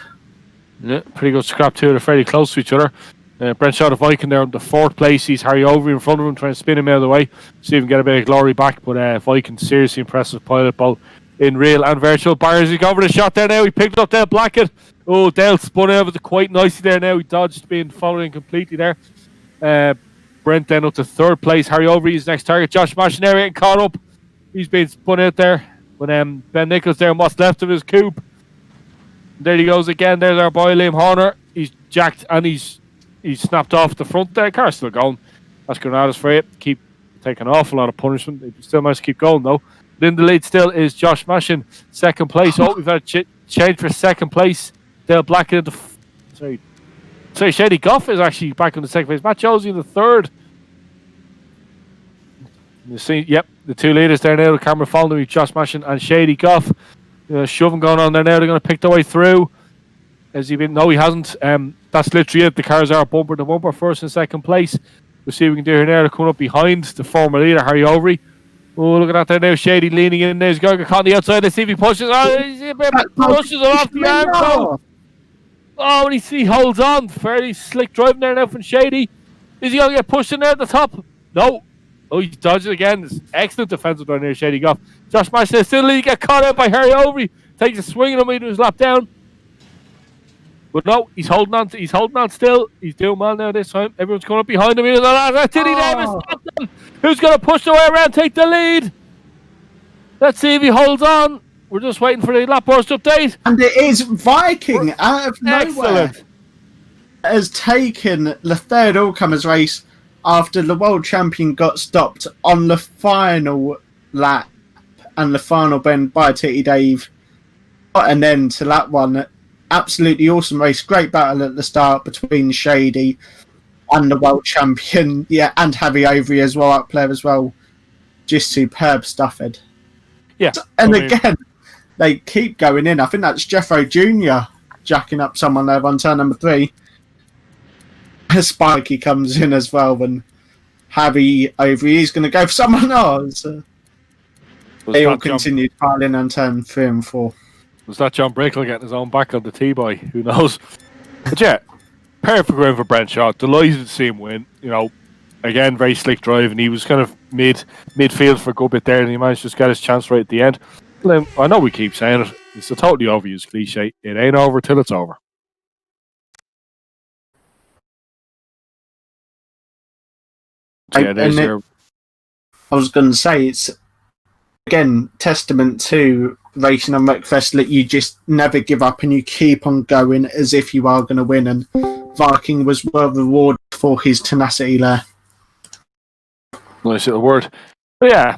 Yeah, pretty good scrap too. They're fairly close to each other. Brent Shaw the Viking there in the fourth place. He's Harry Overy in front of him, trying to spin him out of the way, see if he can get a bit of glory back. But Viking seriously impressive pilot, both in real and virtual. Byers, he's got over the shot there now. He picked up Dale Blackett. Oh, Dale spun out of it quite nicely there now. He dodged being following completely there. Brent then up to third place. Harry Overy is next target. Josh Machinary getting caught up. He's been spun out there. But Ben Nichols there in what's left of his coupe. There he goes again. There's our boy Liam Horner. He's jacked and he's snapped off the front there. Car's still going. That's Granadas for it. Keep taking an awful lot of punishment. They still managed to keep going though. But in the lead still is Josh Mashin, second place. Oh, we've had a change for second place. Dale Blackett in the sorry, Shady Goff is actually back in the second place. Matt Josie in the third. You see, yep, the two leaders there now. The camera following with Josh Mashin and Shady Goff. Shoving going on there now. They're going to pick their way through. Has he been? No, he hasn't. That's literally it. The cars are bumper to bumper, first and second place. We'll see what we can do here now. They're coming up behind the former leader, Harry Overy. Oh, look at that there now. Shady leaning in there. He's going to get caught on the outside. Let's see if he pushes. Oh, he pushes it off the arm. Oh, and he holds on. Fairly slick driving there now from Shady. Is he going to get pushed in there at the top? No. Oh, he dodges again. It's excellent defensive down there, Shady Goff. Josh Mash still leading, get caught out by Harry Overy. Takes a swing on him into his lap down. But no, he's holding on still. He's doing well now this time. Everyone's coming up behind him. That's Titty Davis. Stop them. Who's going to push the way around, take the lead? Let's see if he holds on. We're just waiting for the lap burst update.
And it is Viking out of nowhere.
Excellent.
Has taken the third all-comers race after the world champion got stopped on the final lap and the final bend by Titty Dave. What an end to that one. Absolutely awesome race. Great battle at the start between Shady and the world champion. Yeah, and Harry Overy as well, up there as well. Just superb stuff, Ed.
Yeah.
And again, they keep going in. I think that's Jeffro Jr. jacking up someone there on turn number 3. Spikey comes in as well, and Harry over he's going to go for someone else. They all continued piling and turned 3 and 4.
Was that John Brickle getting his own back on the tee boy? Who knows? But yeah, perfect win for Brent Shaw. Delighted to see him win. You know, again, very slick drive, and he was kind of midfield for a good bit there, and he managed to just get his chance right at the end. I know we keep saying it. It's a totally overused cliche. It ain't over till it's over. So yeah,
I was going to say, it's, again, testament to racing on Wreckfest that you just never give up and you keep on going as if you are going to win. And Viking was well rewarded for his tenacity there.
Nice little word. But yeah,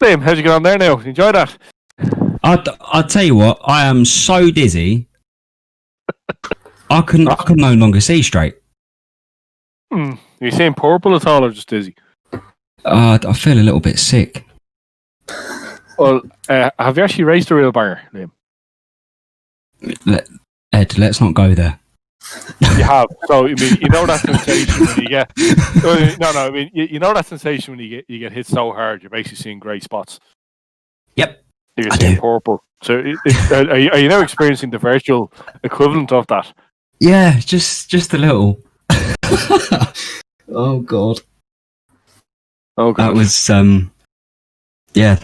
Liam, how'd you get on there now? Enjoy that?
I'll tell you what, I am so dizzy. I can no longer see straight.
Are you seeing purple at all or just dizzy?
I feel a little bit sick.
Well, have you actually raced a real banger, Liam?
Ed, let's not go there.
You have. So I mean, you know that sensation when you get. I mean, you know that sensation when you get hit so hard, you're basically seeing grey spots.
Yep.
You're seeing purple. So, are you now experiencing the virtual equivalent of that?
Yeah, just a little. Oh god. That was yeah.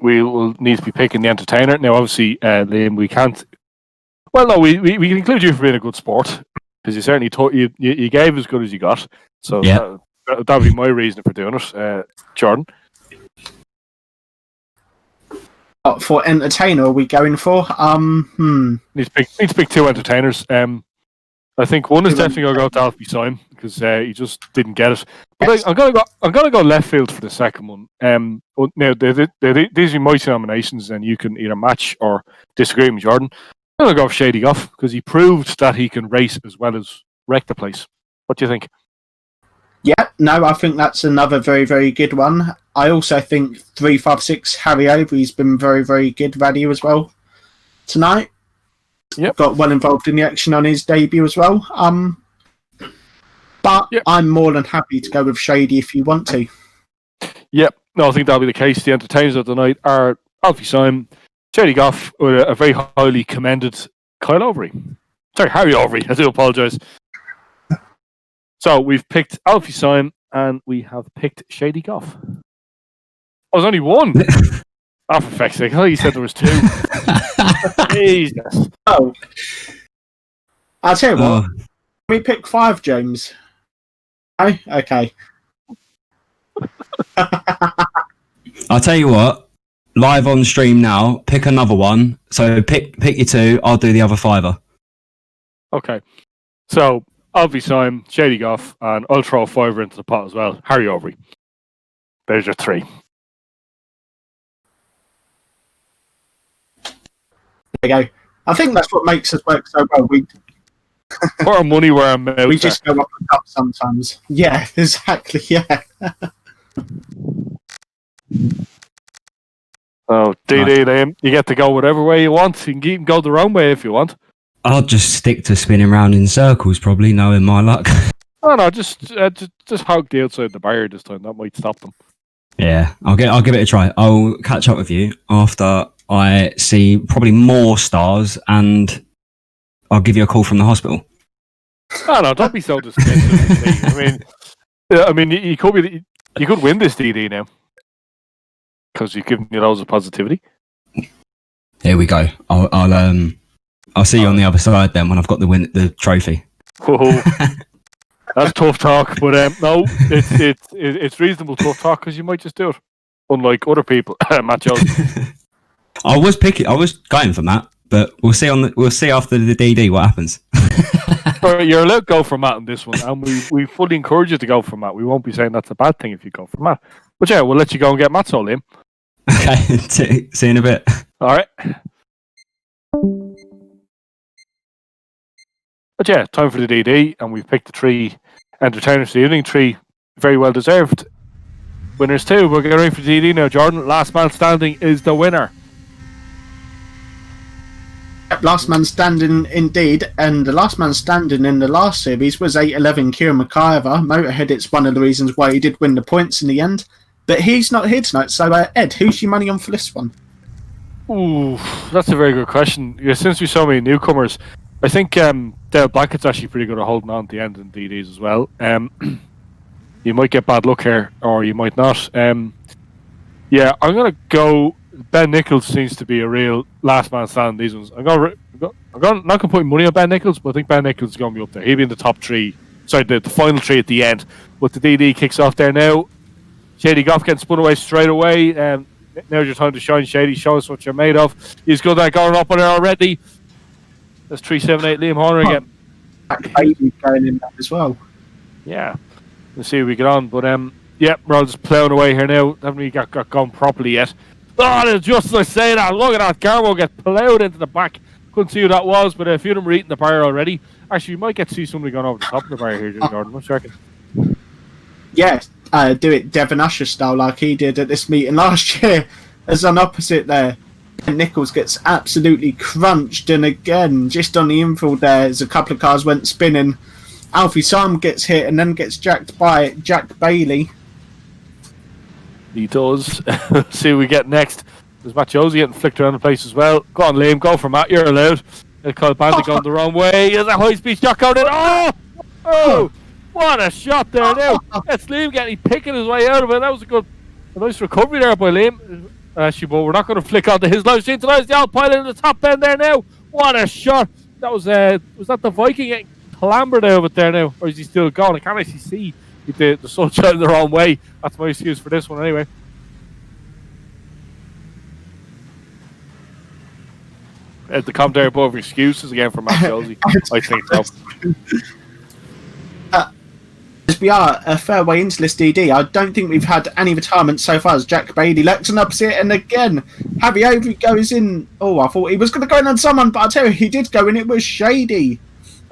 We will need to be picking the entertainer now. Obviously, Liam, we can't. Well, no, we can include you for being a good sport because you certainly you gave as good as you got. So
yeah.
that would be my reason for doing it, Jordan.
For entertainer, are we going for?
Need to pick 2 entertainers. I think one is definitely going to go to Alfie Syme because he just didn't get it. But yes. I'm gonna go left field for the second one. Now these are my 2 nominations, and you can either match or disagree with Jordan. I'm gonna go for Shady Goff because he proved that he can race as well as wreck the place. What do you think?
Yeah, no, I think that's another very, very good one. I also think 356 Harry Overy's been very, very good value as well tonight.
Yep.
Got well involved in the action on his debut as well. But yep. I'm more than happy to go with Shady if you want to.
Yep. No, I think that'll be the case. The entertainers of the night are Alfie Syme, Shady Goff, with a very highly commended Kyle Overy. Sorry, Harry Overy. I do apologise. So we've picked Alfie Syme and we have picked Shady Goff. Oh, there's only one. Oh, for fuck's sake. I thought you said there was 2. Jesus.
Oh. I'll tell you what. We pick 5, James. Oh, okay.
I'll tell you what. Live on stream now. Pick another one. So pick your 2. I'll do the other 5.
Okay. So Alfie Syme, Shady Goff, and I'll throw a 5 into the pot as well. Harry Overy. There's your 3.
There you go. I think that's what makes us work so well. We
put our money where our mouths
we just go up and up sometimes. Yeah, exactly. Yeah.
Oh, DD, Liam, you get to go whatever way you want. You can keep go the wrong way if you want.
I'll just stick to spinning around in circles, probably, knowing my luck.
Oh no, just hug the outside the barrier this time. That might stop them.
Yeah, I'll give it a try. I'll catch up with you after I see probably more stars, and I'll give you a call from the hospital.
Oh no, don't be so dismissive. I mean, you could win this DD now because you've given me loads of positivity.
Here we go. I'll see you on the other side then when I've got the trophy.
Oh, that's tough talk, but no, it's reasonable tough talk because you might just do it, unlike other people. Matt Jones.
I was going for Matt, but we'll see after the DD what happens.
You're allowed to go for Matt on this one, and we fully encourage you to go for Matt. We won't be saying that's a bad thing if you go for Matt. But yeah, we'll let you go and get Matt's all in.
Okay, see you in a bit.
All right. But yeah, time for the DD, and we've picked the 3 entertainers for the evening. 3 very well deserved winners too. We're getting ready for the DD now. Jordan, last man standing is the winner.
Yep, last man standing indeed, and the last man standing in the last series was 8-11 Kieran McIver. Motorhead, it's one of the reasons why he did win the points in the end, but he's not here tonight. So, Ed, who's your money on for this one?
Ooh, that's a very good question. Yeah, since we saw many newcomers, I think Dale Blackett's actually pretty good at holding on at the end in DDs as well. You might get bad luck here, or you might not. Yeah, I'm going to go. Ben Nichols seems to be a real last man standing these ones. I'm not going to put money on Ben Nichols, but I think Ben Nichols is going to be up there. He'll be in the top three. Sorry, the final three at the end. But the DD kicks off there now. Shady Goff getting spun away straight away. Now's your time to shine, Shady. Show us what you're made of. He's good at going up on there already. That's 378 Liam Horner again.
Bailey going in that as well.
Yeah. Let's see how we get on. But yeah, we're all just ploughing away here now. Haven't really got gone properly yet. Oh, just as I say that, look at that. Garmo get ploughed into the back. Couldn't see who that was, but a few of them were eating the bar already. Actually, you might get to see somebody going over the top of the bar here, Jordan. What do you reckon?
Yeah, do it Devon Usher style like he did at this meeting last year. As an opposite there. Nichols gets absolutely crunched, and again, just on the infield there, as a couple of cars went spinning, Alfie Sam gets hit and then gets jacked by Jack Bailey.
He does. See what we get next. There's Matt Josie getting flicked around the place as well. Go on, Liam, go for Matt, you're allowed. Kyle Bandit going the wrong way. There's a high-speed shot going in. Oh, what a shot there now. That's Liam picking his way out of it. That was a nice recovery there by Liam. Actually, but we're not going to flick onto his live stream tonight. It's the Alpine in the top end there now. What a shot. That was that the Viking getting clambered out of it there now? Or is he still going? I can't actually see the sun shining the wrong way. That's my excuse for this one anyway. The commentary above excuses again for Matt Josie. I think so.
As we are a fair way into this DD, I don't think we've had any retirements so far as Jack Bailey looks an opposite, and again, Harry Overy goes in. Oh, I thought he was going to go in on someone, but I tell you, he did go in. It was Shady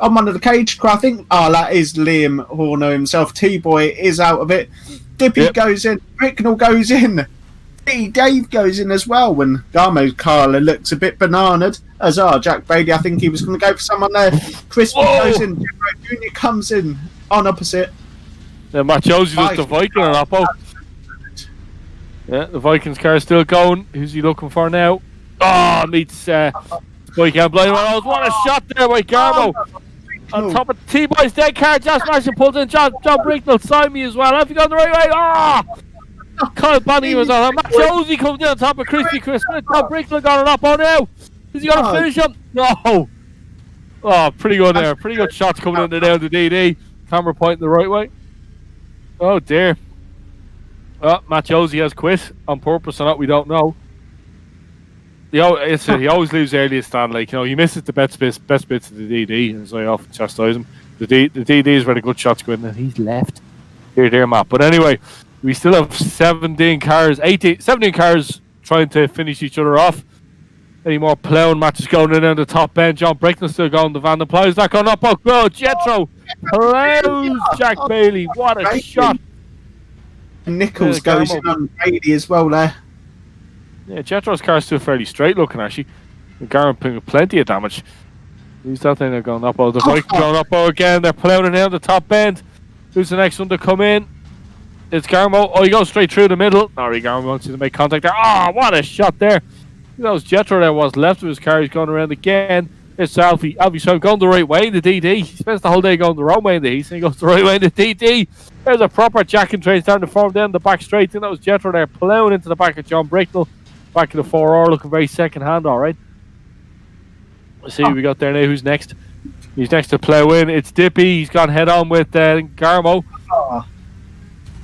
on one of the cage crew, I think. Oh, that is Liam Horner himself. T-Boy is out of it. Dippy goes in. Ricknell goes in. Dave goes in as well when Garmo Carla looks a bit bananaed. As Jack Bailey, I think he was going to go for someone there. Crispy goes in. Junior comes in on opposite.
Yeah, Matt Josie's just the Viking on Oppo. Yeah, the Vikings car is still going. Who's he looking for now? Oh, meets Spike and Blind One. What a shot there by Garmo. On top of T-Boy's dead car, Josh Marshall pulls in. John Bricknell, sign me as well. Have you gone the right way? Kyle Bunny was on. Matt Josie comes in on top of Christy Chris. John Bricknell got an Oppo now. Is he going to finish him? No. Oh, pretty good there. Pretty good shots coming in there down the DD. Camera pointing the right way. Oh dear. Matt Josie has quit on purpose or not, we don't know. He always leaves early at Standlake. You know, he misses the best bits of the DD, and so I often chastise him. The DD is where the good shots go in, and he's left. Here, Matt. But anyway, we still have 17 cars trying to finish each other off. Any more ploughing matches going in on the top end. John Bricknell still going. The Van der Plough is that going up? Oh, well, Jethro ploughs Jack Bailey. What a shot.
Nichols goes in on Bailey as well there.
Yeah, Jethro's car is still fairly straight looking actually. Garmin putting plenty of damage. Who's that thing they're going up? Oh, the Viking going up again. They're ploughing down the top end. Who's the next one to come in? It's Garmo. Oh, he goes straight through the middle. Sorry, Garmo wants to make contact there. Oh, what a shot there. That was Jethro there was left of his car. He's going around again. It's Alfie. So going the right way in the DD. He spends the whole day going the wrong way in the east, and he goes the right way in the DD. There's a proper jack and train starting to form down the back straight. And that was Jethro there ploughing into the back of John Bricknell. Back of the 4R looking very second hand, alright. Let's see who we got there now. Who's next? He's next to plough in. It's Dippy. He's gone head on with Garmo.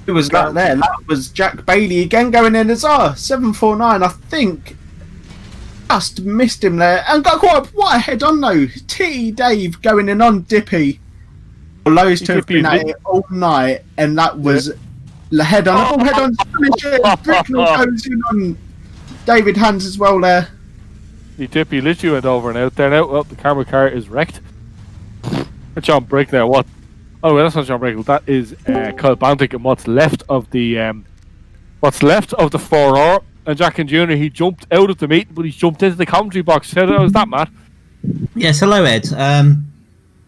Who was that there? That was Jack Bailey again going in as 749, I think. Just missed him there and got quite what a head on though. Dave going in on Dippy. Well, those two have been at it all night, and that was the head on. Head on. Bricknell goes in on David Hands as well there.
Dippy literally went over and out there now. Well, the camera car is wrecked. John Bricknell, what? Oh, well, that's not John Bricknell. That is Kyle Bantic and what's left of the 4R. And Jack and Junior, he jumped out of the meeting, but he jumped into the commentary box. How was that, Matt?
Yes, hello, Ed.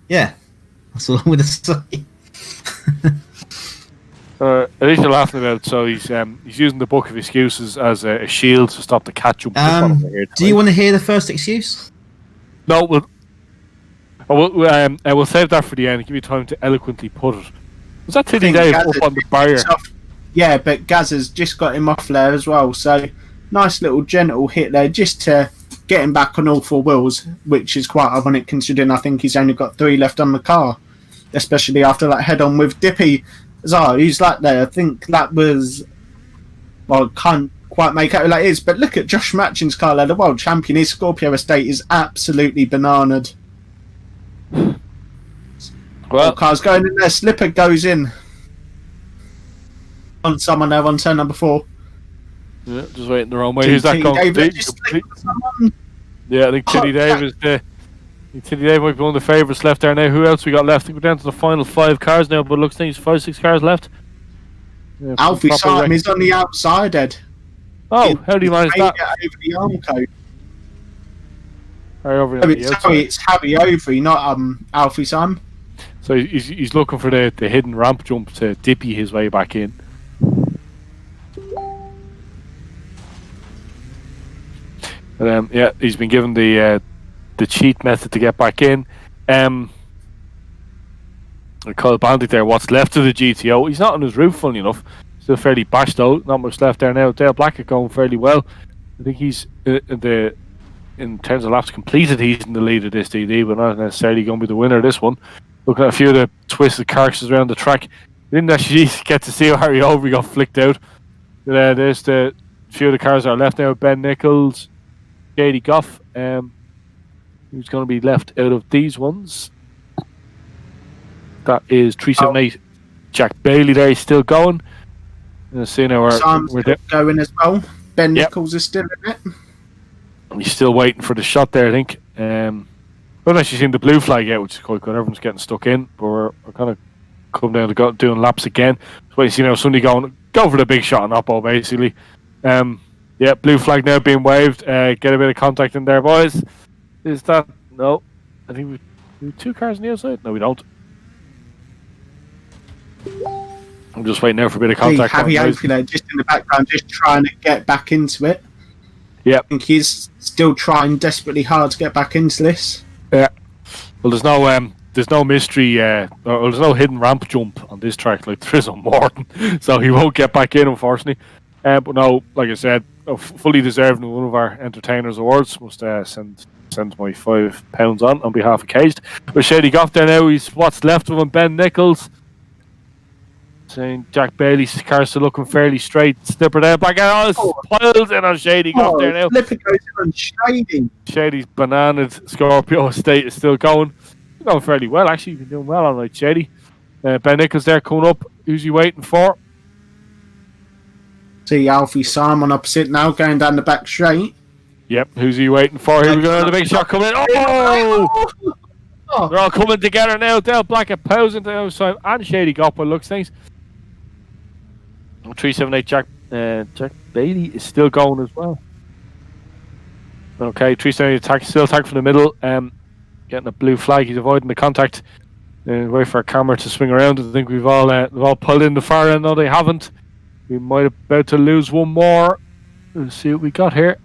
Yeah, that's all I'm going to say.
At least you're laughing about it. So he's using the book of excuses as a shield to stop the cat jumping up on him here.
Do you want to hear the first excuse?
No, we'll save that for the end. Give you time to eloquently put it. Was that Tiddy Dave up on the barrier?
Yeah, but Gazza's just got him off there as well. So nice little gentle hit there, just to get him back on all four wheels, which is quite ironic considering I think he's only got 3 left on the car, especially after that head-on with Dippy. Who's that there? I think that was... Well, can't quite make out who that is, but look at Josh Matchin's car there, the world champion. His Scorpio estate is absolutely bananaed. Well, car's going in there, Slipper goes in. On someone there on turn number 4.
Yeah, just waiting the wrong way. Who's that going? Yeah, I think Tiddy Dave is the... Tiddy Dave might be one of the favourites left there now. Who else we got left? I think we're down to the final 5 cars now, but it looks like there's 5-6 cars left. Yeah,
Alfie Simon is on the outside, Ed.
Oh, how do you manage that?
Over the arm coat.
It's
Harry Overy, not Alfie Simon.
So he's looking for the hidden ramp jump to Dippy his way back in. And, yeah, he's been given the cheat method to get back in. Kyle Bandit there, what's left of the GTO. He's not on his roof, funny enough. Still fairly bashed out. Not much left there now. Dale Blackett going fairly well. I think he's in terms of laps completed, he's in the lead of this DD, but not necessarily going to be the winner of this one. Looking at a few of the twisted carcasses around the track. Didn't actually get to see how Harry Overy got flicked out. There's the few of the cars that are left now. Ben Nichols, JD Goff. Who's going to be left out of these ones? That is 378. Jack Bailey there, he's still going. See now we're
going as well. Ben Nichols is still in it.
He's still waiting for the shot there, I think. We've actually seen the blue flag yet, which is quite good. Everyone's getting stuck in, but we're kind of come down to doing laps again. So you see now Sunday go for the big shot on Oppo, basically. Yeah, blue flag now being waved. Get a bit of contact in there, boys. Is that... No. I think we have 2 cars on the outside. No, we don't. I'm just waiting now for a bit of contact.
Harry Overy there, just in the background, just trying to get back into it.
Yeah.
I think he's still trying desperately hard to get back into this.
Yeah. Well, there's no mystery, or there's no hidden ramp jump on this track like there is on Morton, so he won't get back in, unfortunately. But no, like I said, fully deserving of one of our entertainers awards. Must send my £5 on behalf of Caged. But Shady Goff there now. He's what's left of him. Ben Nichols. Saying Jack Bailey's car still looking fairly straight. Slipper there, back out. Piles in on Shady Goff there now.
Slipper goes on Shady.
Shady's bananaed Scorpio estate is still going fairly well. Actually, you've been doing well on right, Shady. Ben Nichols there coming up. Who's he waiting for?
See Alfie Simon opposite now, going down the back straight.
Yep, who's he waiting for? Here we go, the big shot coming in. Oh! They're all coming together now. Dale Blackett posing to the outside and Shady Goff by looks things. 378 Jack Bailey is still going as well. Okay, 378 still attack from the middle. Getting a blue flag. He's avoiding the contact. Wait for our camera to swing around. I think we've all pulled in the far end. No, they haven't. We might have about to lose one more. Let's see what we got here.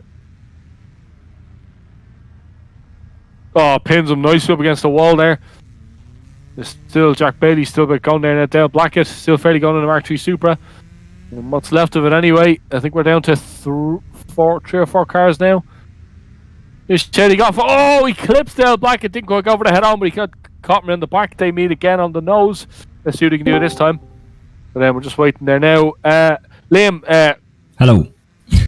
Oh, pins him nicely up against the wall there. There's still Jack Bailey still a bit going there. Dale Blackett still fairly going in the Mark III Supra. And what's left of it anyway? I think we're down to 3 or 4 cars now. Here's Shady Goff. Oh, he clips Dale Blackett. Didn't quite go over the head on, but he caught me in the back. They meet again on the nose. Let's see what he can do this time. But then we're just waiting there now. Liam.
Hello.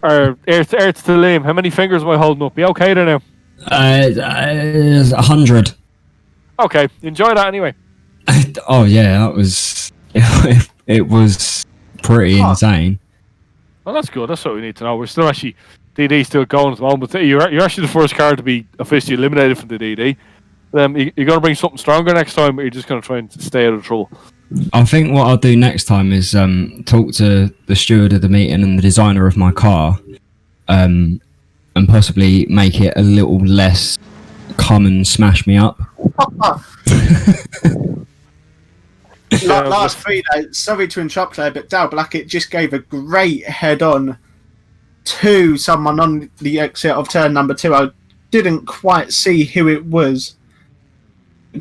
Earth to Liam. How many fingers am I holding up? You okay there now?
100.
Okay, enjoy that anyway.
Oh yeah, that was it was pretty insane.
Well, that's good. That's what we need to know. We're still actually DD still going at the moment. You're actually the first car to be officially eliminated from the DD. You're going to bring something stronger next time, or you're just going to try and stay out of trouble.
I think what I'll do next time is talk to the steward of the meeting and the designer of my car, and possibly make it a little less come and smash me up.
Last three, though, sorry to interrupt there, but Dale Blackett just gave a great head-on to someone on the exit of turn number 2. I didn't quite see who it was.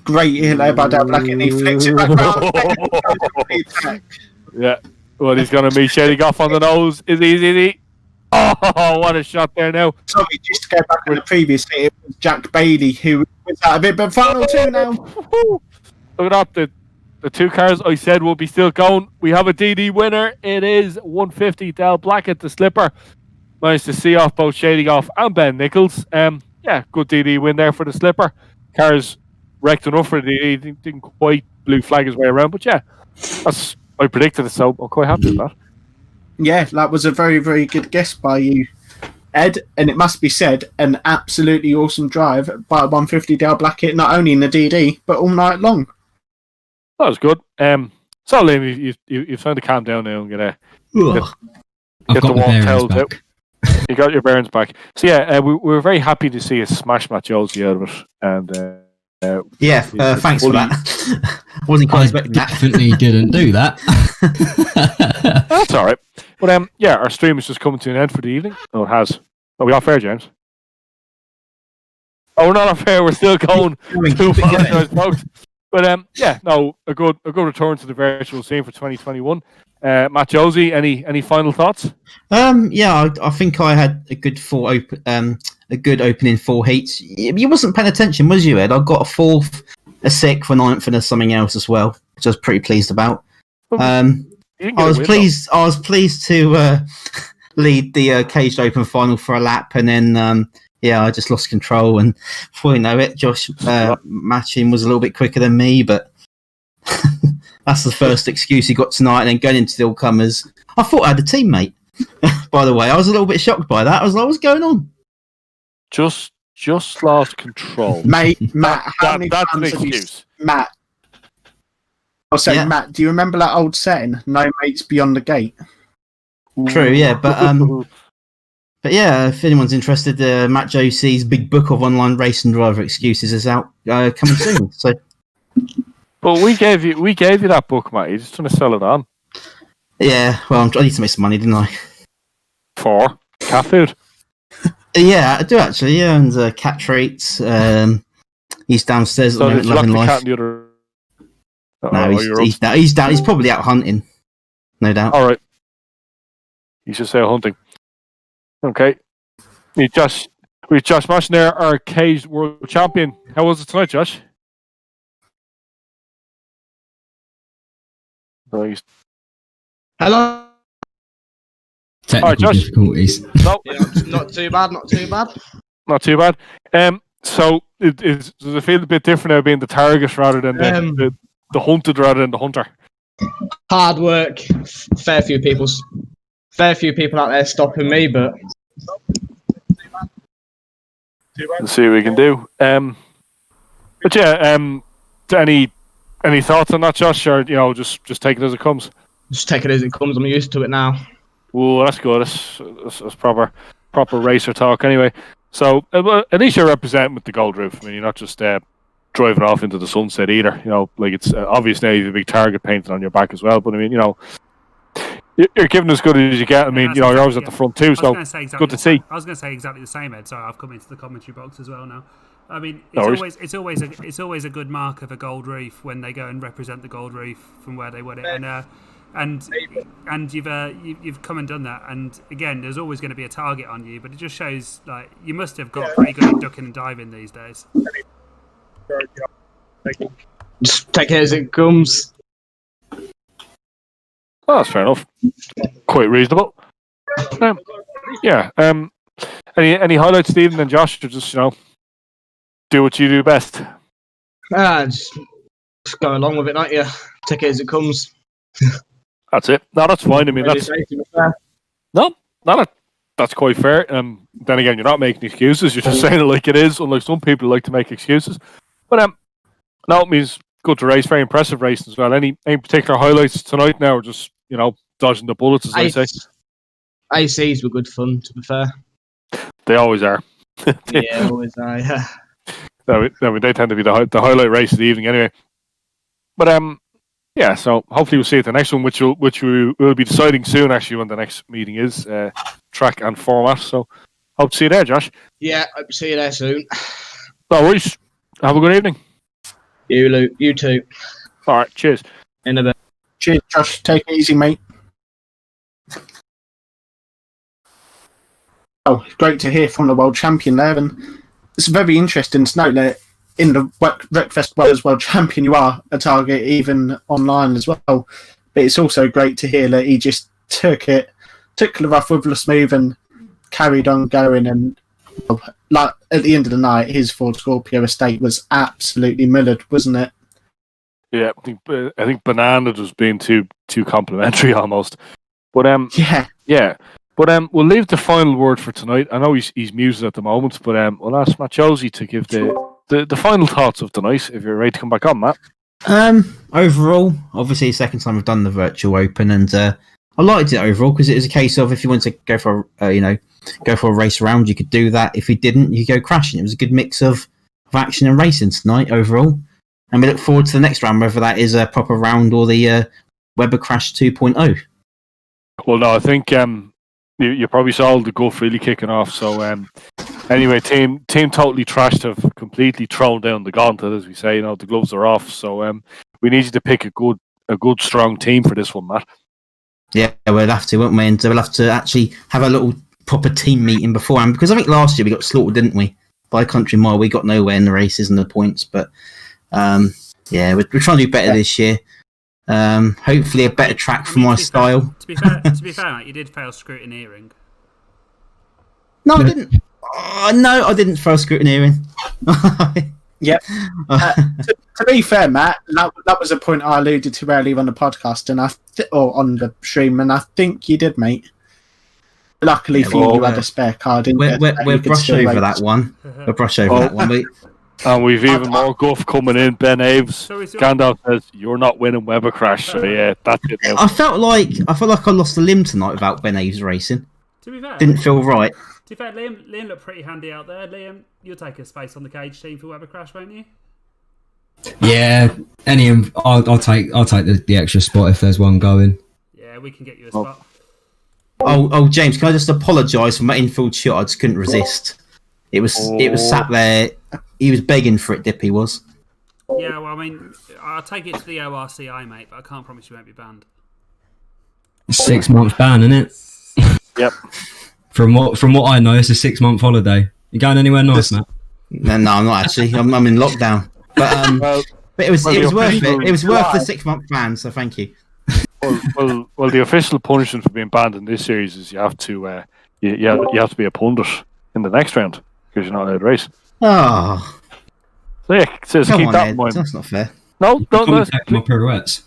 Great hit there by Dale Blackett, and he flicks it back round.
Yeah. Well, he's going to be shading off on the nose. Is he? Oh, what a shot there now.
Sorry, just to go back on the previous hit, it was Jack Bailey who was out of it, but final 2 now.
Look at that. The 2 cars I said will be still going. We have a DD winner. It is 150. Dale Blackett, the slipper. Managed to see off both Shady Off and Ben Nichols. Yeah, good DD win there for the slipper. Cars wrecked enough for the DD. Didn't quite blue flag his way around, but yeah, I predicted it, so I'm quite happy with that.
Yeah, that was a very, very good guess by you, Ed. And it must be said, an absolutely awesome drive by 150 Dale Blackett, not only in the DD, but all night long.
That was good. So, Liam, you've time to calm down now and get the warm towels out. You got your bearings back. So, yeah, we were very happy to see a smash Matt Josie out of it. And
thanks for that. Wasn't quite expecting that.
Definitely didn't do that.
That's all right. But yeah, our stream is just coming to an end for the evening. Oh, it has. Are we off air, James? Oh, we're not off air. We're still going. Folks. But yeah, no, a good return to the virtual scene for 2021. Matt Josie, any final thoughts?
Yeah, I think I had a good opening 4 heats. You wasn't paying attention, was you, Ed? I got a 4th, a 6th, a 9th, and something else as well, which I was pretty pleased about. I was pleased to lead the caged open final for a lap, and then I just lost control, and before you know it, Josh matching was a little bit quicker than me, but that's the first excuse he got tonight. And then going into the all-comers, I thought I had a teammate. By the way, I was a little bit shocked by that. I was like, what's going on?
Just lost control.
Matt, how many
that's an
times have you...
excuse.
Matt, Matt, do you remember that old saying, no mates beyond the gate?
True, yeah, but yeah, if anyone's interested, Matt Josie's big book of online race and driver excuses is out coming soon. So,
but we gave you that book, Matt. You're just trying to sell it on.
Yeah, well, I need to make some money, didn't I?
For cat food.
Yeah, I do actually. Yeah, and cat treats. He's downstairs at the moment, loving life.
Cat in the other...
No, he's down. He's probably out hunting, no doubt.
All right. You should say hunting. Okay. Josh Mashner, our caged world champion. How was it tonight, Josh? Nice.
Hello.
Technical difficulties.
No.
Yeah, not too bad.
Not too bad. So does it feel a bit different now being the target rather than the hunted rather than the hunter?
Hard work. Fair few people out there stopping me, but
let's see what we can do. But yeah, any thoughts on that, Josh, or just take it as it comes?
just take it as it comes. I'm used to it now.
Oh, that's good. That's proper racer talk. Anyway, so at least you're representing with the gold roof. I mean, you're not just driving off into the sunset either. Like it's obvious now you have a big target painted on your back as well. But I mean, you're giving as good as you get. I mean, you're always at the front too. So good to see.
I was going to say exactly the same, Ed. Sorry, I've come into the commentary box as well now. I mean, it's always a good mark of a gold reef when they go and represent the gold reef from where they won it, and you've come and done that. And again, there's always going to be a target on you, but it just shows like you must have got pretty good at ducking and diving these days.
Just take it as it comes.
Oh, that's fair enough. Quite reasonable. Yeah. Any highlights, Stephen and Josh? Or just do what you do best.
Just go along with it, don't you? Take it as it comes.
That's it. No, that's fine. I mean, that's quite fair. Then again, you're not making excuses. You're just saying it like it is. Unlike some people who like to make excuses. But no, it means good to race. Very impressive race as well. Any particular highlights tonight? Now, or just dodging the bullets, as I say.
ACs were good fun. To be fair,
they always are.
Yeah, always are. Yeah.
They tend to be the highlight race of the evening anyway. But yeah. So hopefully we'll see you at the next one, which we will be deciding soon. Actually, when the next meeting is, track and format. So hope to see you there, Josh.
Yeah, hope to see you there soon.
No worries. Have a good evening.
You too.
All right. Cheers.
In a bit.
Cheers, Josh. Take it easy, mate. Oh, great to hear from the world champion there, and it's very interesting to note that in the Wreckfest World Champion, you are a target even online as well. But it's also great to hear that he just took the rough with the smooth and carried on going. And like at the end of the night, his Ford Scorpio estate was absolutely mildered, wasn't it?
Yeah, I think Banana was being too complimentary almost. But yeah. But we'll leave the final word for tonight. I know he's muted at the moment, but we'll ask Matt Josie to give the final thoughts of tonight. If you're ready to come back on, Matt.
Overall, obviously, second time I've done the virtual open, and I liked it overall because it was a case of if you wanted to go for a race around, you could do that. If you didn't, you could go crashing. It was a good mix of action and racing tonight overall, and we look forward to the next round, whether that is a proper round or the Weber Crash 2.0.
Well, no, I think you probably saw the Gulf really kicking off. So anyway, team totally trashed have completely thrown down the gauntlet, as we say. The gloves are off. So we need you to pick a good strong team for this one, Matt.
Yeah, we'll have to, won't we? And we'll have to actually have a little proper team meeting beforehand, because I think last year we got slaughtered, didn't we? By a country mile, we got nowhere in the races and the points. But yeah, we're trying to do better this year. Hopefully a better track for my style.
To be fair, mate, you did fail scrutineering.
No, I didn't. No, I didn't fail scrutineering.
Yep. To be fair, Matt, that was a point I alluded to earlier on the podcast or on the stream, and I think you did, mate. Luckily for you, you had a spare card.
We'll brush over that one. We'll brush over that one.
And we've even more guff coming in. Ben Aves, Gandalf says you're not winning Weber Crash. So yeah, that's it. Now.
I felt like I lost a limb tonight without Ben Aves racing.
To be fair,
didn't feel right.
To be fair, Liam looked pretty handy out there. Liam, you'll take a space on the cage team for Weber Crash, won't you?
Yeah, I'll take the extra spot if there's one going.
Yeah, we can get you a spot.
Oh, James, can I just apologise for my infield shot? I just couldn't resist. It was sat there. He was begging for it, Dippy was.
Yeah, well, I mean, I'll take it to the ORCI, mate, but I can't promise you won't be banned.
6 months ban, isn't it?
Yep.
From what I know, it's a 6 month holiday. You going anywhere nice, Matt? No, I'm not actually. I'm in lockdown. But but it was worth it. It was worth the 6 month ban. So thank you.
Well, the official punishment for being banned in this series is you have to you have to be a pundit in the next round because you're not allowed to race.
Oh.
So yeah, so keep
on,
that
Ed.
in mind.
That's not fair.
No, that's
my pirouettes.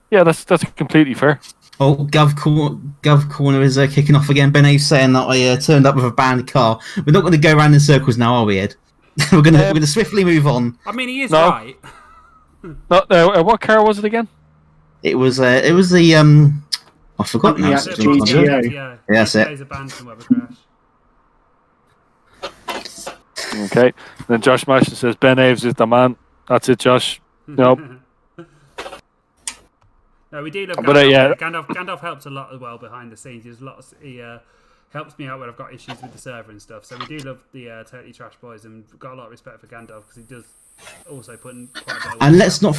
Yeah, that's completely fair.
Oh, Gov Corner is kicking off again. Ben Aves saying that I turned up with a banned car. We're not going to go around in circles now, are we, Ed? we're going to swiftly move on.
I mean, he is right.
No, what car was it again?
It was the I forgot now.
Yeah,
that's it.
Days of ban from Weber Crash.
Okay. Then Josh Mashin says Ben Aves is the man. That's it, Josh. Nope.
No, we do love Gandalf.
But, yeah.
Gandalf helps a lot as well behind the scenes. He helps me out when I've got issues with the server and stuff. So we do love the Totally Trash Boys, and we've got a lot of respect for Gandalf because he does also put in quite a bit of
and let's not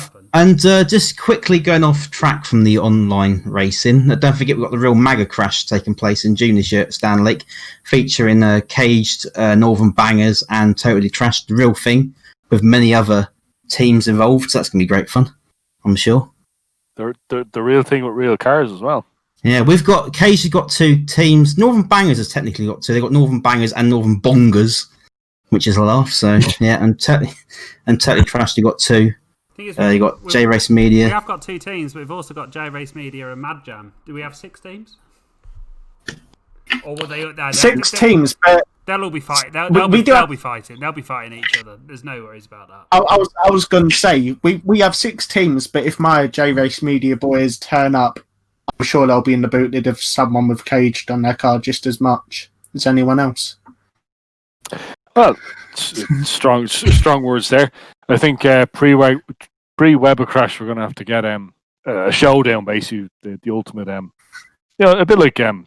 just quickly going off track from the online racing, don't forget we've got the real MAGA crash taking place in June this year at Standlake, featuring caged Northern Bangers and Totally Trashed, the real thing, with many other teams involved. So that's gonna be great fun, I'm sure.
The real thing with real cars as well.
Yeah, we've got Cage has got two teams. Northern Bangers has technically got two. They've got Northern Bangers and Northern Bongers, which is a laugh. So yeah, and Totally Trashed, you got two. You got J Race Media.
We have got two teams, but we've also got J Race Media and Mad Jam. Do we have 6 teams? Or will they?
6 teams, but
they'll all be fighting. They'll be fighting. They'll be fighting each other. There's no worries about that.
I was going to say we have 6 teams, but if my J Race Media boys turn up, I'm sure they'll be in the booted of someone with caged on their car just as much as anyone else.
Well, strong words there. I think pre-Weber crash, we're going to have to get a showdown, basically the ultimate, a bit like an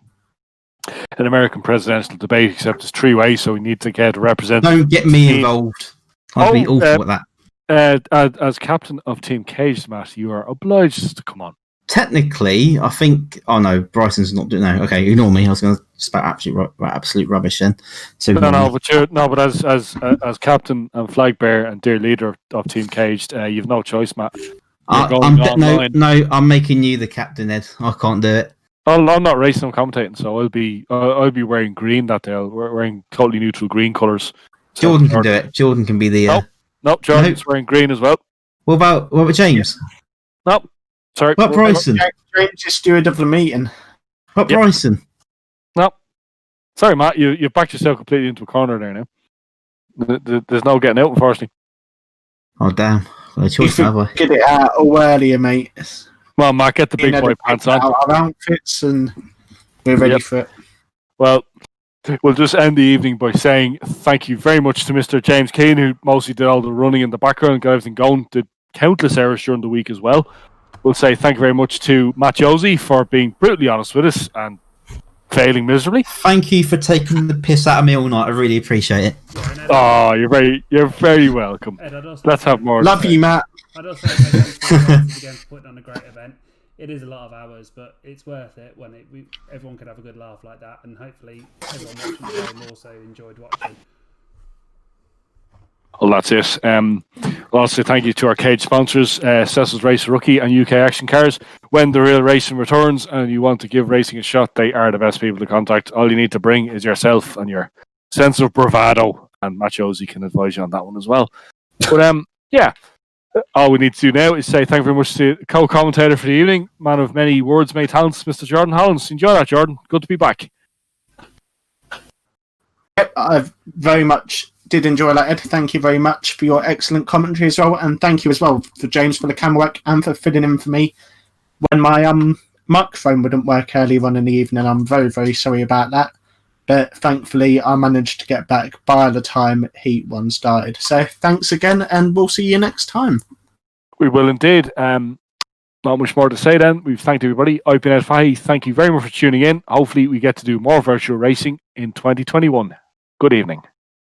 American presidential debate, except it's three-way. So we need to get a representative.
Don't get me involved. I'd be awful at that.
As captain of Team Cage, Matt, you are obliged to come on.
Technically, I think. Oh no, Bryson's not doing. No, okay, ignore me. I was going to spout absolute rubbish then. So
but as captain and flag bearer and dear leader of Team Caged, you've no choice, Matt.
I'm making you the captain, Ed. I can't do it.
I'm not racing. I'm commentating, so I'll be wearing green that day. We're wearing totally neutral green colours. So
Jordan can do it. Jordan can be the.
Nope, Jordan's wearing green as well.
What about James?
Nope. Sorry.
What Bryson?
James is steward of the meeting.
What Bryson?
Nope. Sorry, Matt. You've backed yourself completely into a corner there now. There's no getting out, unfortunately.
Oh damn! Well, choice have I?
Get it out earlier, mate.
Well, Matt, get the big boy pants on.
Our outfits, and we're ready for it.
Well, we'll just end the evening by saying thank you very much to Mr. James Keane, who mostly did all the running in the background and got everything going. Did countless errors during the week as well. We'll say thank you very much to Matt Josie for being brutally honest with us and failing miserably.
Thank you for taking the piss out of me all night. I really appreciate it.
Oh, you're very welcome.
Ed,
Let's have more.
Love you, Matt.
I'd also say again for putting on a great event. It is a lot of hours, but it's worth it when everyone could have a good laugh like that, and hopefully everyone watching the game also enjoyed watching.
Well, that's it. Also, thank you to our cage sponsors, Cecil's Race Rookie and UK Action Cars. When the real racing returns and you want to give racing a shot, they are the best people to contact. All you need to bring is yourself and your sense of bravado, and Matt Josie can advise you on that one as well. But yeah, all we need to do now is say thank you very much to co-commentator for the evening, man of many words, many talents, Mr. Jordan Hollins. Enjoy that, Jordan. Good to be back.
Yep, I've very much did enjoy that, Ed. Thank you very much for your excellent commentary as well, and thank you as well for James for the camera work and for filling in for me when my microphone wouldn't work earlier on in the evening. I'm very, very sorry about that, but thankfully I managed to get back by the time Heat 1 started. So thanks again, and we'll see you next time.
We will indeed. Not much more to say then. We've thanked everybody. I've been Ed Fahey. Thank you very much for tuning in. Hopefully we get to do more virtual racing in 2021. Good evening.